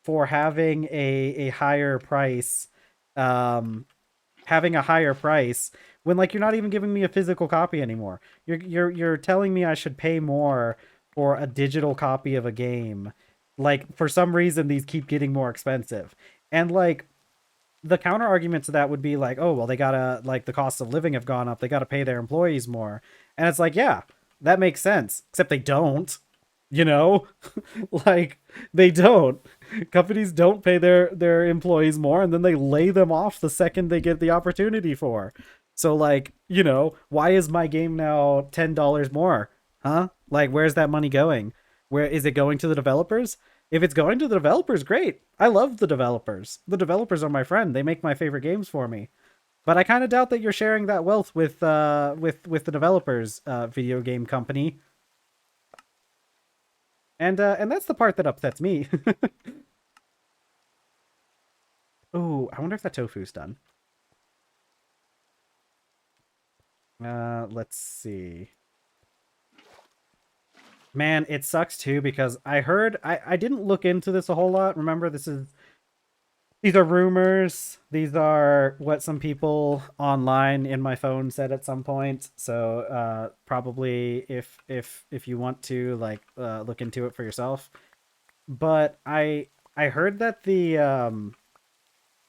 for having a higher price, um having a higher price when like you're not even giving me a physical copy anymore. You're telling me I should pay more for a digital copy of a game. Like for some reason these keep getting more expensive. And like the counter argument to that would be like, oh well, they gotta, like, the costs of living have gone up, they gotta pay their employees more. And it's like, yeah, that makes sense, except they don't, you know. Like they don't. Companies don't pay their employees more, and then they lay them off the second they get the opportunity for. So like, you know, why is my game now $10 more? Huh? Like where's that money going? Where is it going? To the developers? If it's going to the developers, great. I love the developers. The developers are my friend. They make my favorite games for me. But I kind of doubt that you're sharing that wealth with the developers video game company. And that's the part that upsets me. Oh, I wonder if that tofu's done. Let's see. Man, it sucks too because I didn't look into this a whole lot. Remember, these are rumors. These are what some people online in my phone said at some point. So probably if you want to like look into it for yourself. But I heard that the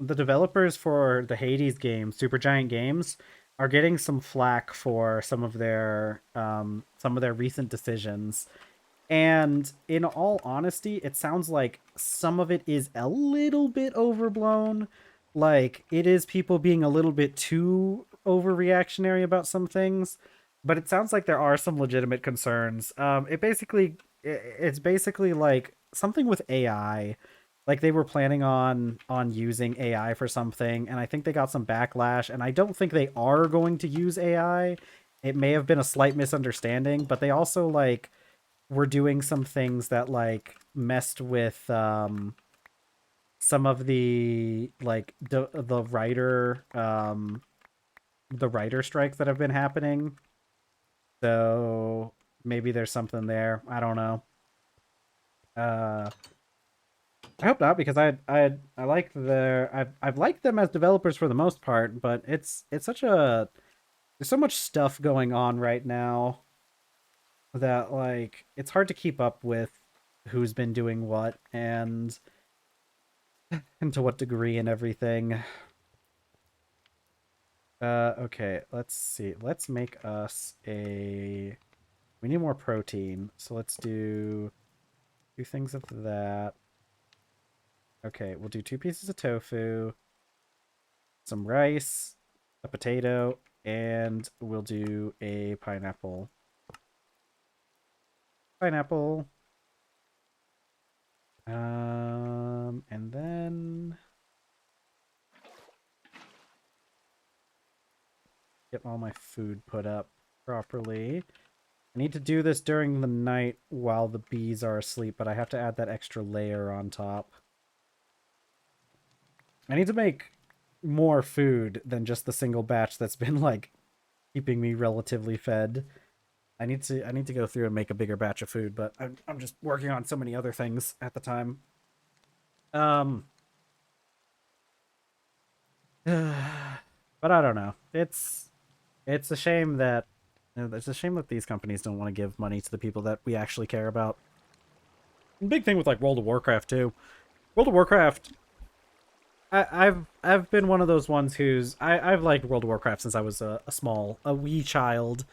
developers for the Hades game, Supergiant Games, are getting some flack for some of their recent decisions. And in all honesty, it sounds like some of it is a little bit overblown. Like it is people being a little bit too overreactionary about some things, but it sounds like there are some legitimate concerns. It's basically like something with AI. like they were planning on using AI for something, and I think they got some backlash, and I don't think they are going to use AI. It may have been a slight misunderstanding, but they also like were doing some things that like messed with some of the like the writer strikes that have been happening. So maybe there's something there. I don't know. Uh I hope not, because I like their I've liked them as developers for the most part, but it's such a there's so much stuff going on right now that like it's hard to keep up with who's been doing what and to what degree and everything. Okay, let's see. Let's make us a we need more protein. So let's do two things of that. Okay, we'll do two pieces of tofu, some rice, a potato, and we'll do a pineapple. Pineapple. And then get all my food put up properly. I need to do this during the night while the bees are asleep, but I have to add that extra layer on top. I need to make more food than just the single batch that's been like keeping me relatively fed. I need to go through and make a bigger batch of food, but I'm just working on so many other things at the time. Um but I don't know. It's a shame that it's a shame that these companies don't want to give money to the people that we actually care about. Big thing with like World of Warcraft too. World of Warcraft I've been one of those ones I've liked World of Warcraft since I was a wee child.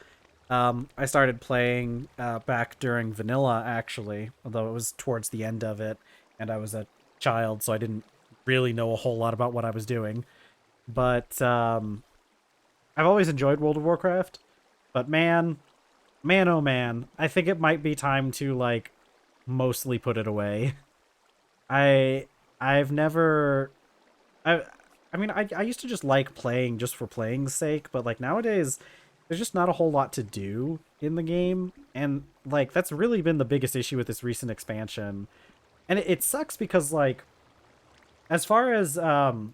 I started playing back during vanilla actually, although it was towards the end of it, and I was a child, so I didn't really know a whole lot about what I was doing. But I've always enjoyed World of Warcraft. But man, oh man, I think it might be time to like mostly put it away. I I've never I I mean I used to just like playing just for playing's sake, but like nowadays there's just not a whole lot to do in the game, and like that's really been the biggest issue with this recent expansion. And it sucks because like as far as um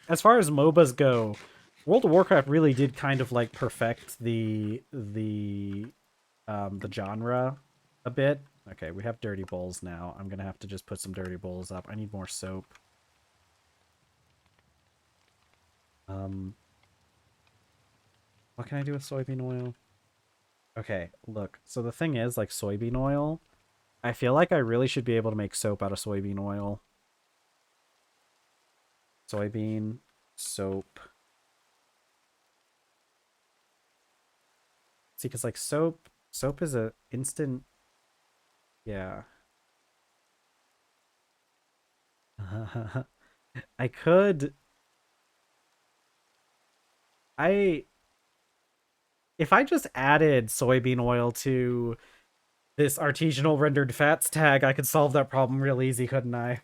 as far as MOBAs go, World of Warcraft really did kind of like perfect the genre a bit. Okay, we have dirty bowls now. I'm gonna have to just put some dirty bowls up. I need more soap. Um, what can I do with soybean oil? Okay, look. So the thing is, like soybean oil, I feel like I really should be able to make soap out of soybean oil. Soybean, soap. See, because like soap is a instant. Yeah. I could. I if I just added soybean oil to this artisanal rendered fats tag, I could solve that problem real easy, couldn't I?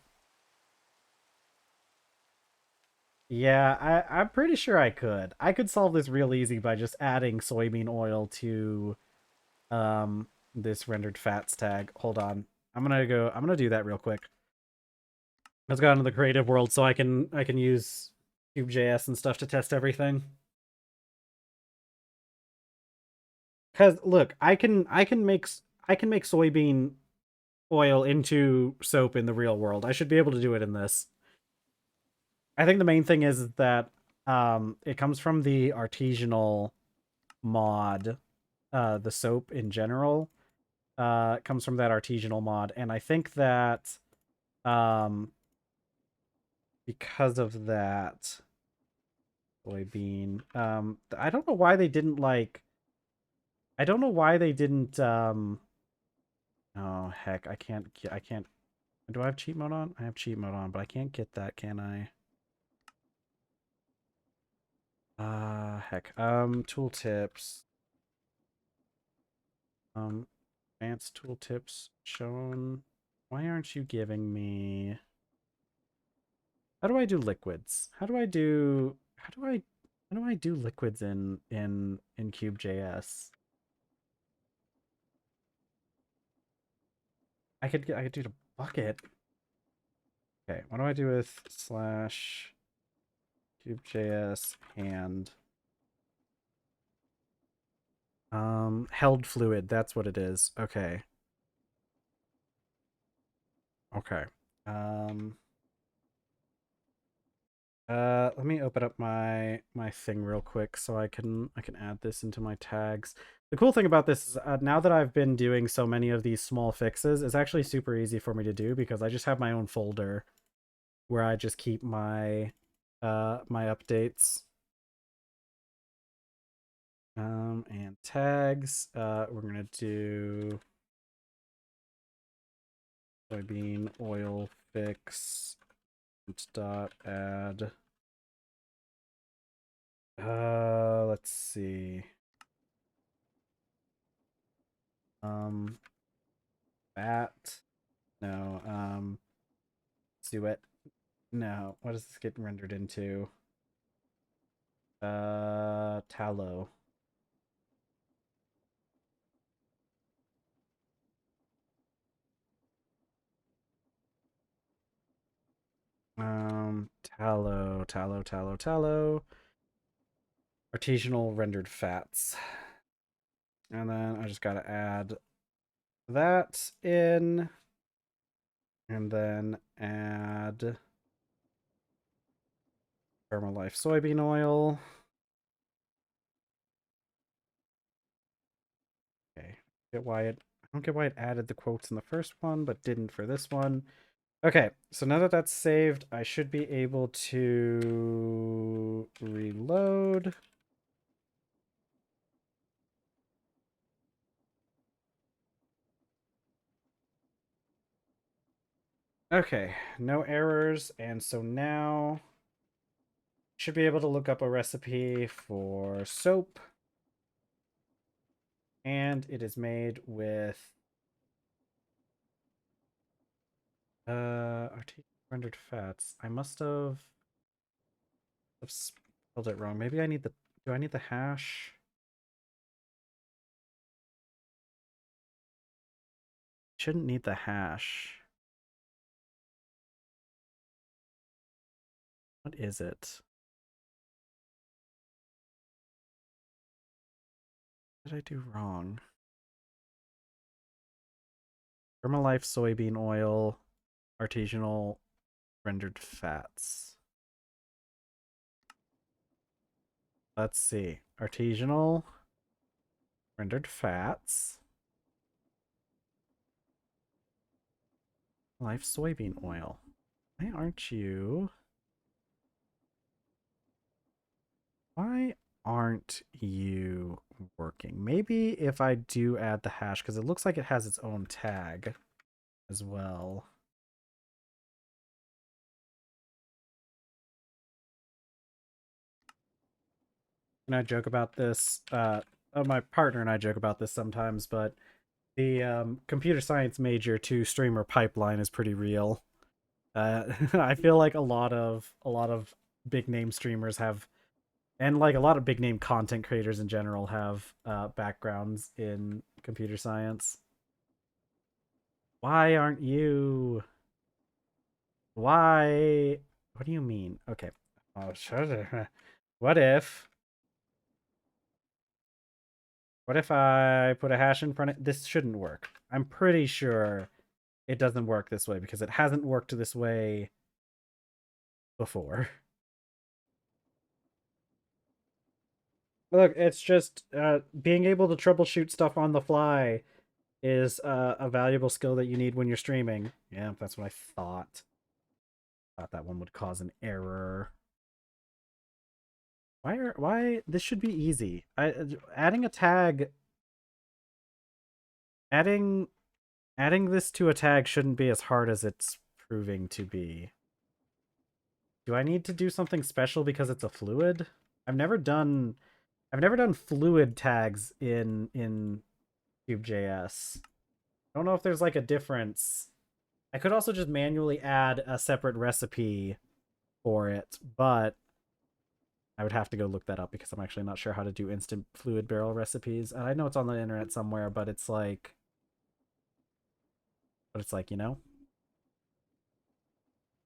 Yeah, I'm pretty sure I could. I could solve this real easy by just adding soybean oil to this rendered fats tag. Hold on. I'm gonna do that real quick. Let's go out into the creative world so I can use Cube.js and stuff to test everything. Cause look, I can make soybean oil into soap in the real world. I should be able to do it in this. I think the main thing is that it comes from the artisanal mod, the soap in general. It comes from that artisanal mod, and I think that um because of that soybean, I don't know why they didn't like I don't know why they didn't oh heck, I can't do I have cheat mode on? I have cheat mode on, but I can't get that, can I? Heck. Tooltips. Um, advanced tooltips shown. Why aren't you giving me? How do I do liquids? How do I do liquids in Cube.js? I could do the bucket. Okay, what do I do with slash Cube.js hand? Held fluid, that's what it is. Okay. Okay. Um let me open up my thing real quick so I can add this into my tags. The cool thing about this is now that I've been doing so many of these small fixes, it's actually super easy for me to do because I just have my own folder where I just keep my updates. And tags. We're gonna do soybean oil fix dot add. Let's see. Um, Bat. No. Suet. No. What does this get rendered into? Tallow. Tallow. Artisanal rendered fats. And then I just gotta add that in. And then add Herbalife soybean oil. Okay. I don't get why it added the quotes in the first one, but didn't for this one. Okay, so now that that's saved, I should be able to reload. Okay, no errors, and so now should be able to look up a recipe for soap. And it is made with artisanal rendered fats. I must have spelled it wrong. Maybe I need the do I need the hash? Shouldn't need the hash. What is it? What did I do wrong? Herbalife soybean oil, artisanal rendered fats. Let's see. Artisanal rendered fats. Life soybean oil. Why aren't you? Why aren't you working? Maybe if I do add the hash, because it looks like it has its own tag as well. And I joke about this. My partner and I joke about this sometimes, but the computer science major to streamer pipeline is pretty real. I feel like a lot of big name streamers have, and like a lot of big name content creators in general have backgrounds in computer science. Why aren't you? Why? What do you mean? Okay. Oh, sure. What if? What if I put a hash in front of this? Shouldn't work. I'm pretty sure it doesn't work this way because it hasn't worked this way before. Look, it's just being able to troubleshoot stuff on the fly is a valuable skill that you need when you're streaming. Yeah, that's what I thought. Thought that one would cause an error. Why this should be easy. Adding a tag adding adding this to a tag shouldn't be as hard as it's proving to be. Do I need to do something special because it's a fluid? I've never done fluid tags in Cube.js. I don't know if there's like a difference. I could also just manually add a separate recipe for it, but I would have to go look that up because I'm actually not sure how to do instant fluid barrel recipes. And I know it's on the internet somewhere, but it's like, you know,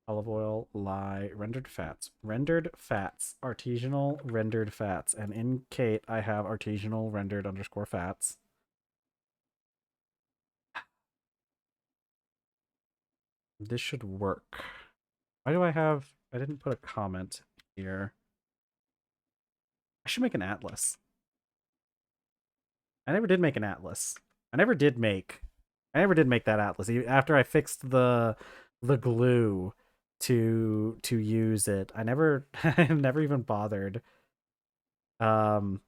olive oil, lye, rendered fats, artisanal rendered fats. And in Kate, I have artisanal rendered underscore fats. This should work. Why do I didn't put a comment here. I should make an atlas. I never did make an atlas. I never did make that atlas. After I fixed the glue to use it, I never I've never even bothered. Um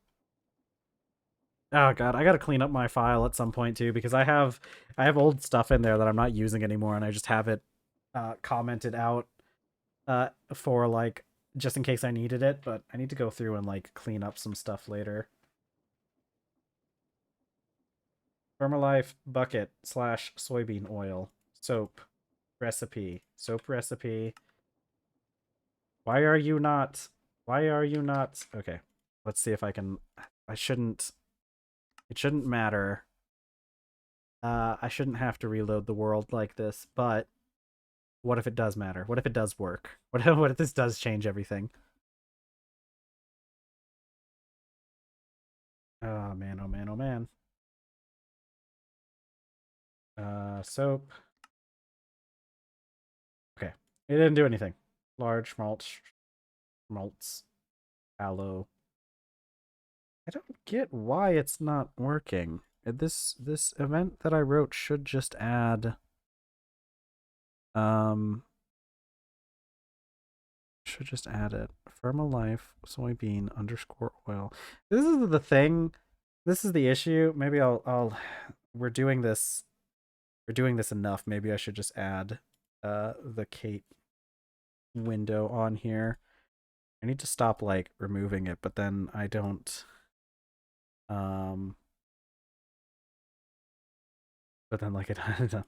oh god, I got to clean up my file at some point too because I have old stuff in there that I'm not using anymore and I just have it commented out for like just in case I needed it, but I need to go through and like clean up some stuff later. Permalife bucket / soybean oil soap soap recipe. Why are you not? Why are you not? Okay, let's see if I can. I shouldn't. It shouldn't matter. I shouldn't have to reload the world like this. But what if it does matter? What if it does work? What if this does change everything? Oh man! Oh man! Oh man! Soap. Okay, it didn't do anything. Large malts, aloe. I don't get why it's not working. This event that I wrote should just add um it. Firmalife soybean underscore oil. This is the thing. This is the issue. Maybe I'll we're doing this enough. Maybe I should just add the Kate window on here. I need to stop like removing it, but then I don't but then like I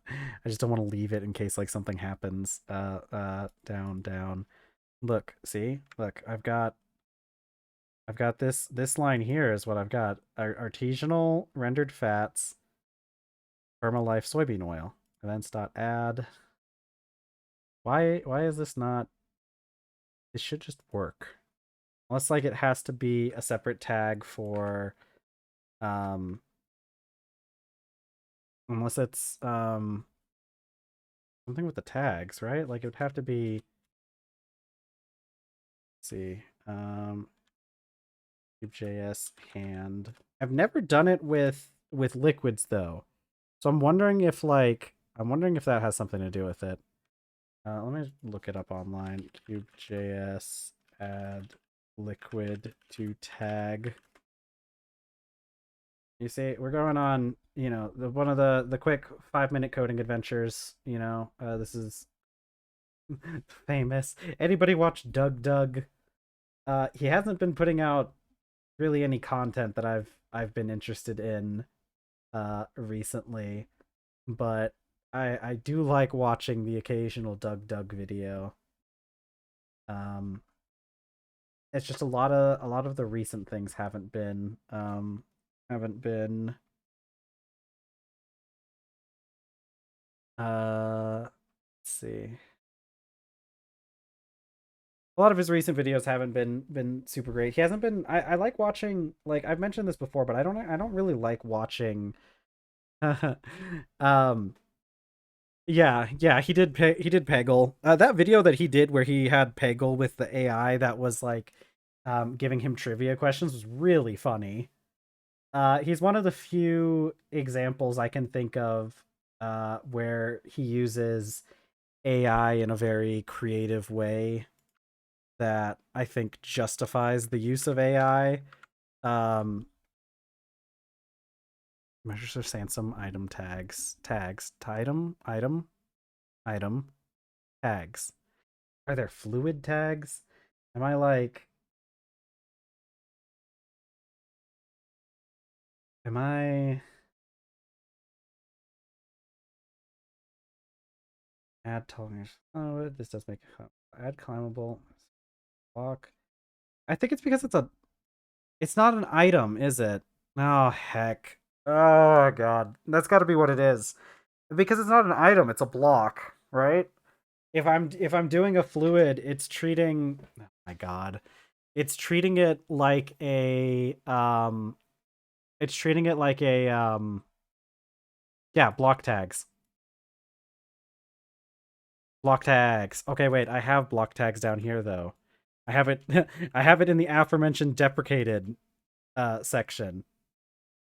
just don't want to leave it in case like something happens. Down. Look, see? Look, I've got this line here is what I've got. Artisanal rendered fats, Permalife soybean oil. Events dot add. Why is this not? This should just work. Unless like it has to be a separate tag for unless it's something with the tags, right? Like it would have to be, let's see. JS hand. I've never done it with liquids though. So I'm wondering if that has something to do with it. Let me look it up online. Cube.js add liquid to tag. You see, we're going on, you know, one of the quick 5-minute coding adventures. You know, this is famous. Anybody watch Doug? He hasn't been putting out really any content that I've been interested in recently, but I do like watching the occasional Doug video. Um it's just a lot of the recent things haven't been let's see. A lot of his recent videos haven't been super great. He hasn't been I like watching, like I've mentioned this before, but I don't really like watching um yeah, he did Peggle. That video that he did where he had Peggle with the AI that was like giving him trivia questions was really funny. He's one of the few examples I can think of where he uses AI in a very creative way that I think justifies the use of AI. Measures of Sansom item item tags. Are there fluid tags? Am I like? Am I? Add tolerance. Oh, this does make add climbable block. I think it's because it's not an item, is it? Oh heck. Oh god. That's got to be what it is. Because it's not an item, it's a block, right? If I'm doing a fluid, it's treating, oh my god. It's treating it like a it's treating it like a yeah, block tags. Block tags. Okay, wait, I have block tags down here though. I have it I have it in the aforementioned deprecated section.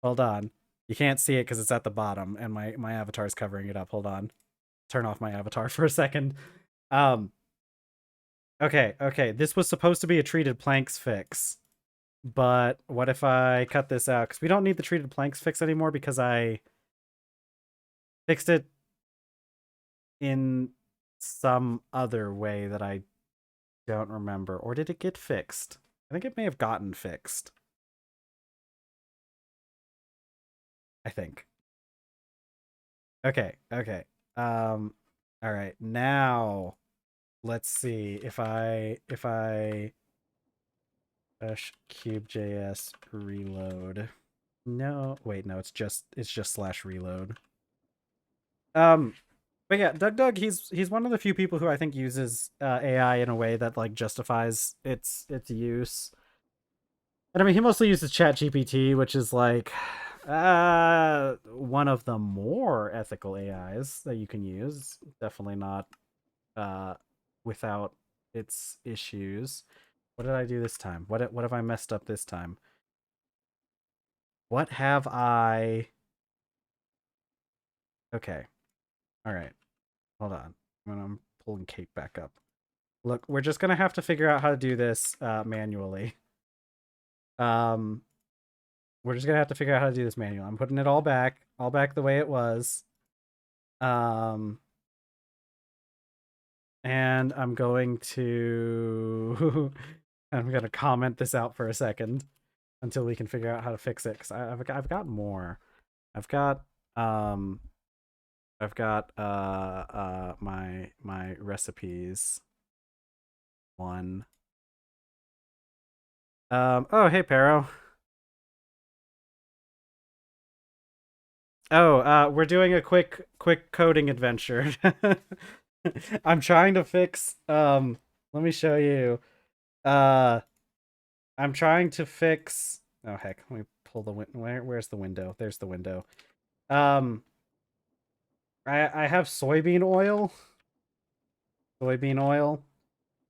Hold on. You can't see it because it's at the bottom and my avatar is covering it up. Hold on. Turn off my avatar for a second. Um okay. This was supposed to be a treated planks fix. But what if I cut this out? Because we don't need the treated planks fix anymore because I fixed it in some other way that I don't remember. Or did it get fixed? I think it may have gotten fixed. I think. Okay. All right. Now let's see if I dash cube.js reload. No, wait, no, it's just slash reload. But yeah, Doug, he's one of the few people who I think uses AI in a way that like justifies its use. And I mean, he mostly uses ChatGPT, which is like one of the more ethical AIs that you can use. Definitely not uh without its issues. What did I do this time? What have I messed up this time? What have I Okay. All right. Hold on. I'm pulling Kate back up. Look, we're just gonna have to figure out how to do this manually. Um, we're just gonna have to figure out how to do this manually. I'm putting it all back the way it was. Um, and I'm going to, I'm gonna comment this out for a second until we can figure out how to fix it. Cause I've got more. I've got um, I've got my recipes one. Oh hey Pero. Oh, we're doing a quick coding adventure. I'm trying to fix let me show you. Uh I'm trying to fix oh heck, let me pull the where's the window? There's the window. Um I have soybean oil,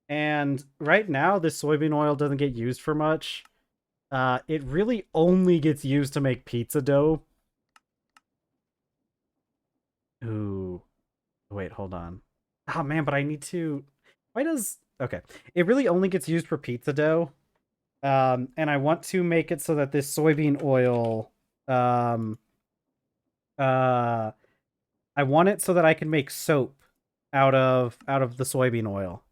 and right now this soybean oil doesn't get used for much. It really only gets used to make pizza dough. Ooh. Wait, hold on. Oh man, but I need to. Why does okay? It really only gets used for pizza dough. And I want to make it so that this soybean oil, um, uh, I want it so that I can make soap out of the soybean oil.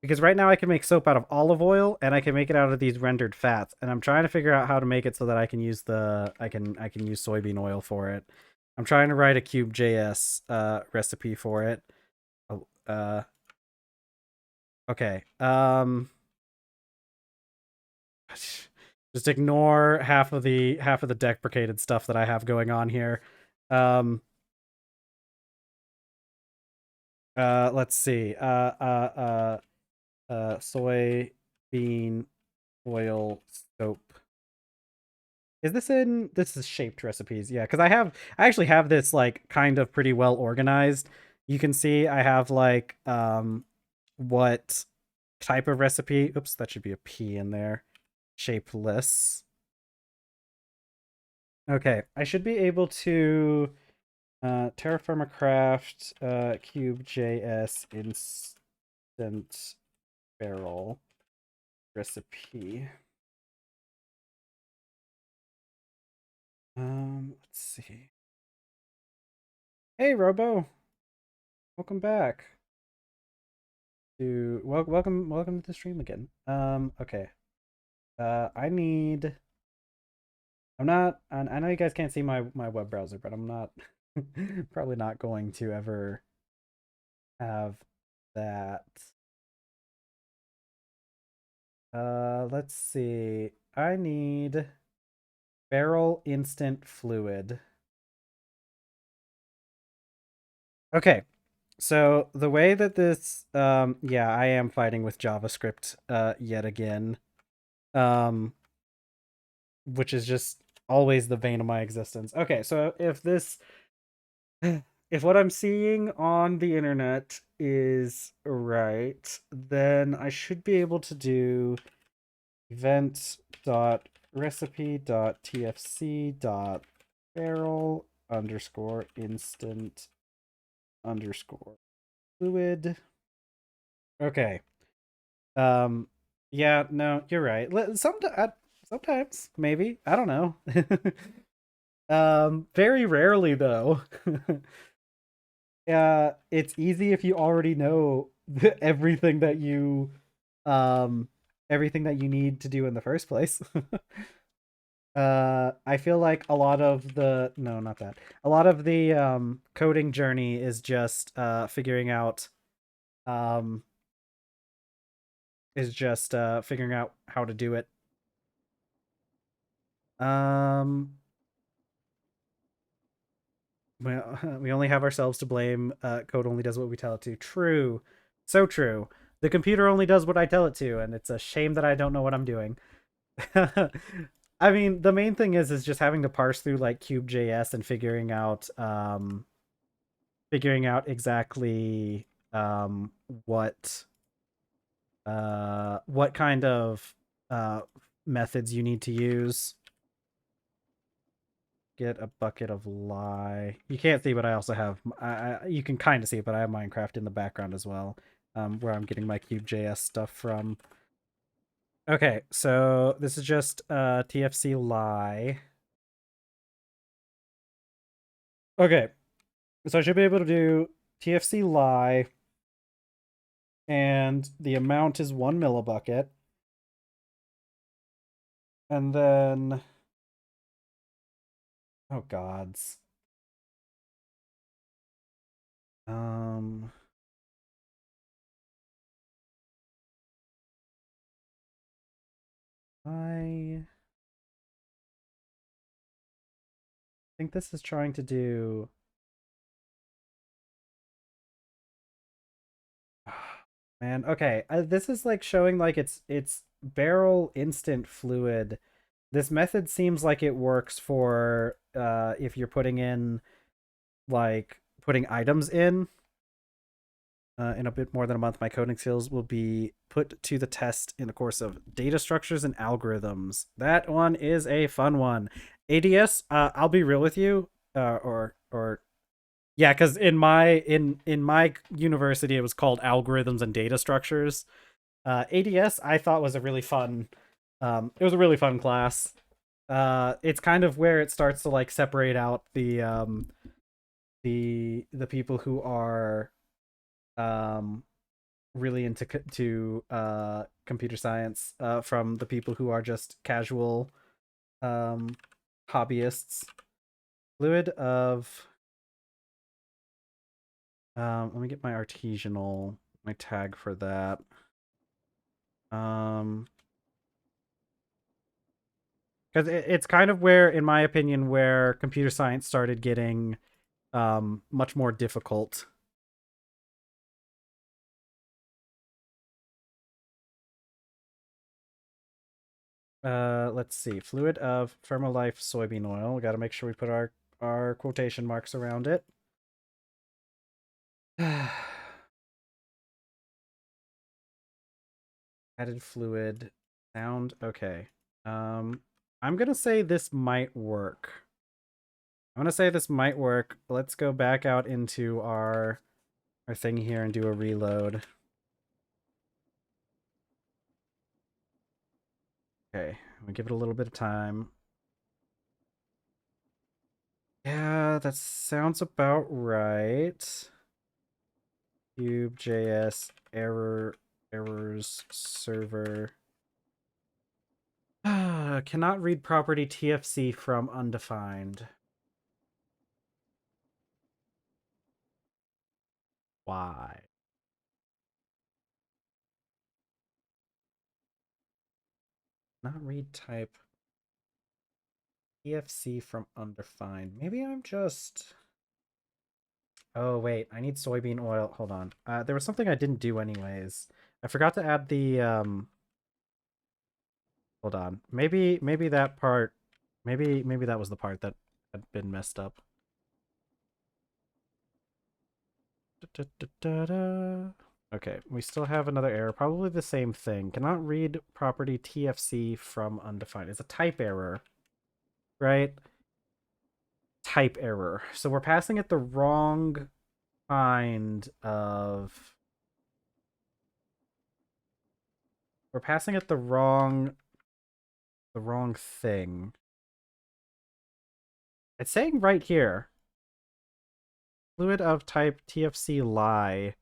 Because right now I can make soap out of olive oil, and I can make it out of these rendered fats. And I'm trying to figure out how to make it so that I can use I can use soybean oil for it. I'm trying to write a cube.js recipe for it. Oh, okay. Just ignore half of the deprecated stuff that I have going on here. Um let's see. Soybean oil soap. This is shaped recipes. Yeah, cuz I actually have this like kind of pretty well organized. You can see I have like what type of recipe. Oops, that should be a P in there. Shapeless. Okay, I should be able to TerrafirmaCraft cube.js instant barrel recipe. Let's see. Hey Robo, welcome back to welcome to the stream again. Okay. I need. I'm not. I know you guys can't see my web browser, but I'm not probably not going to ever have that Let's see. I need barrel instant fluid. Okay. So the way that this yeah, I am fighting with JavaScript yet again. Um which is just always the bane of my existence. Okay, so if this if what I'm seeing on the internet is right, then I should be able to do event.recipe.tfc.barrel underscore instant underscore fluid. Okay. Um yeah, no, you're right. Sometimes maybe, I don't know. Very rarely though. It's easy if you already know everything that you um everything that you need to do in the first place. I feel like a lot of the no, not that. A lot of the coding journey is just um figuring out how to do it. Um well, we only have ourselves to blame. Code only does what we tell it to. True. So true. The computer only does what I tell it to, and it's a shame that I don't know what I'm doing. I mean, the main thing is just having to parse through like Cube.js and figuring out exactly what what kind of uh methods you need to use. Get a bucket of lye. You can't see, but I also have you can kind of see it, but I have Minecraft in the background as well, where I'm getting my Cube.js stuff from. Okay, so this is just TFC lye. Okay, so I should be able to do TFC lye, and the amount is 1 millibucket. And then, oh gods. Um, I think this is trying to do. Man, okay. This is like showing like it's barrel instant fluid. This method seems like it works for if you're putting in like putting items in a bit more than a month, my coding skills will be put to the test in the course of data structures and algorithms. That one is a fun one. ADS, I'll be real with you, or yeah, because in my university it was called algorithms and data structures. ADS I thought was a really fun. It was a really fun class. It's kind of where it starts to like separate out the people who are um really into computer science from the people who are just casual um hobbyists. Fluid of let me get my artisanal my tag for that. Um because it's kind of where, in my opinion, where computer science started getting much more difficult. Let's see. Fluid of Firmalife soybean oil. We got to make sure we put our quotation marks around it. Added fluid. Sound okay. I'm gonna say this might work. I'm gonna say this might work. Let's go back out into our thing here and do a reload. Okay, we give it a little bit of time. Yeah, that sounds about right. Cube.js errors server. Cannot read property TFC from undefined. Why? Not read type TFC from undefined. Maybe I'm just. Oh wait, I need soybean oil. Hold on. There was something I didn't do anyways. I forgot to add the hold on. Maybe that part maybe that was the part that had been messed up. Da, da, da, da. Okay, we still have another error. Probably the same thing. Cannot read property TFC from undefined. It's a type error, right? Type error. So we're passing it the wrong kind of. We're passing it the wrong thing. It's saying right here, fluid of type TFC lie,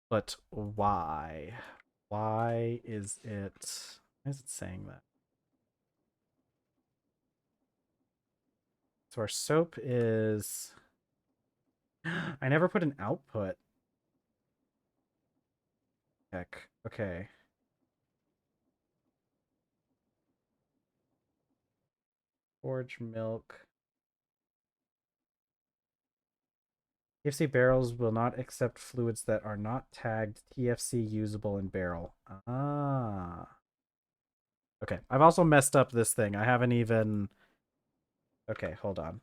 but why? Why is it? Why is it saying that? So our soap is. I never put an output. Heck. Okay. Forge milk. TFC barrels will not accept fluids that are not tagged TFC usable in barrel. Ah. Okay. I've also messed up this thing. I haven't even. Okay, hold on.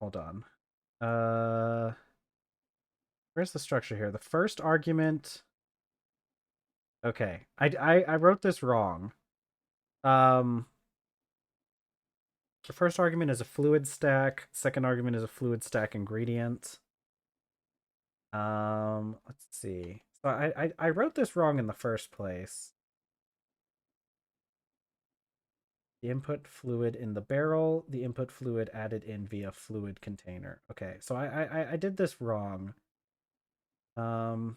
Hold on. Where's the structure here? The first argument. Okay. I wrote this wrong. Um the first argument is a fluid stack. Second argument is a fluid stack ingredient. Let's see. So I wrote this wrong in the first place. The input fluid in the barrel, the input fluid added in via fluid container. Okay, so I did this wrong. Um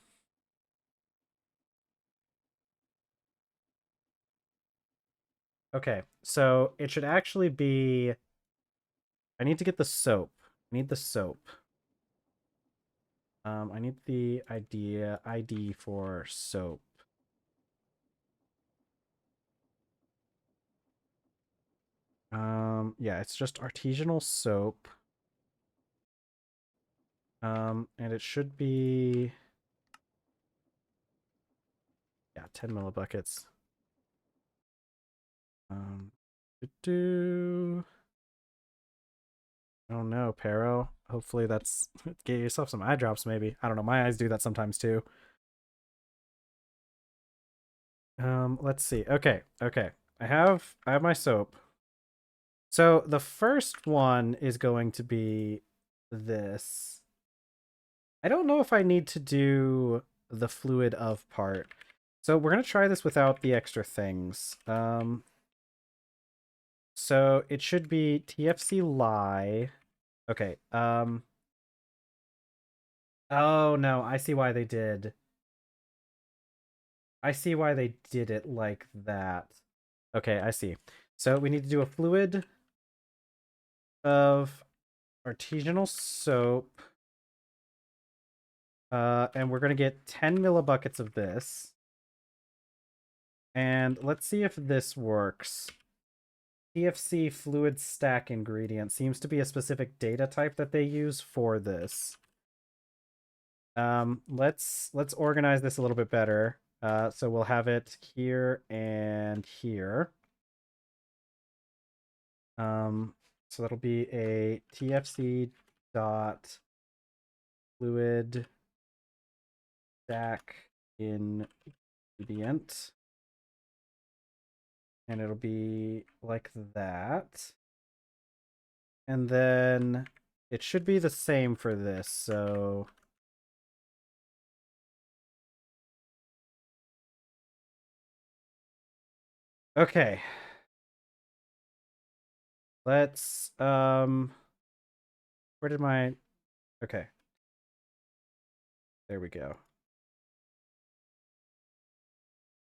okay, so it should actually be I need to get the soap. I need the soap. I need the ID for soap. Yeah, it's just artisanal soap. And it should be 10 millibuckets. Um, do I don't know, Pero. Hopefully that's get yourself some eye drops. Maybe I don't know. My eyes do that sometimes too. Let's see. Okay, okay. I have my soap. So the first one is going to be this. I don't know if I need to do the fluid of part. So we're going to try this without the extra things. So it should be TFC lie. Okay. Oh no, I see why they did. I see why they did it like that. Okay, I see. So we need to do a fluid of artisanal soap. And we're gonna get 10 millibuckets of this. And let's see if this works. TFC fluid stack ingredient seems to be a specific data type that they use for this. Let's organize this a little bit better. So we'll have it here and here. So that'll be a TFC dot fluid stack ingredient. And it'll be like that. And then it should be the same for this. So okay. Let's where did my okay. There we go.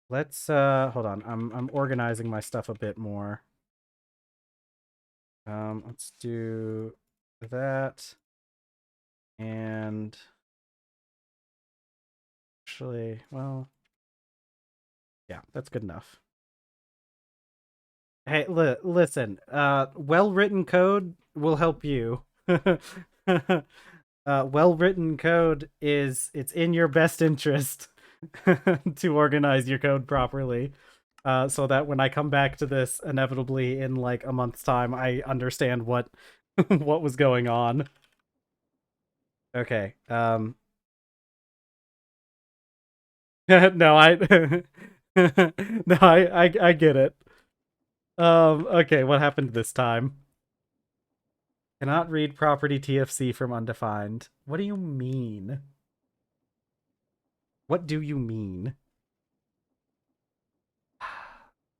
Let's hold on. I'm organizing my stuff a bit more. Let's do that. And actually, well, Yeah, that's good enough. Hey, listen. Well-written code will help you. Well-written code it's in your best interest to organize your code properly, so that when I come back to this inevitably in like a month's time, I understand what what was going on. Okay. No, I no, I get it. Okay, what happened this time? Cannot read property TFC from undefined. What do you mean? What do you mean?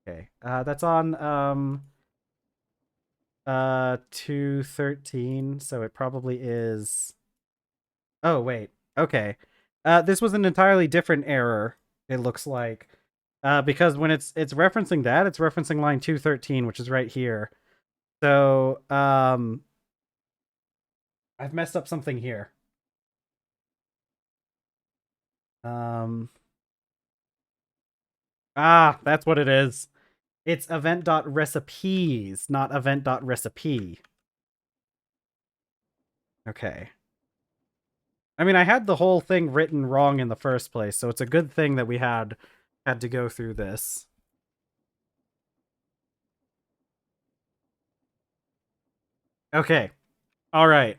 Okay. That's on 213, so it probably is. Oh, wait. Okay. This was an entirely different error, it looks like. Because when it's referencing that, it's referencing line 213, which is right here. So, I've messed up something here. Um that's what it is. It's event.recipes, not event.recipe. Okay. I mean, I had the whole thing written wrong in the first place, so it's a good thing that we had to go through this. Okay. All right.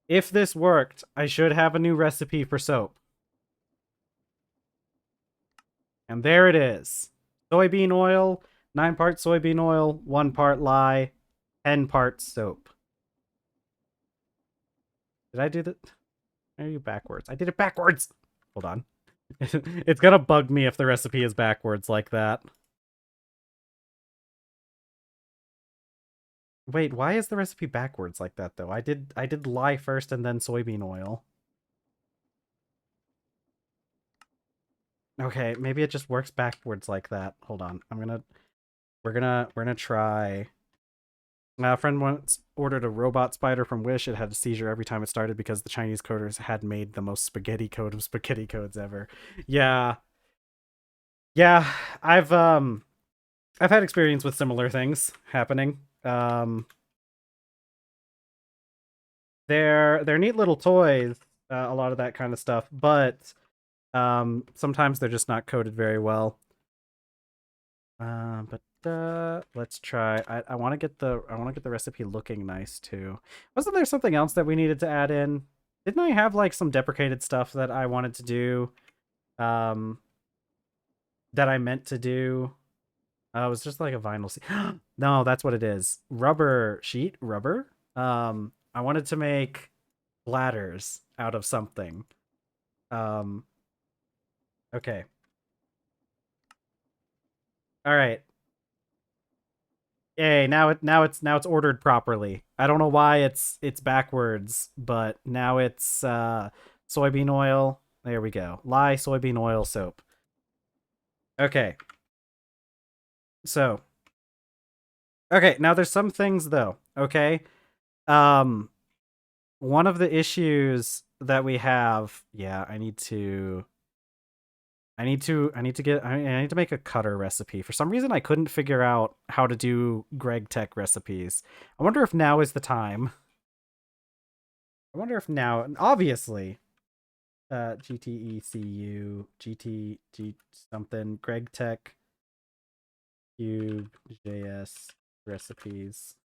If this worked, I should have a new recipe for soap. And there it is. Soybean oil, 9 parts soybean oil, 1 part lye, 10 parts soap. Did I do that? Why are you backwards? I did it backwards. Hold on. It's gonna bug me if the recipe is backwards like that. Wait, why is the recipe backwards like that though? I did lye first and then soybean oil. Okay, maybe it just works backwards like that. Hold on. We're gonna try. A friend once ordered a robot spider from Wish. It had a seizure every time it started because the Chinese coders had made the most spaghetti code of spaghetti codes ever. Yeah. Yeah, I've had experience with similar things happening. They're neat little toys, a lot of that kind of stuff, but sometimes they're just not coded very well. But let's try. I want to get the recipe looking nice too. Wasn't there something else that we needed to add in? Didn't I have like some deprecated stuff that I wanted to do? Um, that I meant to do. It was just like a vinyl sheet. No, that's what it is. Rubber sheet, rubber. I wanted to make bladders out of something. Um, okay. All right. Yay, now it's ordered properly. I don't know why it's backwards, but now it's soybean oil. There we go. Lye soybean oil soap. Okay. So, okay, now there's some things though, okay? Um one of the issues that we have, yeah, I need to make a cutter recipe. For some reason I couldn't figure out how to do Greg Tech recipes. I wonder if now is the time. I wonder if now, obviously, GTECU, GTG something, Greg Tech, Cube, JS recipes.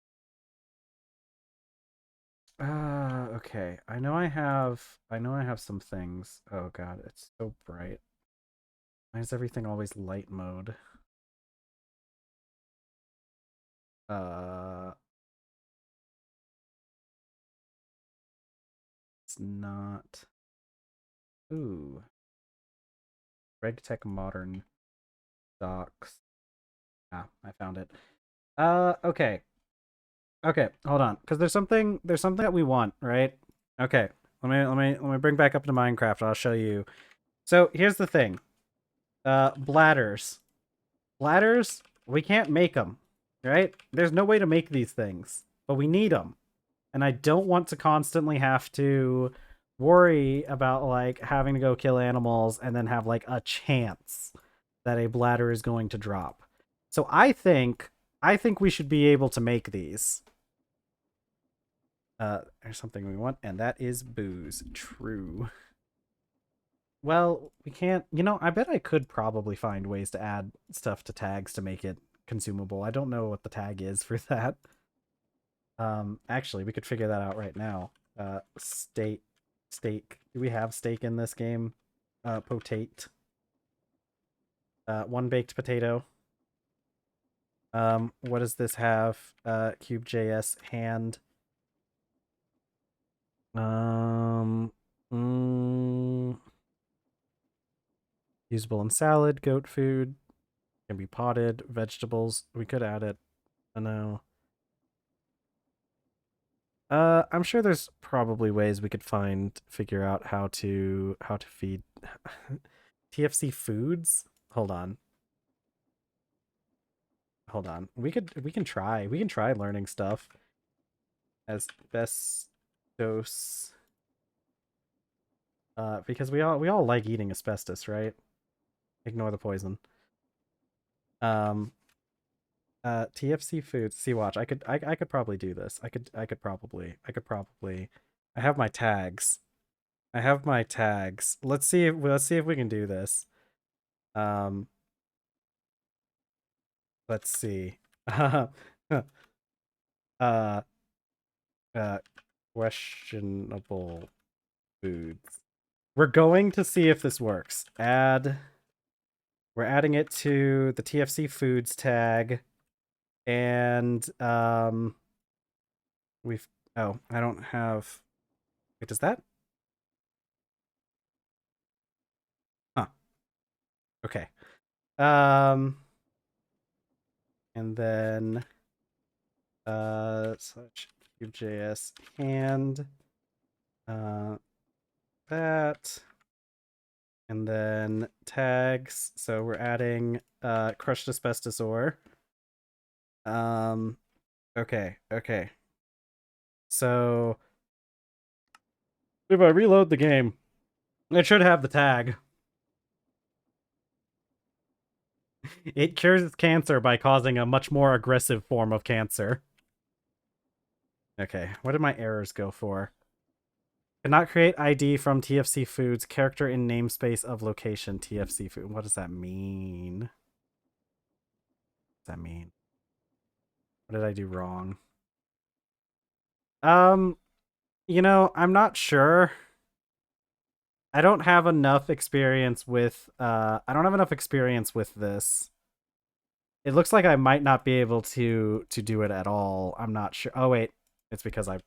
Okay. I know I have some things. Oh god, it's so bright. Why is everything always light mode? Uh, it's not. Ooh. RegTech Modern Docs. Ah, I found it. Okay. Okay, hold on. Because there's something that we want, right? Okay. Let me bring back up to Minecraft. I'll show you. So here's the thing. Bladders. Bladders, we can't make them, right? There's no way to make these things, but we need them. And I don't want to constantly have to worry about like having to go kill animals and then have like a chance that a bladder is going to drop. So I think we should be able to make these. There's something we want, and that is booze. True. Well, we can't. I bet I could probably find ways to add stuff to tags to make it consumable. I don't know what the tag is for that. Actually, we could figure that out right now. Steak. Do we have steak in this game? Potate. One baked potato. What does this have? Cube.js hand. Usable in salad, goat food. Can be potted, vegetables. We could add it. I know. I'm sure there's probably ways we could figure out how to feed TFC foods. Hold on. We can try learning stuff. Asbestos. Because we all like eating asbestos, right? Ignore the poison. TFC foods. See, watch. I could probably do this. I could probably. I have my tags. Let's see if we can do this. Let's see. uh questionable foods. We're going to see if this works. We're adding it to the TFC foods tag. And we've I don't have. Wait, does that? Huh. Okay. And then such Cube.js hand that, and then tags. So we're adding crushed asbestos ore. Okay. So if I reload the game, it should have the tag. It cures cancer by causing a much more aggressive form of cancer. Okay, what did my errors go for? Cannot create ID from TFC Foods. Character in namespace of location TFC Food. What does that mean? What does that mean? What did I do wrong? I'm not sure. I don't have enough experience with this. It looks like I might not be able to do it at all. I'm not sure. Oh wait, it's because I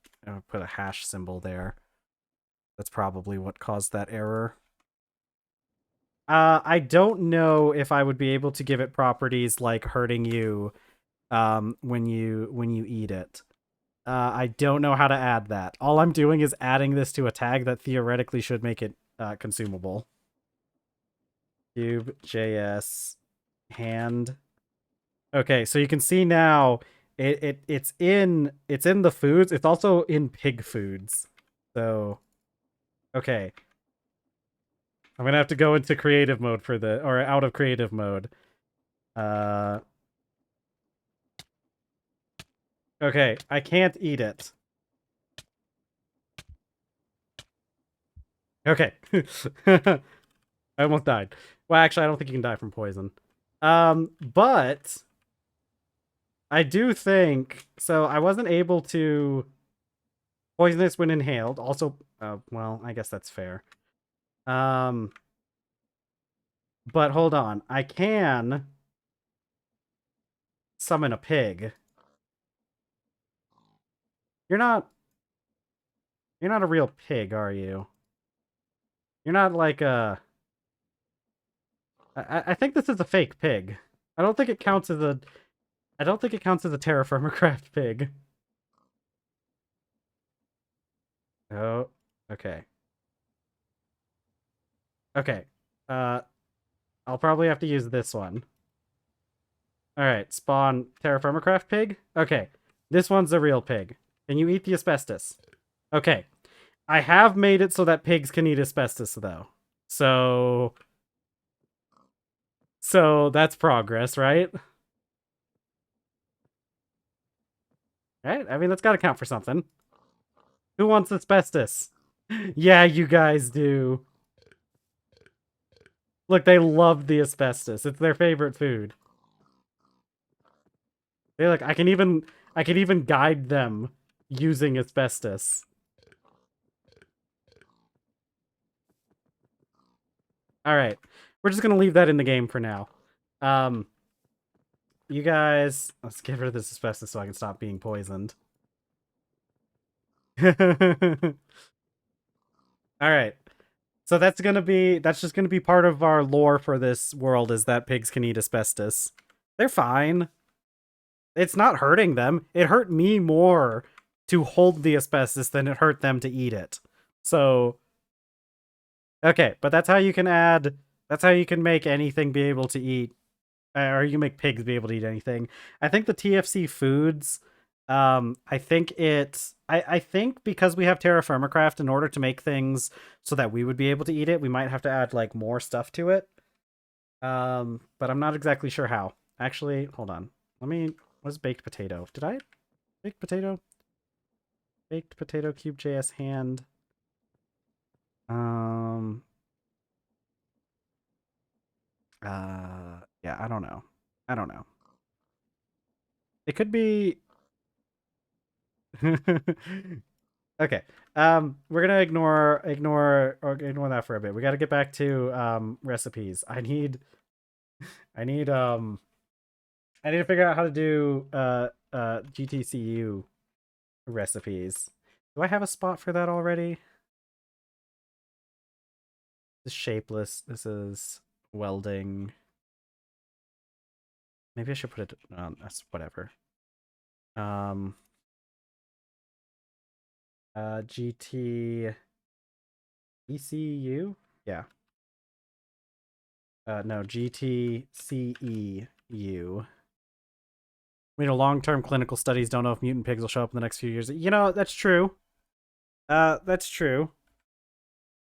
put a hash symbol there. That's probably what caused that error. I don't know if I would be able to give it properties like hurting you when you eat it. I don't know how to add that. All I'm doing is adding this to a tag that theoretically should make it consumable. Cube.js hand. Okay, so you can see now it's in the foods. It's also in pig foods. So okay. I'm gonna have to go into creative mode or out of creative mode. Okay, I can't eat it. Okay. I almost died. Well, actually, I don't think you can die from poison. But I do think so. I wasn't able to poisonous when inhaled. Also, well, I guess that's fair. But hold on, I can summon a pig. You're not a real pig, are you? You're not like a. I think this is a fake pig. I don't think it counts as a. I don't think it counts as a TerrafirmaGreg pig. Oh, okay. Okay. I'll probably have to use this one. Alright, spawn TerrafirmaCraft pig. Okay, this one's a real pig. Can you eat the asbestos? Okay. I have made it so that pigs can eat asbestos, though. So So that's progress, right? Right? I mean, that's got to count for something. Who wants asbestos? Yeah, you guys do. Look, they love the asbestos. It's their favorite food. They like I can even guide them using asbestos. All right. We're just going to leave that in the game for now. You guys, let's get rid of this asbestos so I can stop being poisoned. All right. So that's just gonna be part of our lore for this world is that pigs can eat asbestos. They're fine. It's not hurting them. It hurt me more to hold the asbestos than it hurt them to eat it. So okay, but that's how you can make anything be able to eat, or you can make pigs be able to eat anything. I think the TFC foods, I think I think because we have TerrafirmaCraft, in order to make things so that we would be able to eat it, we might have to add like more stuff to it. But I'm not exactly sure how. Actually, hold on. What's baked potato? Did I baked potato? Baked potato cube.js hand. Yeah, I don't know. It could be okay. We're gonna ignore that for a bit. We got to get back to recipes. I need to figure out how to do GTCU recipes. Do I have a spot for that already? This is shapeless. This is welding. Maybe I should put it on. That's whatever. GT ECU? Yeah. No, GTCEU. Long-term clinical studies don't know if mutant pigs will show up in the next few years. You know, that's true. That's true.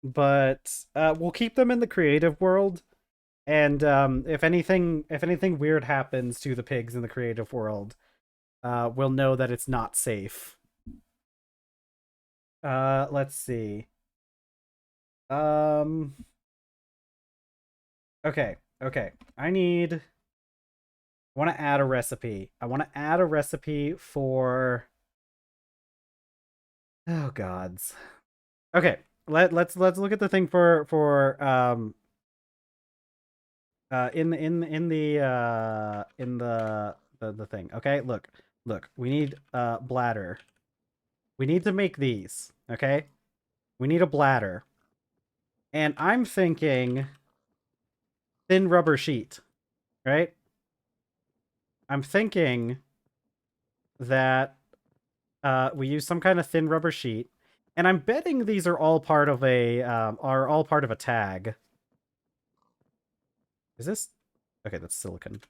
But we'll keep them in the creative world. And if anything weird happens to the pigs in the creative world, we'll know that it's not safe. Let's see. Okay. I want to add a recipe. I want to add a recipe for. Oh gods. Okay. Let's look at the thing for in the thing. Okay, look. We need bladder. We need to make these. Okay, we need a bladder, and I'm thinking thin rubber sheet. Right. I'm thinking that we use some kind of thin rubber sheet, and I'm betting these are all part of a tag. Is this okay? That's silicon.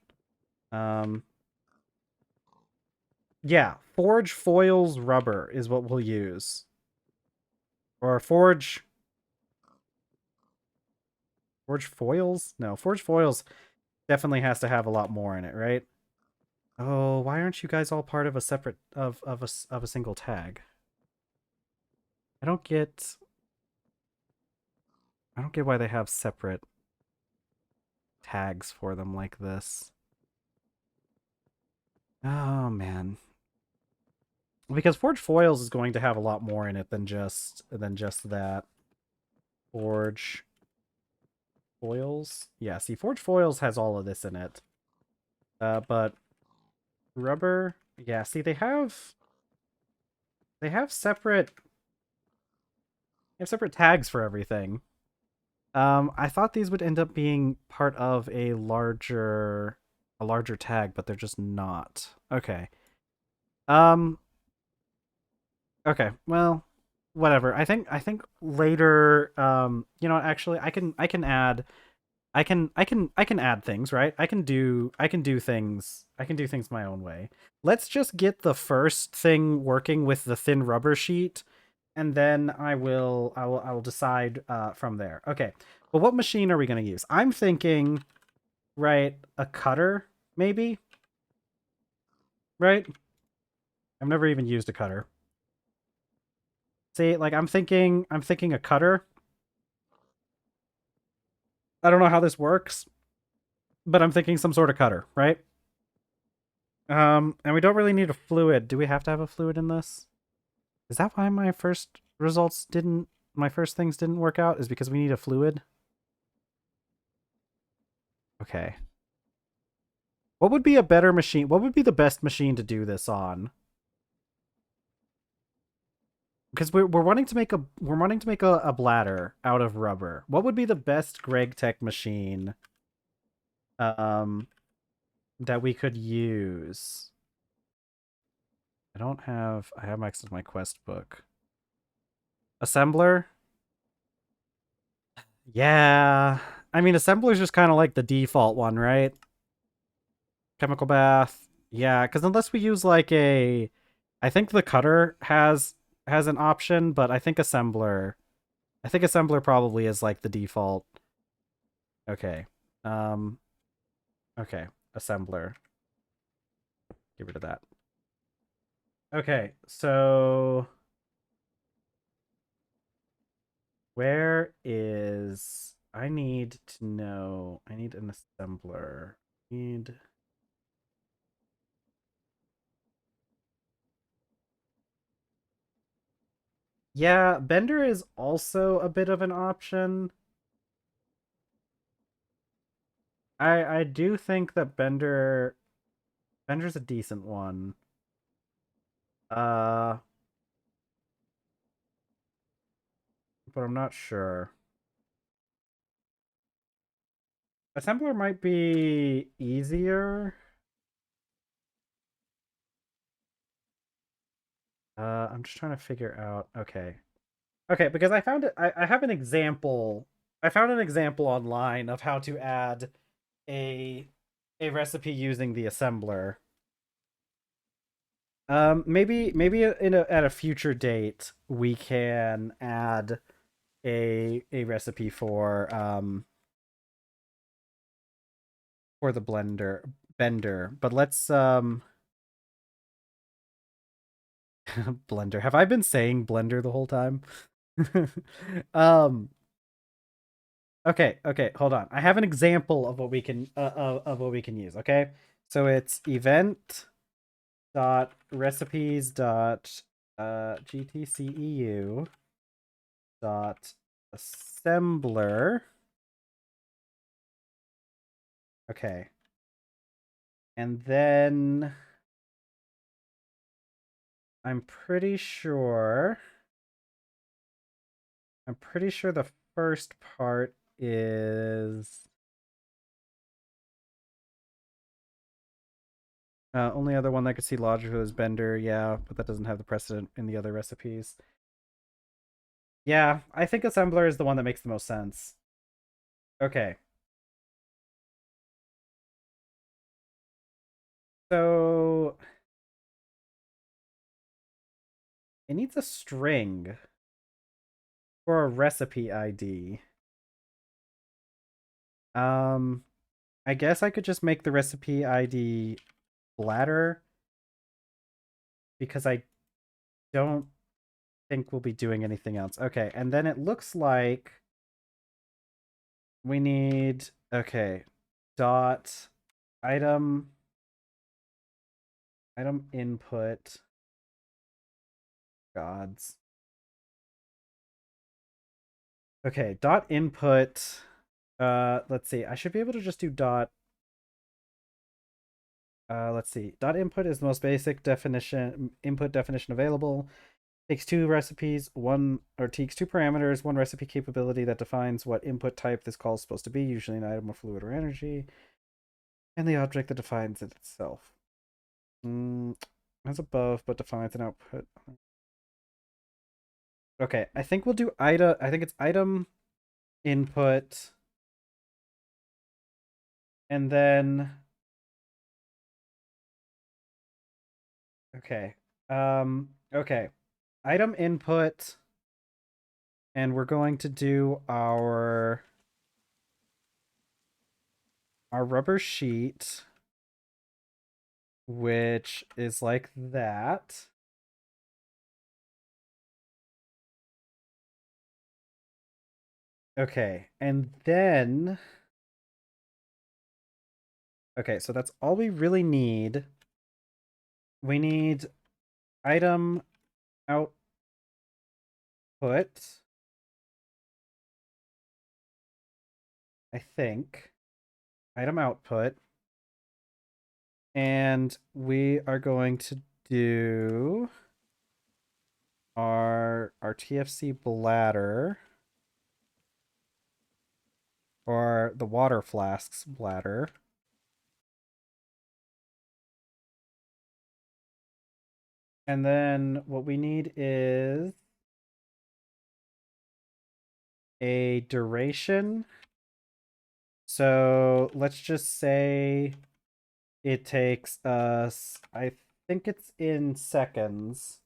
Yeah, forge foils rubber is what we'll use. Or forge foils? No, forge foils definitely has to have a lot more in it, right? Oh, why aren't you guys all part of a separate of a single tag? I don't get why they have separate tags for them like this. Oh man. Because forge foils is going to have a lot more in it than just that. Forge foils? Yeah, see, forge foils has all of this in it. But rubber, yeah, see, they have separate tags for everything. I thought these would end up being part of a larger tag, but they're just not. Okay. Okay, well, whatever. I think later, actually I can add I can add things, right? I can do things my own way. Let's just get the first thing working with the thin rubber sheet, and then I will decide from there. Okay. Well, what machine are we going to use? I'm thinking right, a cutter, maybe? Right? I've never even used a cutter. See, like I'm thinking a cutter. I don't know how this works, but I'm thinking some sort of cutter, right? And we don't really need a fluid. Do we have to have a fluid in this? Is that why my first things didn't work out? Is because we need a fluid? Okay. What would be a better machine? What would be the best machine to do this on? Because we're wanting to make a bladder out of rubber. What would be the best Greg Tech machine um that we could use? I have access to my quest book. Assembler? Yeah. I mean, assembler's just kind of like the default one, right? Chemical bath. Yeah, because unless we use like a, I think the cutter has an option, but I think assembler probably is like the default. Okay. Um. Okay. Assembler. Get rid of that. Okay. So where is? I need to know. I need an assembler. Need. Yeah, Bender is also a bit of an option. I do think that Bender's a decent one. Uh, but I'm not sure. Assembler might be easier. I'm just trying to figure out. Okay. Okay, because I found it. I have an example. I found an example online of how to add a a recipe using the assembler. Maybe at a future date we can add a recipe for the bender. But let's blender. Have I been saying blender the whole time? um okay, hold on. I have an example of what we can of what we can use, okay? So it's event dot recipes dot gtceu dot assembler. Okay. And then I'm pretty sure the first part is only other one that I could see logical is Bender, yeah, but that doesn't have the precedent in the other recipes. Yeah, I think assembler is the one that makes the most sense. Okay. So it needs a string for a recipe ID. Um I guess I could just make the recipe ID bladder because I don't think we'll be doing anything else. Okay, and then it looks like we need okay, dot item input gods. Okay, dot input let's see. I should be able to just do dot let's see. Dot input is the most basic definition input definition available. Takes two recipes, one or takes two parameters, one recipe capability that defines what input type this call is supposed to be, usually an item of fluid or energy, and the object that defines it itself. As above, but defines an output. Okay, I think we'll do item. I think it's item input, and then okay, okay, item input, and we're going to do our rubber sheet, which is like that. Okay, and then okay, so that's all we really need. We need item output, I think. Item output. And we are going to do our TFC bladder, or the water flasks bladder. And then what we need is a duration. So let's just say it takes us, I think it's in seconds.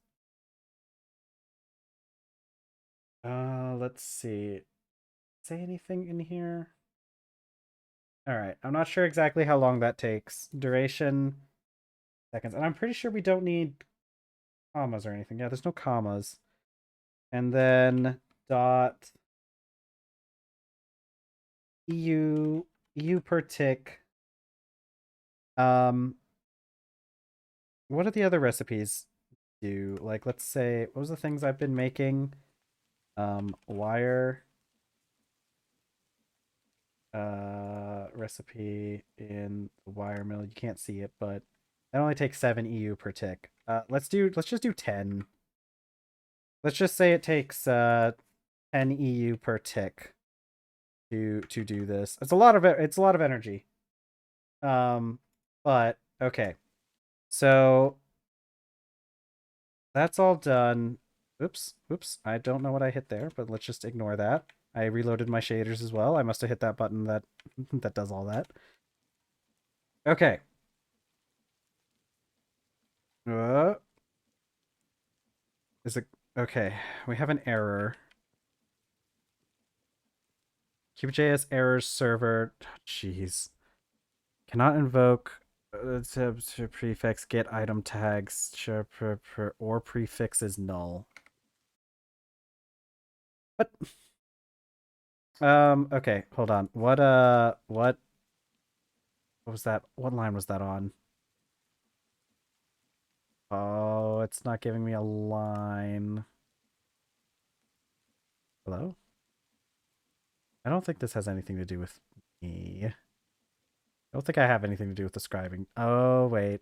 Let's see. Say anything in here? All right. I'm not sure exactly how long that takes. Duration, seconds. And I'm pretty sure we don't need commas or anything. Yeah, there's no commas. And then dot EU per tick. What are the other recipes do? Like, let's say, what was the things I've been making? Wire recipe in the wire mill. You can't see it, but that only takes 7 EU per tick. Let's just do 10. Let's just say it takes 10 EU per tick to do this. It's a lot of energy. But okay. So that's all done. Oops. I don't know what I hit there, but let's just ignore that. I reloaded my shaders as well. I must have hit that button that that does all that. Okay. Uh, is it okay? We have an error. QJS errors server. Jeez. Cannot invoke to prefix get item tags or prefix is null. What? Okay, hold on. What was that? What line was that on? Oh, it's not giving me a line. Hello? I don't think this has anything to do with me. I don't think I have anything to do with the scribing. Oh, wait.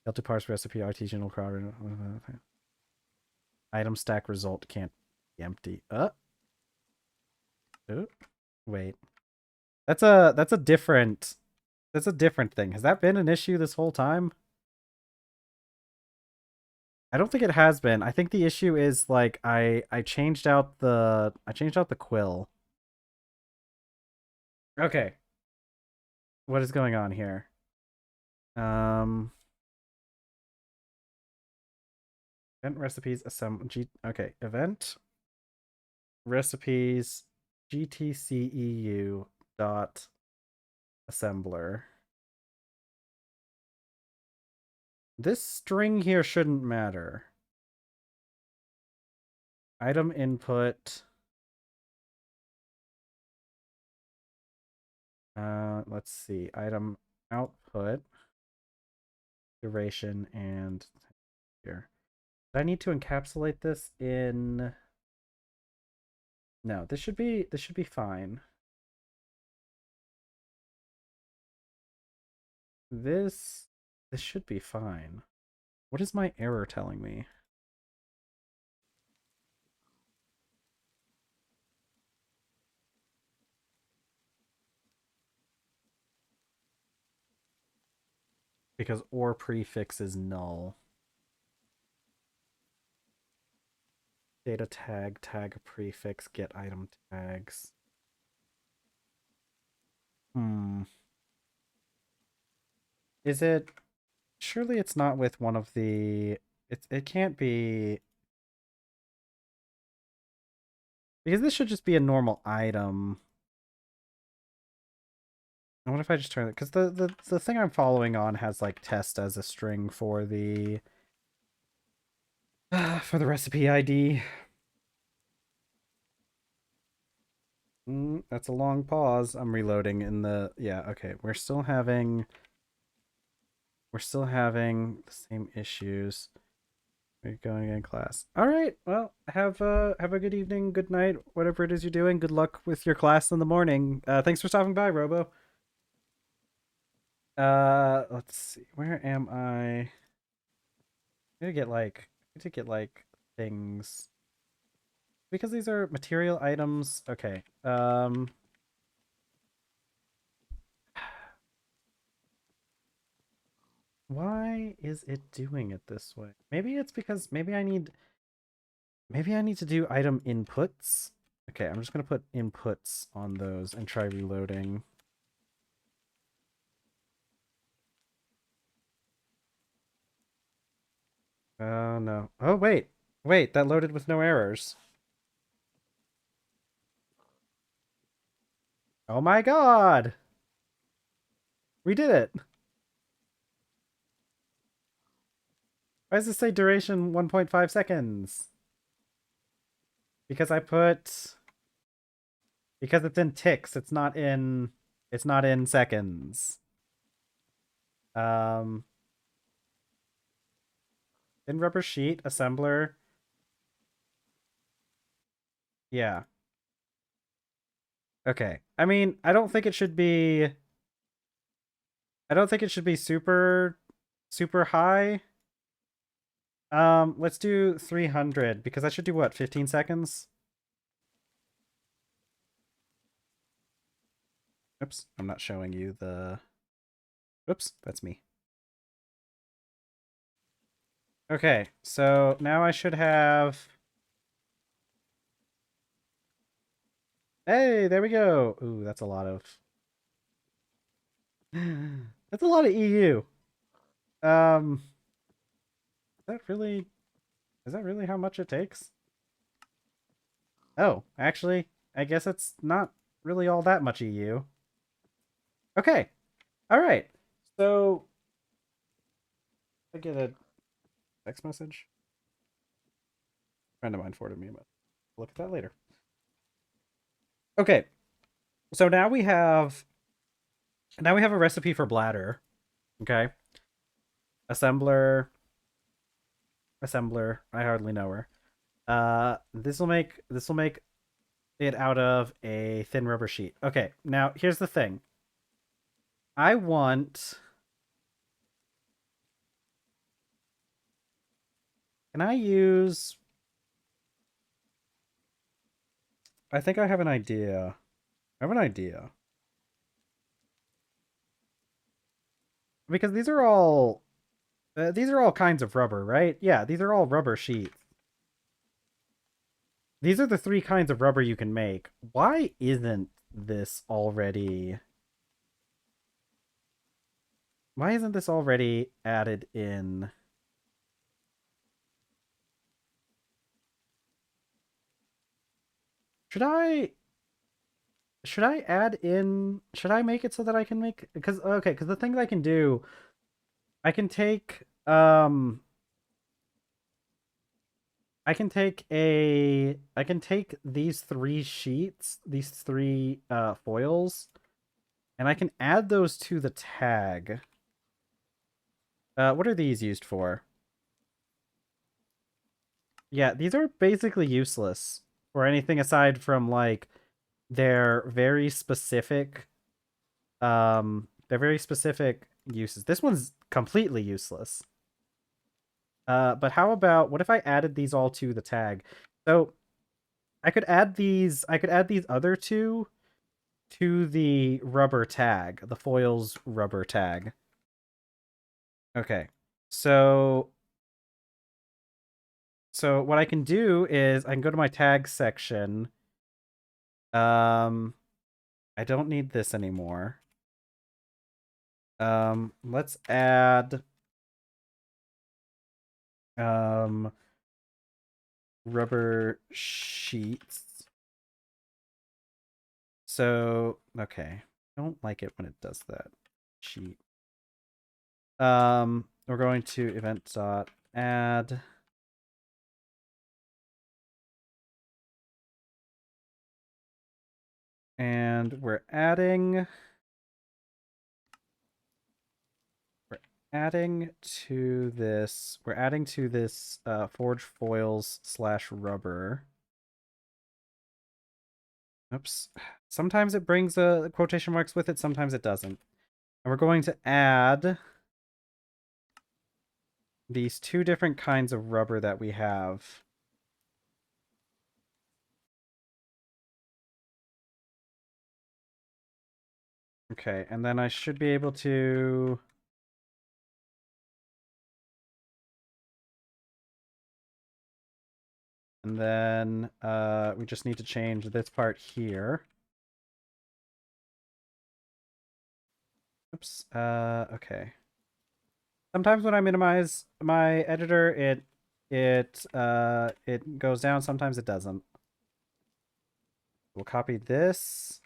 Failed to parse recipe artisanal crowd. Item stack result can't be empty. Oh, wait. That's a different thing. Has that been an issue this whole time? I don't think it has been. I think the issue is like I changed out the quill. Okay. What is going on here? Event recipes assemble okay, event recipes gtceu dot assembler. This string here shouldn't matter. Item input. Let's see. Item output, duration, and here. Do I need to encapsulate this in? No, this should be fine. This should be fine. What is my error telling me? Because or prefix is null. Data tag, tag prefix, get item tags. Is it? Surely it's not with one of the. It can't be. Because this should just be a normal item. What if I just turn it? Because the thing I'm following on has like test as a string for the recipe ID. That's a long pause. I'm reloading in the yeah. Okay, we're still having the same issues. We're going in class. All right. Well, have a good evening, good night, whatever it is you're doing. Good luck with your class in the morning. Thanks for stopping by, Robo. Let's see. Where am I? I need to get like things because these are material items. Okay. Why is it doing it this way? Maybe it's because maybe I need to do item inputs. Okay, I'm just gonna put inputs on those and try reloading. Oh no. Oh wait. Wait, that loaded with no errors. Oh my god! We did it! Why does it say duration 1.5 seconds? Because I put because it's in ticks, it's not in seconds. Um in rubber sheet assembler. Yeah. Okay. I mean, I don't think it should be super high. Let's do 300 because I should do what, 15 seconds? Oops, I'm not showing you the oops, that's me. Okay, so now I should have hey, there we go. Ooh, that's a lot of that's a lot of EU. Um, is that really how much it takes? Oh, actually, I guess it's not really all that much EU. Okay. All right. So I get a text message. A friend of mine forwarded me, but look at that later. Okay. So now we have a recipe for bladder. Okay. Assembler. I hardly know her. This will make it out of a thin rubber sheet. Okay, now here's the thing. I want. Can I use? I think I have an idea. I have an idea because these are all kinds of rubber, right? Yeah, these are all rubber sheets. These are the three kinds of rubber you can make. Why isn't this already? Why isn't this already added in? Should I should I make it so that I can make because okay, because the things I can do, I can take I can take these three sheets, these three foils, and I can add those to the tag. What are these used for? Yeah, these are basically useless for anything aside from like their very specific uses. This one's completely useless. But how about what if I added these all to the tag? So I could add these other two to the rubber tag, the foils rubber tag. Okay. So what I can do is I can go to my tag section. I don't need this anymore. Let's add um rubber sheets. So, okay. I don't like it when it does that. Cheat. We're going to event.add. And we're adding to this forge foils / rubber. Oops. Sometimes it brings quotation marks with it, sometimes it doesn't. And we're going to add these two different kinds of rubber that we have. Okay, and then I should be able to... And then we just need to change this part here. Oops. Okay. Sometimes when I minimize my editor, it goes down. Sometimes it doesn't. We'll copy this.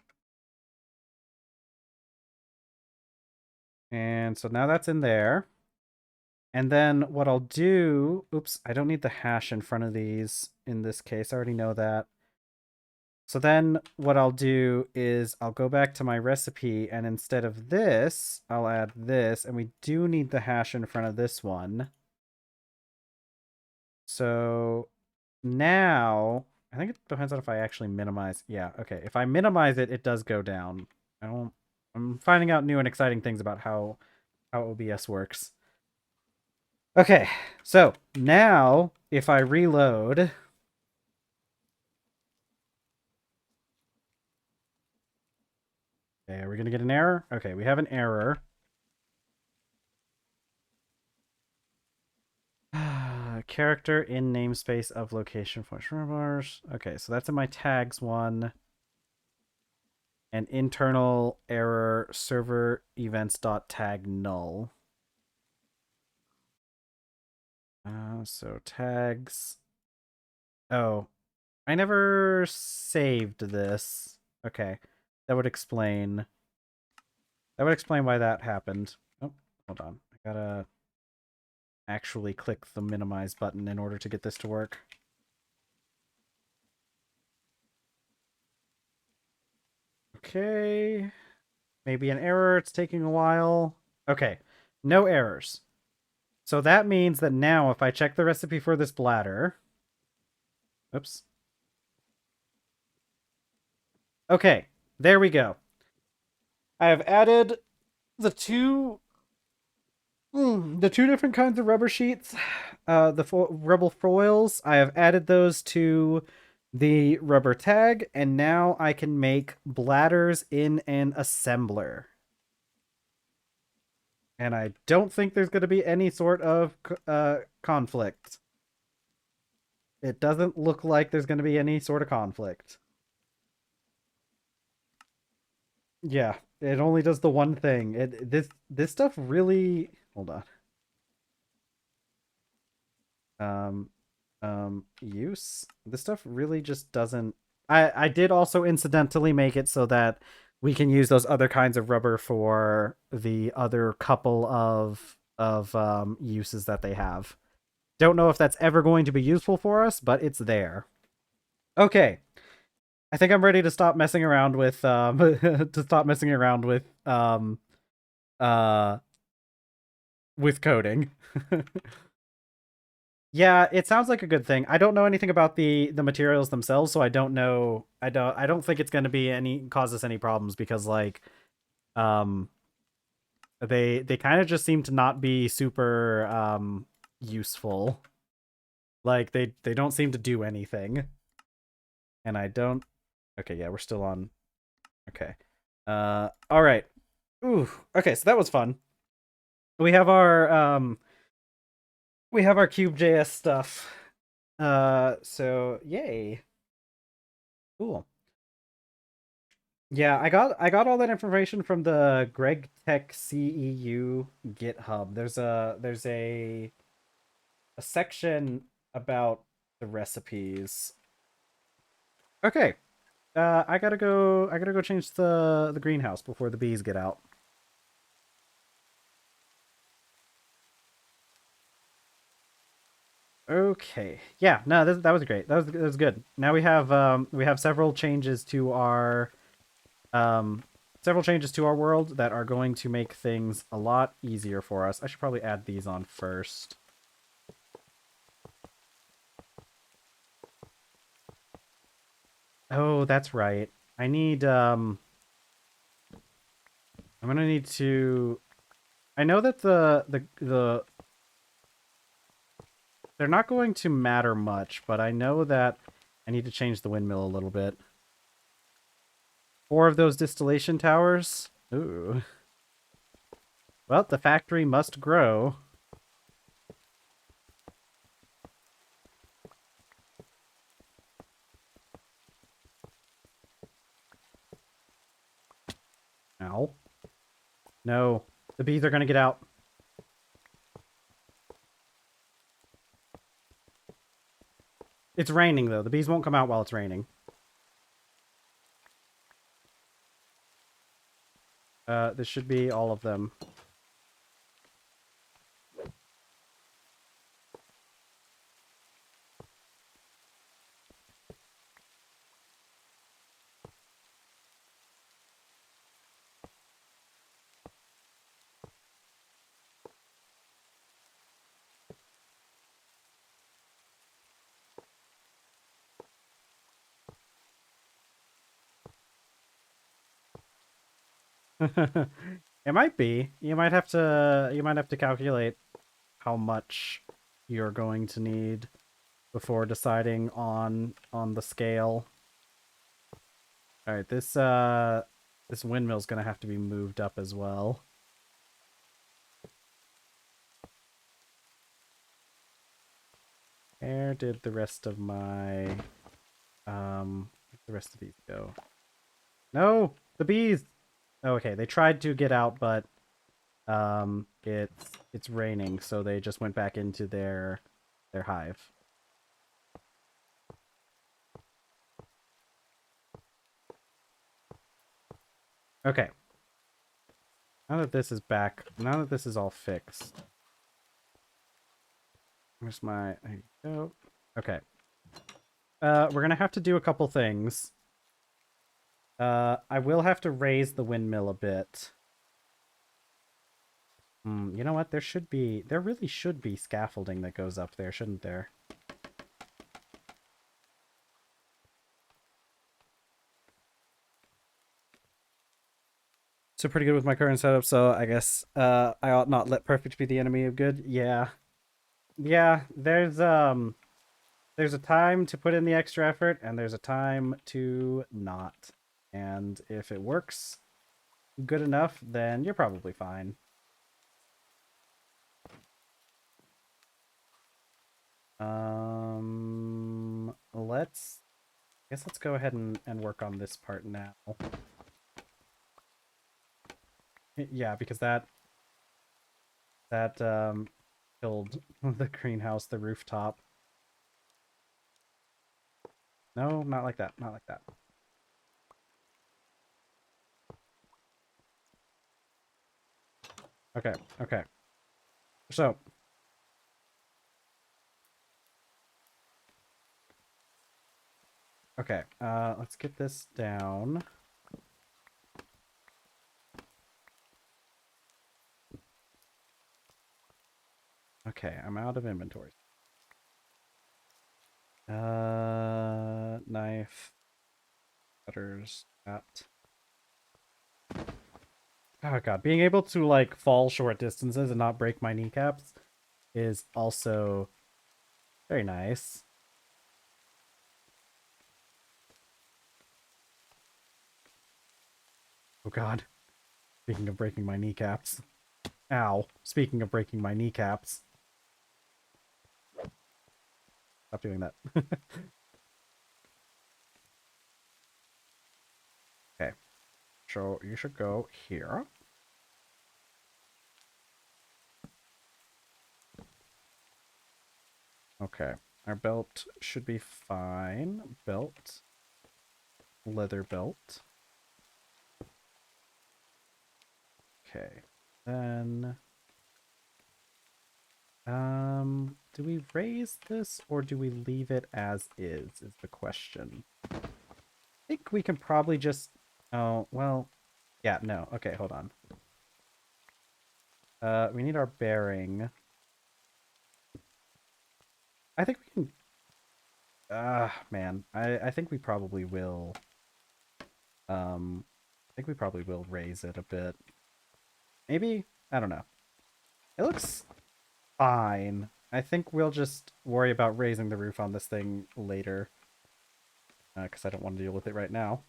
And so now that's in there. And then what I'll do... Oops, I don't need the hash in front of these in this case. I already know that. So then what I'll do is I'll go back to my recipe, and instead of this, I'll add this. And we do need the hash in front of this one. So now... I think it depends on if I actually minimize. Yeah, okay. If I minimize it, it does go down. I'm finding out new and exciting things about how OBS works. Okay, so now if I reload... Okay, are we going to get an error? Okay, we have an error. Character in namespace of location for bars. Okay, so that's in my tags one. And internal error server events.tag null. So tags. Oh, I never saved this. Okay, that would explain. That would explain why that happened. Oh, hold on. I gotta actually click the minimize button in order to get this to work. Okay. Maybe an error. It's taking a while. Okay. No errors. So that means that now if I check the recipe for this bladder... Oops. Okay. There we go. I have added the two different kinds of rubber sheets. The rubber foils. I have added those to the rubber tag, and now I can make bladders in an assembler. And I don't think there's going to be any sort of conflict. It doesn't look like there's going to be any sort of conflict. Yeah, it only does the one thing. This stuff really... Hold on. Use? This stuff really just doesn't... I did also incidentally make it so that we can use those other kinds of rubber for the other couple of uses that they have. Don't know if that's ever going to be useful for us, but it's there. Okay. I think I'm ready to stop messing around with with coding. Yeah, it sounds like a good thing. I don't know anything about the materials themselves, so I don't know. I don't think it's going to be cause us any problems because like they kind of just seem to not be super useful. Like they don't seem to do anything. And I don't... Okay, yeah, we're still on. Okay. All right. Ooh. Okay, so that was fun. We have our Cube.js stuff. So yay. Cool. Yeah, I got all that information from the Greg Tech CEU GitHub. There's a section about the recipes. Okay. I gotta go. I gotta go change the greenhouse before the bees get out. Okay. Yeah. No, that was great. That was good. Now we have um several changes to our world that are going to make things a lot easier for us. I should probably add these on first. Oh, that's right. I need I'm gonna need to. I know that they're not going to matter much, but I know that I need to change the windmill a little bit. 4 of those distillation towers. Ooh. Well, the factory must grow. Ow. No. The bees are gonna get out. It's raining though. The bees won't come out while it's raining. This should be all of them. It might be. You might have to calculate how much you're going to need before deciding on the scale. All right, this windmill's gonna have to be moved up as well. Where did the rest of my where'd the rest of these go? No, the bees. Oh, okay, they tried to get out, but it's raining, so they just went back into their hive. Okay. Now that this is back, now that this is all fixed. Where's my there you go. Okay. We're gonna have to do a couple things. I will have to raise the windmill a bit. You know what? There really should be scaffolding that goes up there, shouldn't there? So pretty good with my current setup, so I guess I ought not let perfect be the enemy of good. Yeah. Yeah, there's a time to put in the extra effort and there's a time to not. And if it works good enough, then you're probably fine. Let's I guess let's go ahead and work on this part now. Yeah, because that killed the greenhouse, the rooftop. No, not like that. Not like that. Okay, okay. So, okay, let's get this down. Okay, I'm out of inventory. Knife, cutters, that. Oh god, being able to like fall short distances and not break my kneecaps is also very nice. Oh god. Speaking of breaking my kneecaps. Ow. Speaking of breaking my kneecaps. Stop doing that. Okay. So you should go here. Okay. Our belt should be fine. Belt. leather belt. Okay. Then do we raise this or do we leave it as is the question. I think we can probably just oh, well, yeah, no. Okay, hold on. We need our bearing. I think we can man. I think we probably will I think we probably will raise it a bit. Maybe? I don't know. It looks fine. I think we'll just worry about raising the roof on this thing later. Because I don't want to deal with it right now.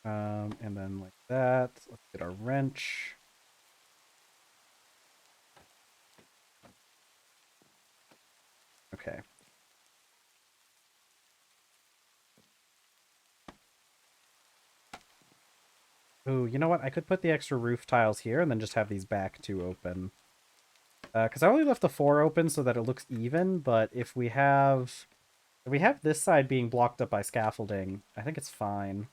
And then like that. Let's get our wrench. Okay. Ooh, you know what? I could put the extra roof tiles here and then just have these back two open. Because I only left the 4 open so that it looks even, but if we have this side being blocked up by scaffolding, I think it's fine.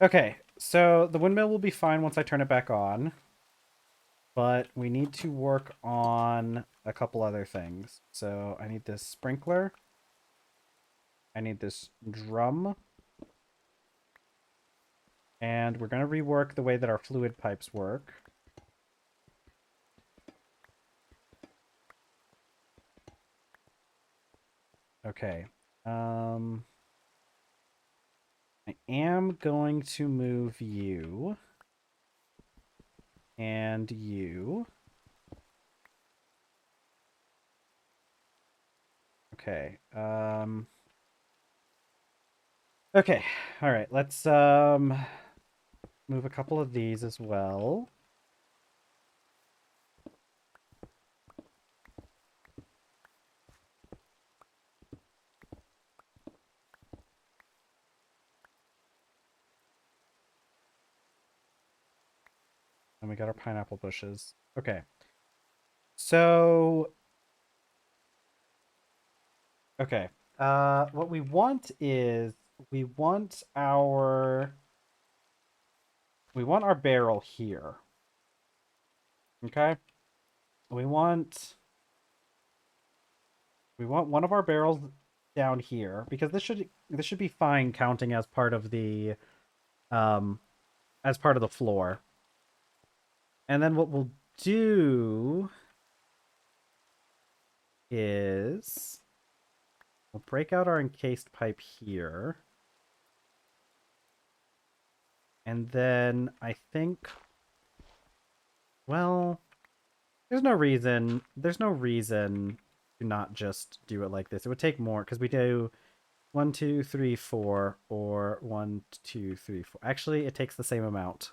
Okay, so the windmill will be fine once I turn it back on. But we need to work on a couple other things. So I need this sprinkler. I need this drum. And we're going to rework the way that our fluid pipes work. Okay. I am going to move you. And you. Okay. Okay. All right. Let's move a couple of these as well. And we got our pineapple bushes. Okay. So okay. What we want is we want our barrel here. Okay? We want one of our barrels down here because this should be fine counting as part of the floor. And then what we'll do is we'll break out our encased pipe here. And then I think, well, there's no reason to not just do it like this. It would take more because we do 1, 2, 3, 4, or 1, 2, 3, 4. Actually, it takes the same amount.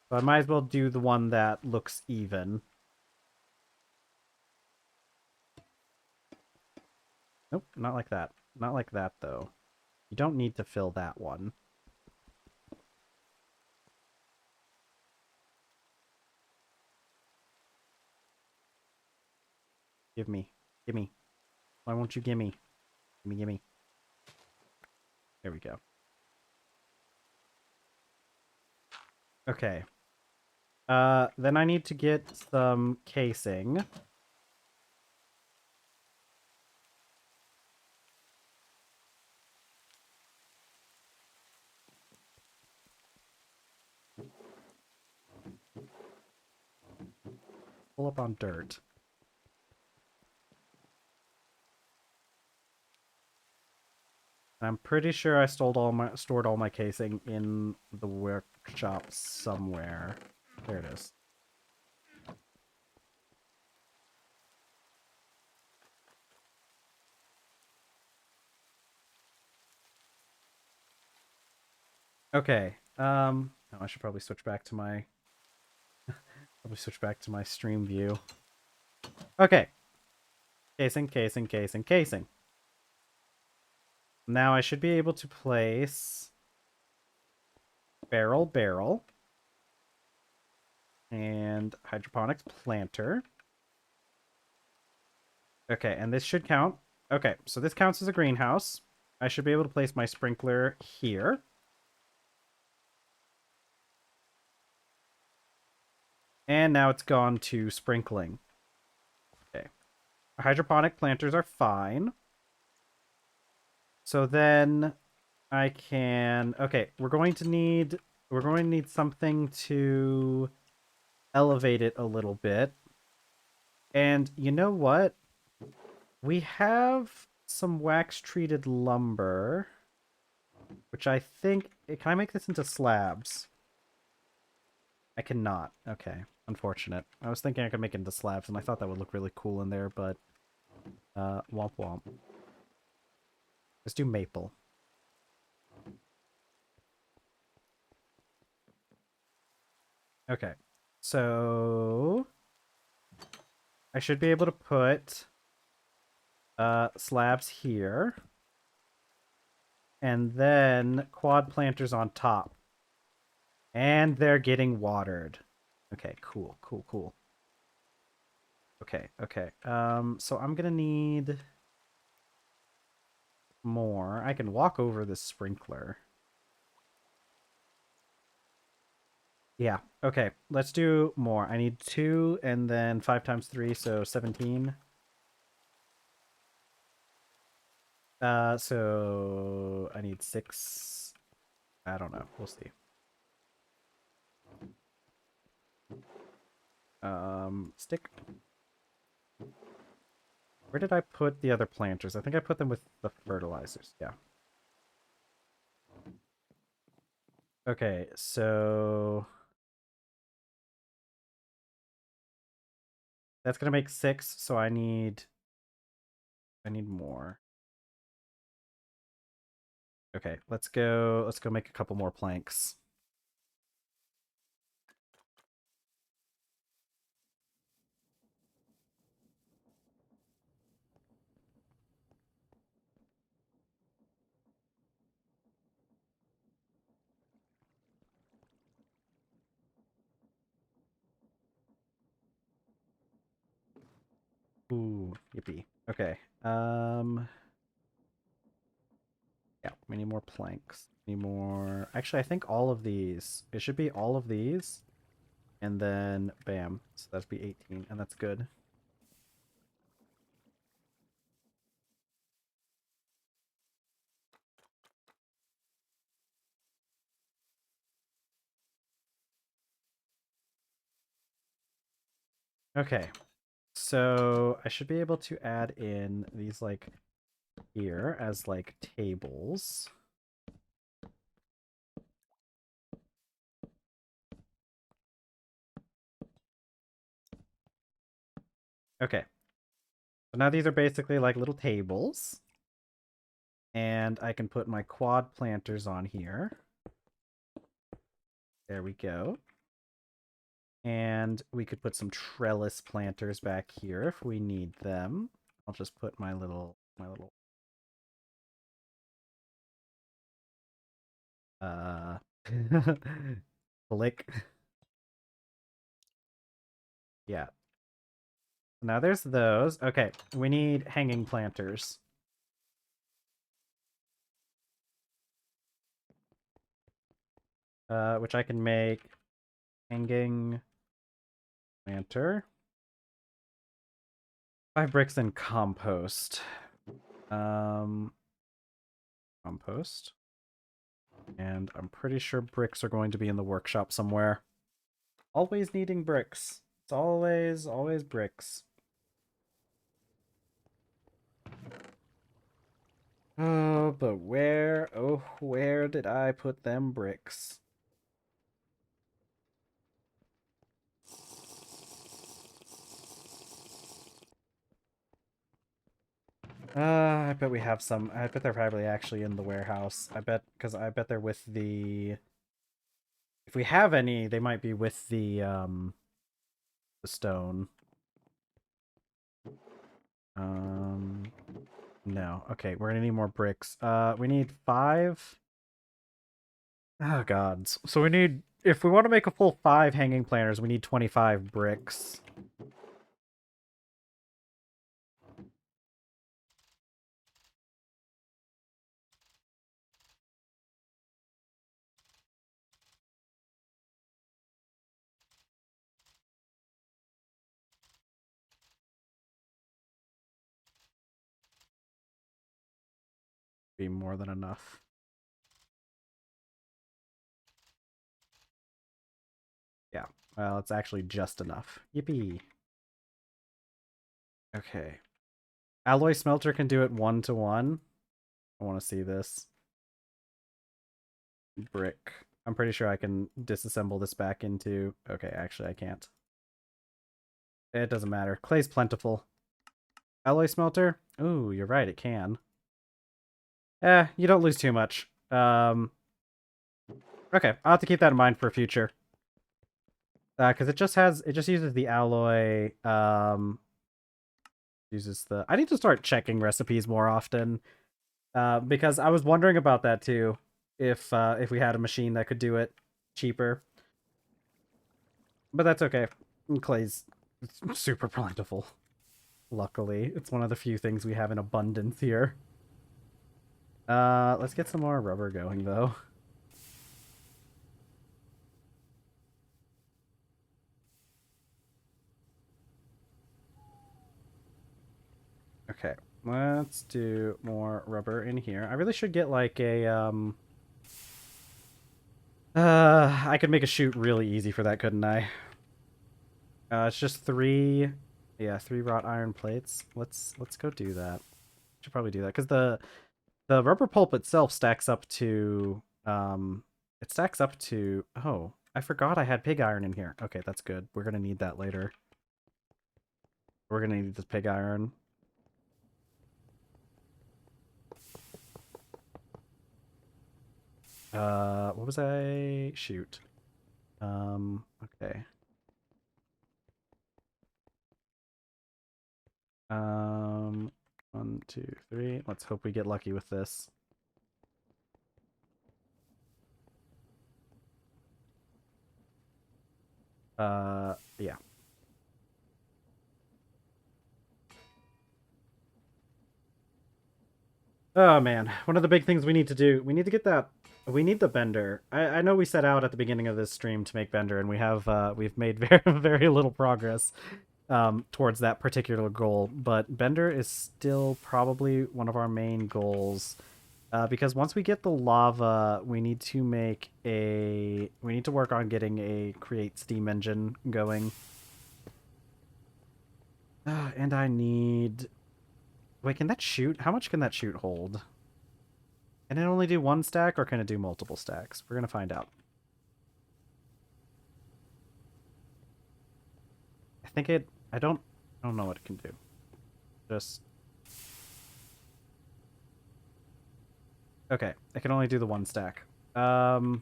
So I might as well do the one that looks even. Nope, not like that. Not like that, though. You don't need to fill that one. Give me. Gimme. Why won't you gimme? Gimme, gimme. There we go. Okay. Then I need to get some casing. Pull up on dirt. I'm pretty sure I stored all my casing in the workshop somewhere. There it is. Okay. Oh, I should probably switch back to my stream view. Okay. Casing, casing, casing, casing. Now I should be able to place barrel, barrel. And hydroponics planter. Okay, and this should count. Okay, so this counts as a greenhouse. I should be able to place my sprinkler here. And now it's gone to sprinkling. Okay. Hydroponic planters are fine. So then I can... Okay, we're going to need something to elevate it a little bit. And you know what? We have some wax-treated lumber, which I think... Can I make this into slabs? I cannot. Okay, unfortunate. I was thinking I could make it into slabs, and I thought that would look really cool in there, but... womp womp. Let's do maple. Okay, so... I should be able to put slabs here. And then quad planters on top. And they're getting watered. Okay, cool, cool, cool. Okay, okay. So I'm gonna need more. I can walk over the sprinkler. Yeah, okay. Let's do more. I need 2 and then 5 times 3, so 17. So I need 6. I don't know. We'll see. Stick. Where did I put the other planters? I think I put them with the fertilizers. Yeah. Okay, so that's gonna make 6, so I need more. Okay, let's go make a couple more planks. Ooh, yippee. Okay. Yeah, we need more planks. We need more. Actually, I think all of these. It should be all of these. And then bam. So that'd be 18, and that's good. Okay. So I should be able to add in these like here as like tables. Okay. So now these are basically like little tables. And I can put my quad planters on here. There we go. And we could put some trellis planters back here if we need them. I'll just put my little blick. Yeah. Now there's those. Okay, we need hanging planters. Which I can make hanging planter. 5 bricks and compost. Compost. And I'm pretty sure bricks are going to be in the workshop somewhere. Always needing bricks. It's always bricks. Oh, but where did I put them bricks? I bet we have some. I bet they're probably actually in the warehouse. I bet, because I bet they're with the... If we have any, they might be with the stone. No. Okay, we're gonna need more bricks. We need 5. Oh, God. So we need if we want to make a full 5 hanging planters, we need 25 bricks. Be more than enough. Yeah, well, it's actually just enough. Yippee. Okay. Alloy smelter can do it 1-to-1. I want to see this. Brick. I'm pretty sure I can disassemble this back into... Okay, actually I can't. It doesn't matter. Clay's plentiful. Alloy smelter? Ooh, you're right, it can. You don't lose too much. Okay, I'll have to keep that in mind for future. Because it just uses the alloy, uses the... I need to start checking recipes more often. Because I was wondering about that too. If we had a machine that could do it cheaper. But that's okay. Clay's super plentiful. Luckily. It's one of the few things we have in abundance here. Let's get some more rubber going though. Okay, let's do more rubber in here. I really should get like a I could make a chute really easy for that, couldn't I? It's just 3, yeah, 3 wrought iron plates. Let's go do that. Should probably do that because the rubber pulp itself stacks up to it stacks up to... Oh, I forgot I had pig iron in here. Okay, that's good. We're gonna need that later. We're gonna need this pig iron. What was I... Shoot. Okay. Um, 1, 2, 3. Let's hope we get lucky with this. Yeah. Oh man, one of the big things we need to do, we need to get that, we need the bender. I know we set out at the beginning of this stream to make bender, and we've made very little progress towards that particular goal, but bender is still probably one of our main goals. Because once we get the lava, we need to work on getting a create steam engine going. And I need... Wait, can that shoot? How much can that shoot hold? Can it only do 1 stack, or can it do multiple stacks? We're gonna find out. I think it... I don't know what it can do. Just... Okay, it can only do the 1 stack. Do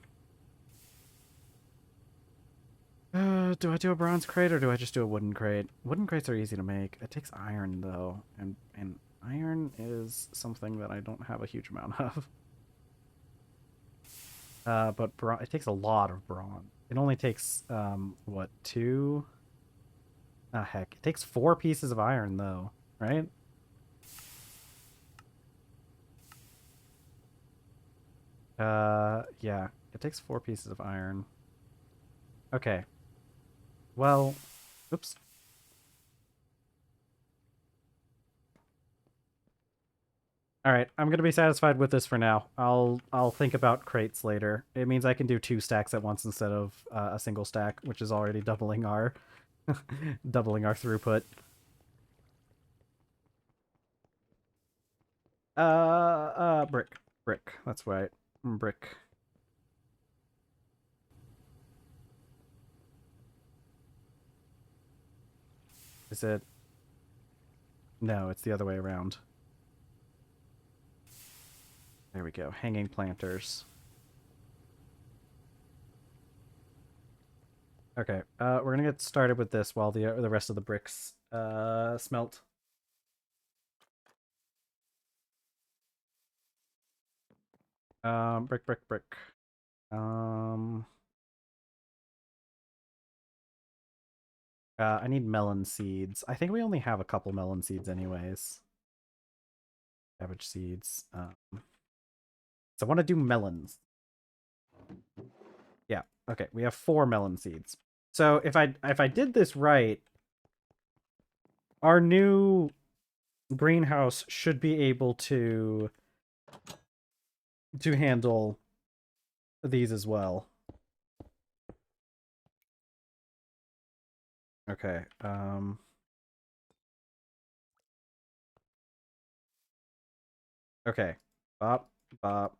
I do a bronze crate, or do I just do a wooden crate? Wooden crates are easy to make. It takes iron, though, and iron is something that I don't have a huge amount of. But it takes a lot of bronze. It only takes, what, 2? Ah, heck. It takes 4 pieces of iron, though, right? Yeah. It takes 4 pieces of iron. Okay. Well, oops. All right, I'm gonna be satisfied with this for now. I'll think about crates later. It means I can do 2 stacks at once instead of a single stack, which is already doubling our doubling our throughput. Brick. That's right, brick. Is it? No, it's the other way around. There we go. Hanging planters. Okay, we're gonna get started with this while the rest of the bricks smelt. Brick. I need melon seeds. I think we only have a couple melon seeds anyways. Cabbage seeds. So I want to do melons. Yeah. Okay. We have 4 melon seeds. So if I did this right, our new greenhouse should be able to handle these as well. Okay. Okay. Bop, bop,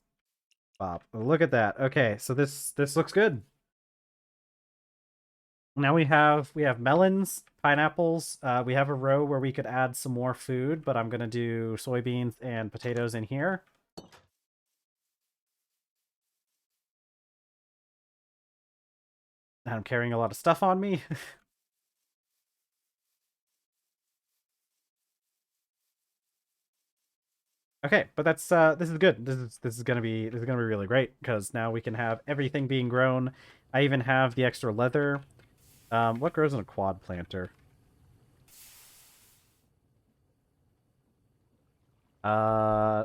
bop. Look at that. Okay, so this looks good. Now we have melons, pineapples. We have a row where we could add some more food, but I'm gonna do soybeans and potatoes in here. And I'm carrying a lot of stuff on me. Okay, but that's this is good. This is gonna be really great because now we can have everything being grown. I even have the extra leather. What grows in a quad planter? Uh,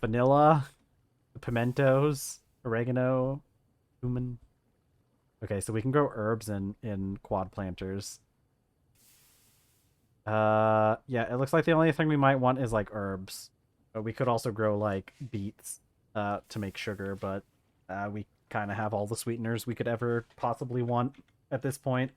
Vanilla, pimentos, oregano, cumin. Okay, so we can grow herbs in quad planters. Yeah, it looks like the only thing we might want is like herbs. But we could also grow like beets to make sugar, but we kind of have all the sweeteners we could ever possibly want at this point.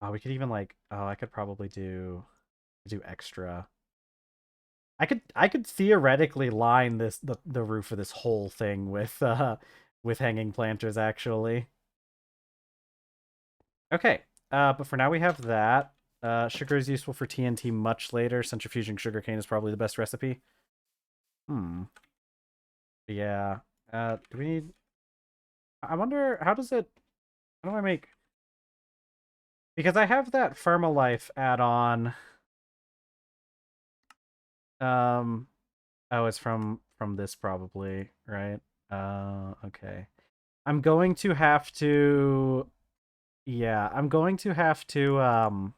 Oh, we could even like I could probably do extra. I could theoretically line the roof of this whole thing with hanging planters actually. Okay. But for now we have that. Sugar is useful for TNT much later. Centrifuging sugarcane is probably the best recipe. Hmm. Yeah. Do we need I wonder how do I make because I have that Firmalife add-on. Um oh it's from this probably, right? Okay. I'm going to have to yeah, I'm going to have to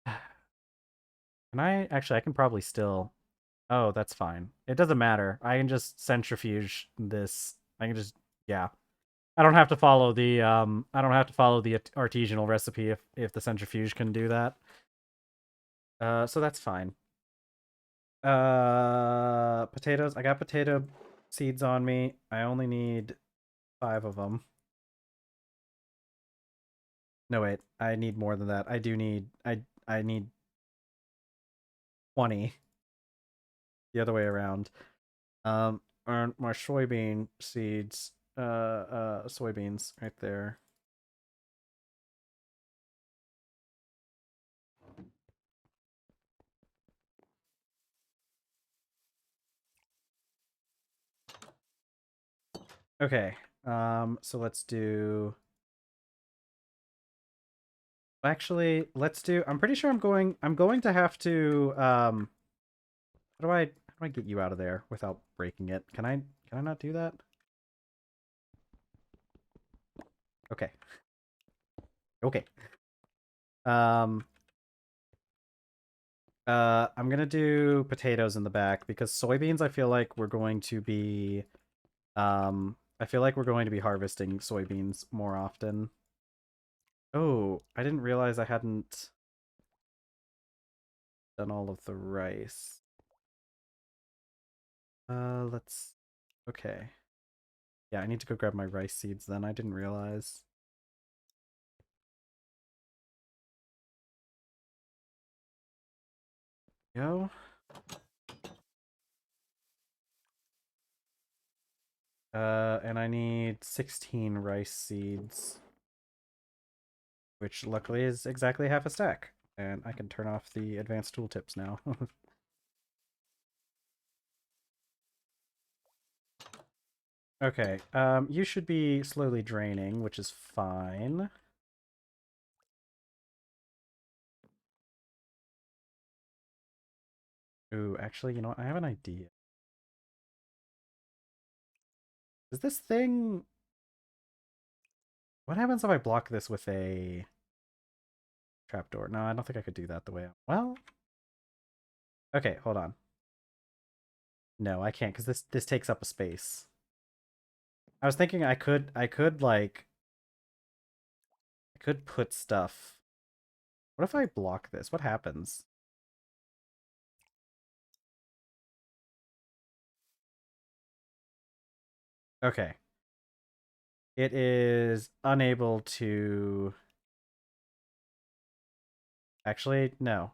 can I actually I can probably still oh, that's fine. It doesn't matter. I can just centrifuge this. I can just yeah. I don't have to follow the artisanal recipe if the centrifuge can do that. So that's fine. Potatoes. I got potato seeds on me. I only need 5 of them. No wait, I need more than that. I need 20 the other way around. Are my soybean seeds soybeans right there. Okay. So let's do actually let's do I'm pretty sure I'm going to have to how do I get you out of there without breaking it? Can I not do that? Okay. Okay. Um I'm gonna do potatoes in the back because soybeans I feel like we're going to be I feel like we're going to be harvesting soybeans more often. Oh, I didn't realize I hadn't done all of the rice. Let's okay. Yeah, I need to go grab my rice seeds then. I didn't realize. Go. And I need 16 rice seeds, which luckily is exactly half a stack. And I can turn off the advanced tooltips now. Okay, you should be slowly draining, which is fine. Ooh, actually, you know what? I have an idea. Is this thing... What happens if I block this with a trapdoor? No, I don't think I could do that the way I... Well... Okay, hold on. No, I can't, because this takes up a space. I was thinking I could put stuff... What if I block this? What happens? Okay. It is unable to... Actually, no.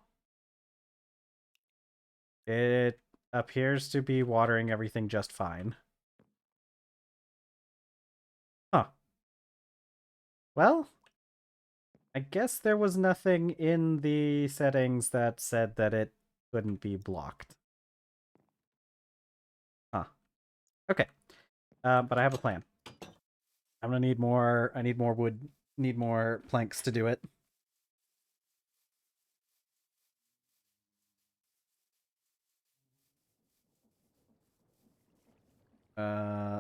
It appears to be watering everything just fine. Huh. Well, I guess there was nothing in the settings that said that it couldn't be blocked. Huh. Okay. But I have a plan. I'm gonna need more. I need more wood. Need more planks to do it.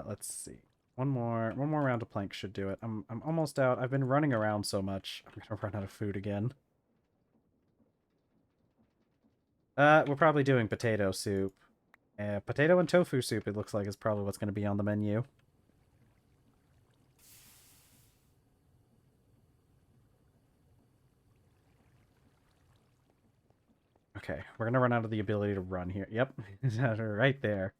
Let's see. One more round of planks should do it. I'm almost out. I've been running around so much. I'm gonna run out of food again. We're probably doing potato soup. Potato and tofu soup, it looks like, is probably what's going to be on the menu. Okay, we're going to run out of the ability to run here. Yep, right there.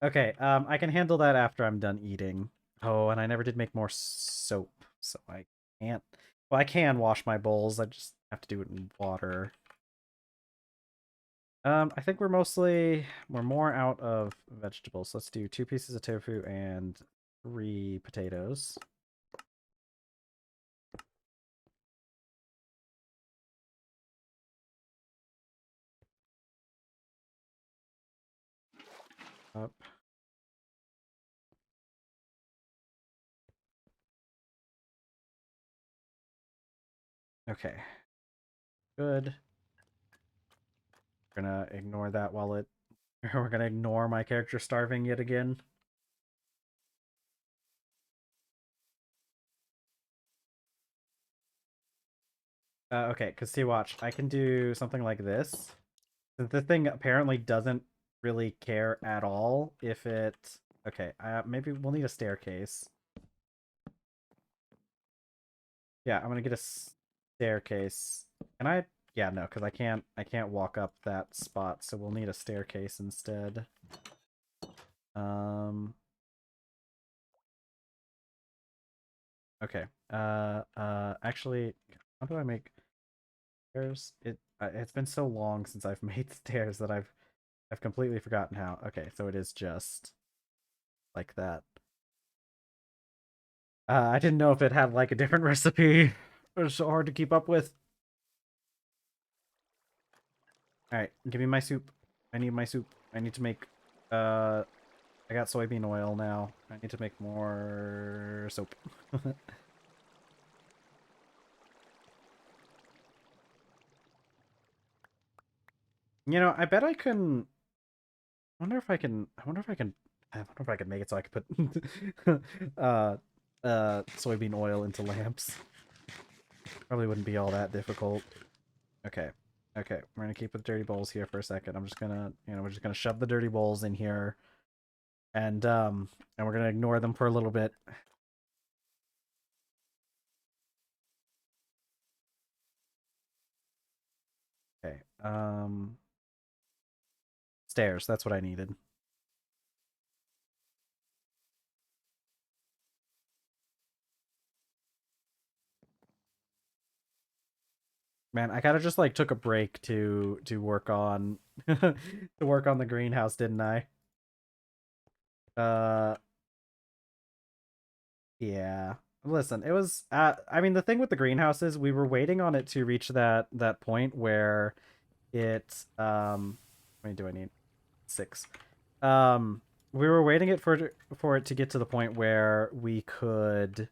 Okay, I can handle that after I'm done eating. Oh, and I never did make more soap, so I can't... Well, I can wash my bowls, I just have to do it in water. I think we're more out of vegetables. Let's do 2 pieces of tofu and 3 potatoes. Up. Okay. Good. We're gonna ignore that while it... We're gonna ignore my character starving yet again. Okay, because see, watch. I can do something like this. The thing apparently doesn't really care at all if it... Okay, maybe we'll need a staircase. Yeah, I'm gonna get a staircase. Can I... Yeah, no, because I can't walk up that spot, so we'll need a staircase instead. Um... Okay. Actually, how do I make stairs? It's been so long since I've made stairs that I've completely forgotten how. Okay, so it is just like that. I didn't know if it had like a different recipe. It was so hard to keep up with. All right, give me my soup. I need my soup. I need to make. I got soybean oil now. I need to make more soap. You know, I bet I can. I wonder if I can. I wonder if I can. I wonder if I can make it so I could put soybean oil into lamps. Probably wouldn't be all that difficult. Okay. Okay, we're gonna keep with dirty bowls here for a second. I'm just gonna, we're just gonna shove the dirty bowls in here, and we're gonna ignore them for a little bit. Okay, stairs. That's what I needed. Man, I kind of just like took a break to work on to work on the greenhouse, didn't I? Uh, yeah. Listen, it was I mean the thing with the greenhouse is we were waiting on it to reach that point where it how many do I need? 6. Um we were waiting for it to get to the point where we could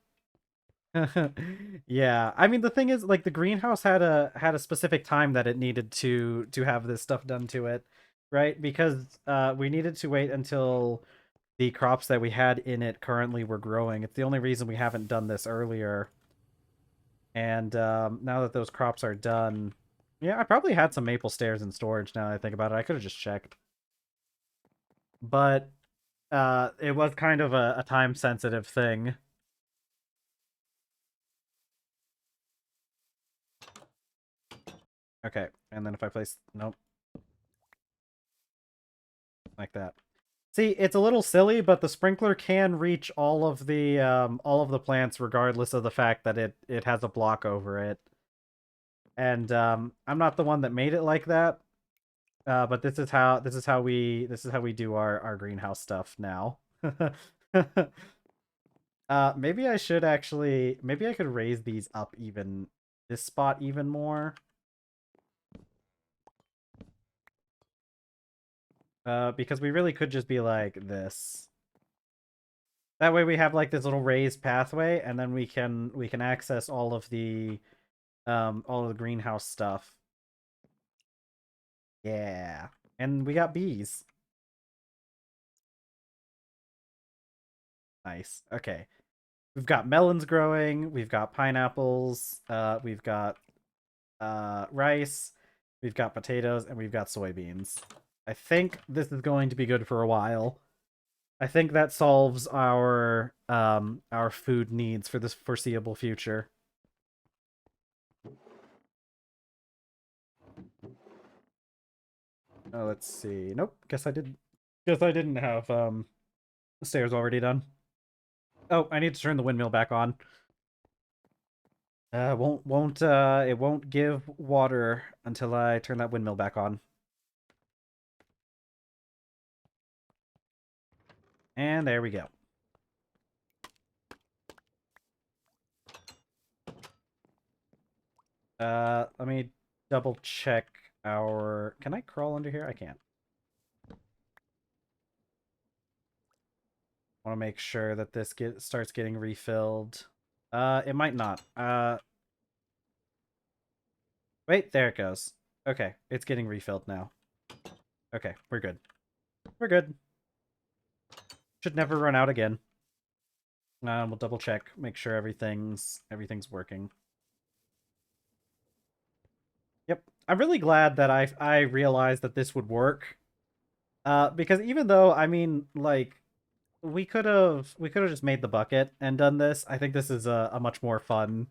yeah. I mean the thing is like the greenhouse had a specific time that it needed to have this stuff done to it, right? Because we needed to wait until the crops that we had in it currently were growing. It's the only reason we haven't done this earlier. And now that those crops are done, yeah, I probably had some maple stairs in storage now that I think about it. I could have just checked. But it was kind of a time sensitive thing. Okay, and then if I place nope, like that. See, it's a little silly, but the sprinkler can reach all of the plants regardless of the fact that it has a block over it. And I'm not the one that made it like that. But this is how we do our greenhouse stuff now. Maybe I should actually maybe I could raise these up even this spot even more. Because we really could just be like this. That way we have like this little raised pathway, and then we can access all of the greenhouse stuff. Yeah. And we got bees. Nice. Okay. We've got melons growing, we've got pineapples, we've got rice, we've got potatoes, and we've got soybeans. I think this is going to be good for a while. I think that solves our food needs for this foreseeable future. Let's see. Nope. Guess I didn't. Guess I didn't have the stairs already done. Oh, I need to turn the windmill back on. Won't it won't give water until I turn that windmill back on. And there we go. Let me double check our... Can I crawl under here? I can't. Want to make sure that this starts getting refilled. It might not. Wait, there it goes. Okay, it's getting refilled now. Okay, we're good. We're good. Should never run out again. We'll double check, make sure everything's working. Yep. I'm really glad that I realized that this would work. Because even though, I mean, like, we could have just made the bucket and done this. I think this is a much more fun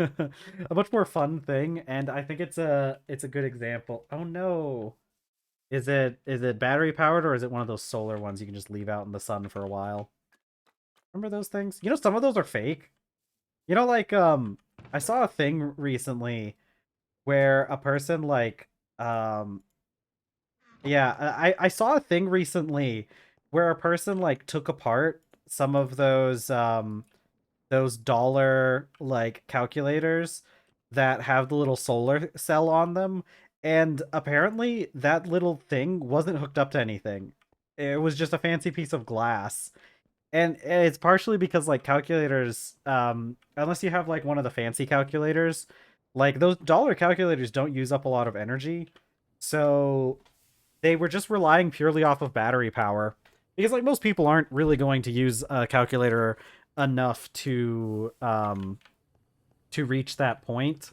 a much more fun thing, and I think it's a good example. Oh no. Is it battery powered, or is it one of those solar ones you can just leave out in the sun for a while? Remember those things? You know, some of those are fake. You know, like I saw a thing recently where a person like yeah, I saw a thing recently where a person like took apart some of those dollar like calculators that have the little solar cell on them, and apparently that little thing wasn't hooked up to anything. It was just a fancy piece of glass. And it's partially because like calculators unless you have like one of the fancy calculators, like those dollar calculators don't use up a lot of energy. So they were just relying purely off of battery power, because like most people aren't really going to use a calculator enough to reach that point.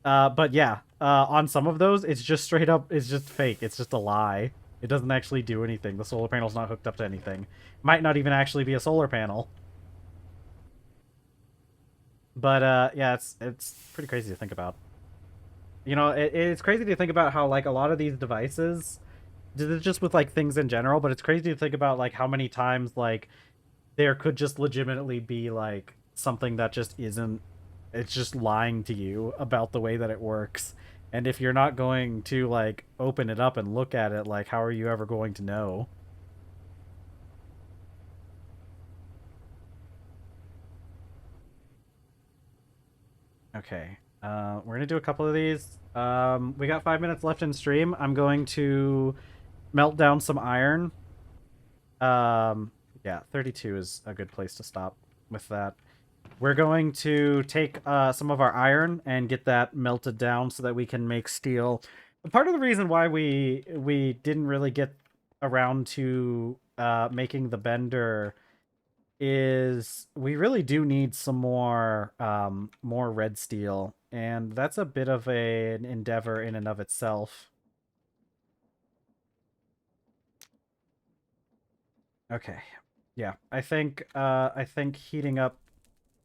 But yeah, on some of those it's just straight up, it's just fake, it's just a lie. It doesn't actually do anything. The solar panel's not hooked up to anything. Might not even actually be a solar panel. But yeah, it's pretty crazy to think about. You know, it's crazy to think about how like a lot of these devices, just with like things in general, but it's crazy to think about like how many times like there could just legitimately be like something that just isn't, it's just lying to you about the way that it works. And if you're not going to like open it up and look at it, like how are you ever going to know? Okay. We're gonna do a couple of these. We got 5 minutes left in stream. I'm going to melt down some iron. Um, yeah, 32 is a good place to stop with that. We're going to take some of our iron and get that melted down so that we can make steel. Part of the reason why we didn't really get around to making the bender is we really do need some more red steel, and that's a bit of an endeavor in and of itself. Okay. Yeah, I think heating up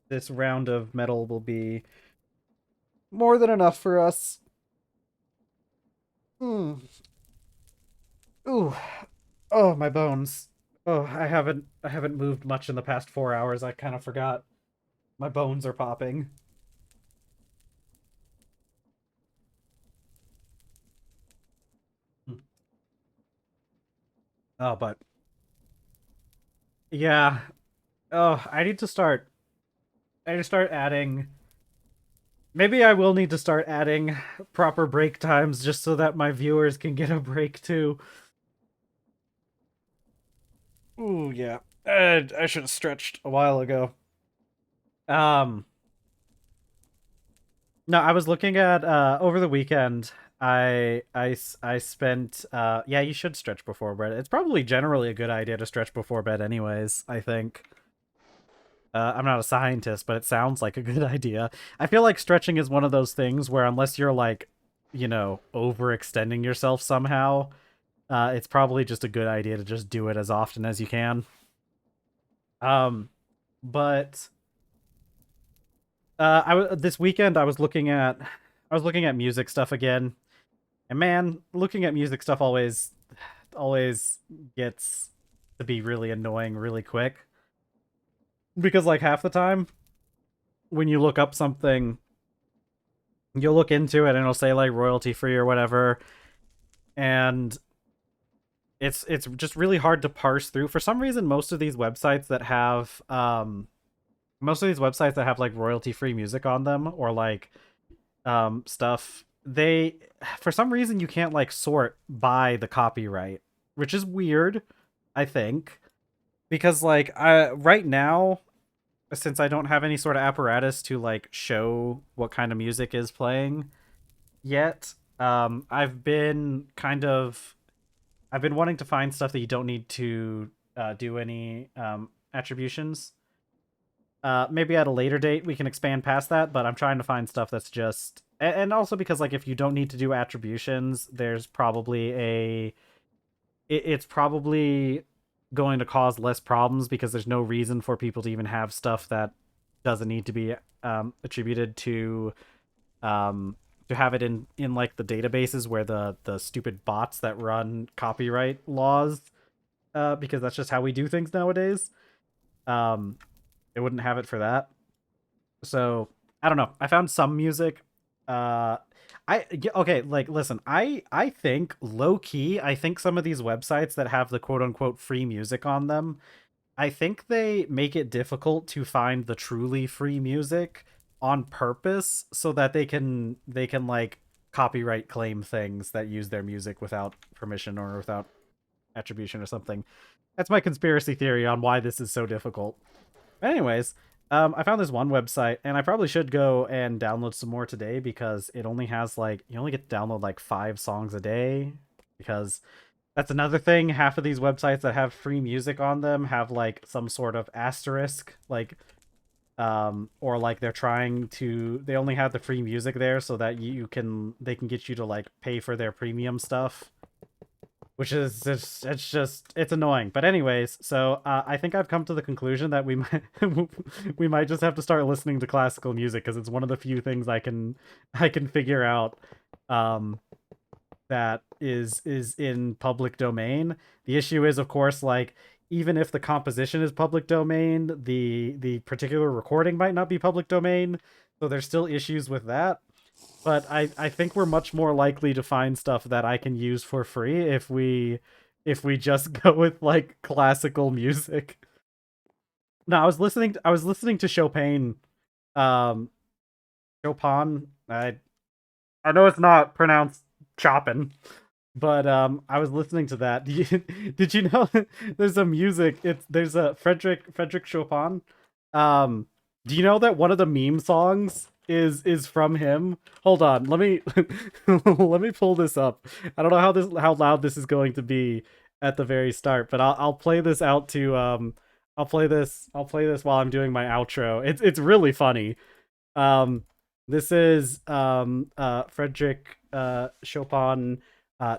this round of metal will be more than enough for us. Hmm. Ooh. Oh, my bones. Oh, I haven't moved much in the past 4 hours. I kind of forgot. My bones are popping. Hmm. Oh, but yeah. Oh, I need to start adding. Maybe I will need to start adding proper break times just so that my viewers can get a break too. Ooh, yeah. I should have stretched a while ago. Um, no, I was looking at over the weekend. I spent yeah, you should stretch before bed. It's probably generally a good idea to stretch before bed anyways, I think. I'm not a scientist, but it sounds like a good idea. I feel like stretching is one of those things where unless you're like, overextending yourself somehow, it's probably just a good idea to just do it as often as you can. Um, but this weekend I was looking at music stuff again, and man, looking at music stuff always gets to be really annoying really quick because like half the time when you look up something, you'll look into it and it'll say like royalty free or whatever, and it's just really hard to parse through. For some reason, most of these websites that have like royalty free music on them or like stuff, they for some reason you can't like sort by the copyright, which is weird, I think, because like I right now, since I don't have any sort of apparatus to like show what kind of music is playing yet, I've been wanting to find stuff that you don't need to do any attributions. Maybe at a later date we can expand past that, but I'm trying to find stuff that's just, and also because like if you don't need to do attributions, there's probably it's probably going to cause less problems because there's no reason for people to even have stuff that doesn't need to be attributed um to have it in like the databases where the stupid bots that run copyright laws, because that's just how we do things nowadays. um it wouldn't have it for that. So I don't know. I found some music. Uh, okay. Like, listen. I think low key. I think some of these websites that have the quote unquote free music on them, I think they make it difficult to find the truly free music on purpose so that they can like copyright claim things that use their music without permission or without attribution or something. That's my conspiracy theory on why this is so difficult. Anyways, I found this one website, and I probably should go and download some more today because it only has like you only get to download like 5 songs a day. Because that's another thing. Half of these websites that have free music on them have like some sort of asterisk, like or like they only have the free music there so that they can get you to like pay for their premium stuff, which is it's annoying. But anyways, so I think I've come to the conclusion that we might we might just have to start listening to classical music because it's one of the few things I can figure out um that is in public domain. The issue is, of course, like even if the composition is public domain, the particular recording might not be public domain, so there's still issues with that. But I think we're much more likely to find stuff that I can use for free if we just go with like classical music. No, I was listening to Chopin. Um Chopin. I know it's not pronounced Chopin, but I was listening to that. Did you know there's a music? There's a Frederick Chopin. Um, do you know that one of the meme songs is from him? Hold on, let me let me pull this up. I don't know how loud this is going to be at the very start, but I'll play this out to I'll play this while I'm doing my outro. It's really funny. Um, this is Frederick Chopin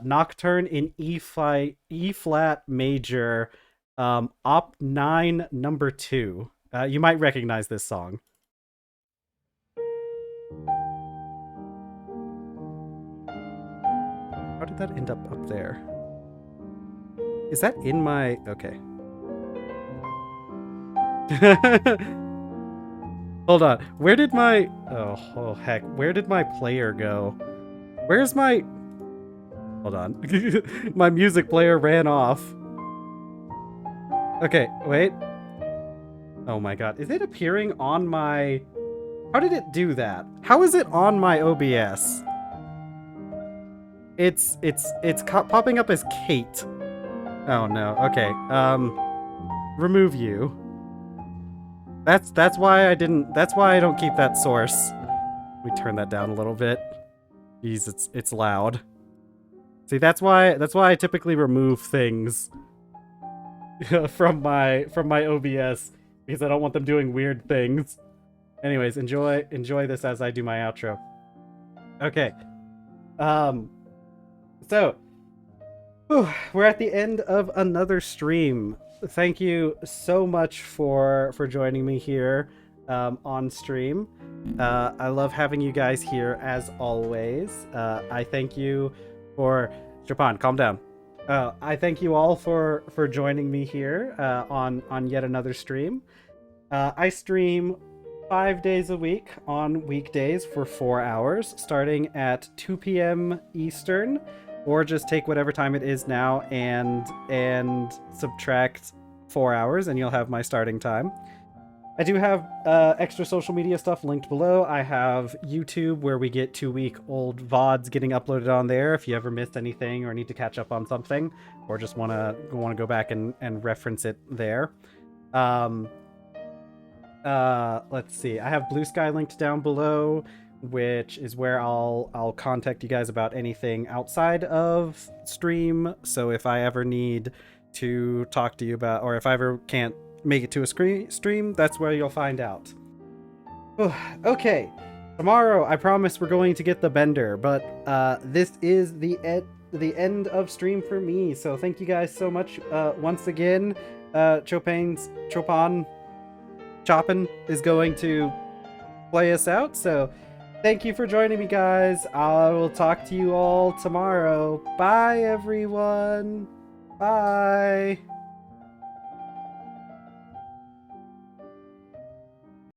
Nocturne in E flat major, Op 9 number 2. You might recognize this song. How did that end up there? Is that in my... Okay. Hold on. Where did my... Oh, heck. Where did my player go? Where's my... Hold on. My music player ran off. Okay, wait. Oh my god. Is it appearing on my... How did it do that? How is it on my OBS? It's popping up as Kate. Oh no. Okay. Remove you. That's why I didn't... That's why I don't keep that source. Let me turn that down a little bit. Jeez, it's loud. See, that's why I typically remove things from my OBS, because I don't want them doing weird things. Anyways, enjoy this as I do my outro. Okay. So we're at the end of another stream. Thank you so much for joining me here on stream. I love having you guys here as always. I thank you for... Chopin, calm down. I thank you all for joining me here on yet another stream. I stream 5 days a week on weekdays for 4 hours, starting at 2 p.m. Eastern, or just take whatever time it is now and subtract 4 hours, and you'll have my starting time. I do have extra social media stuff linked below. I have YouTube, where we get 2-week-old VODs getting uploaded on there if you ever missed anything or need to catch up on something, or just want to go back and reference it there. Let's see. I have Blue Sky linked down below, which is where I'll contact you guys about anything outside of stream. So if I ever need to talk to you about, or if I ever can't make it to a stream, that's where you'll find out. Okay, tomorrow I promise we're going to get the bender, but this is the end of stream for me. So thank you guys so much once again. Chopin is going to play us out, so thank you for joining me, guys. I will talk to you all tomorrow. Bye, everyone. Bye.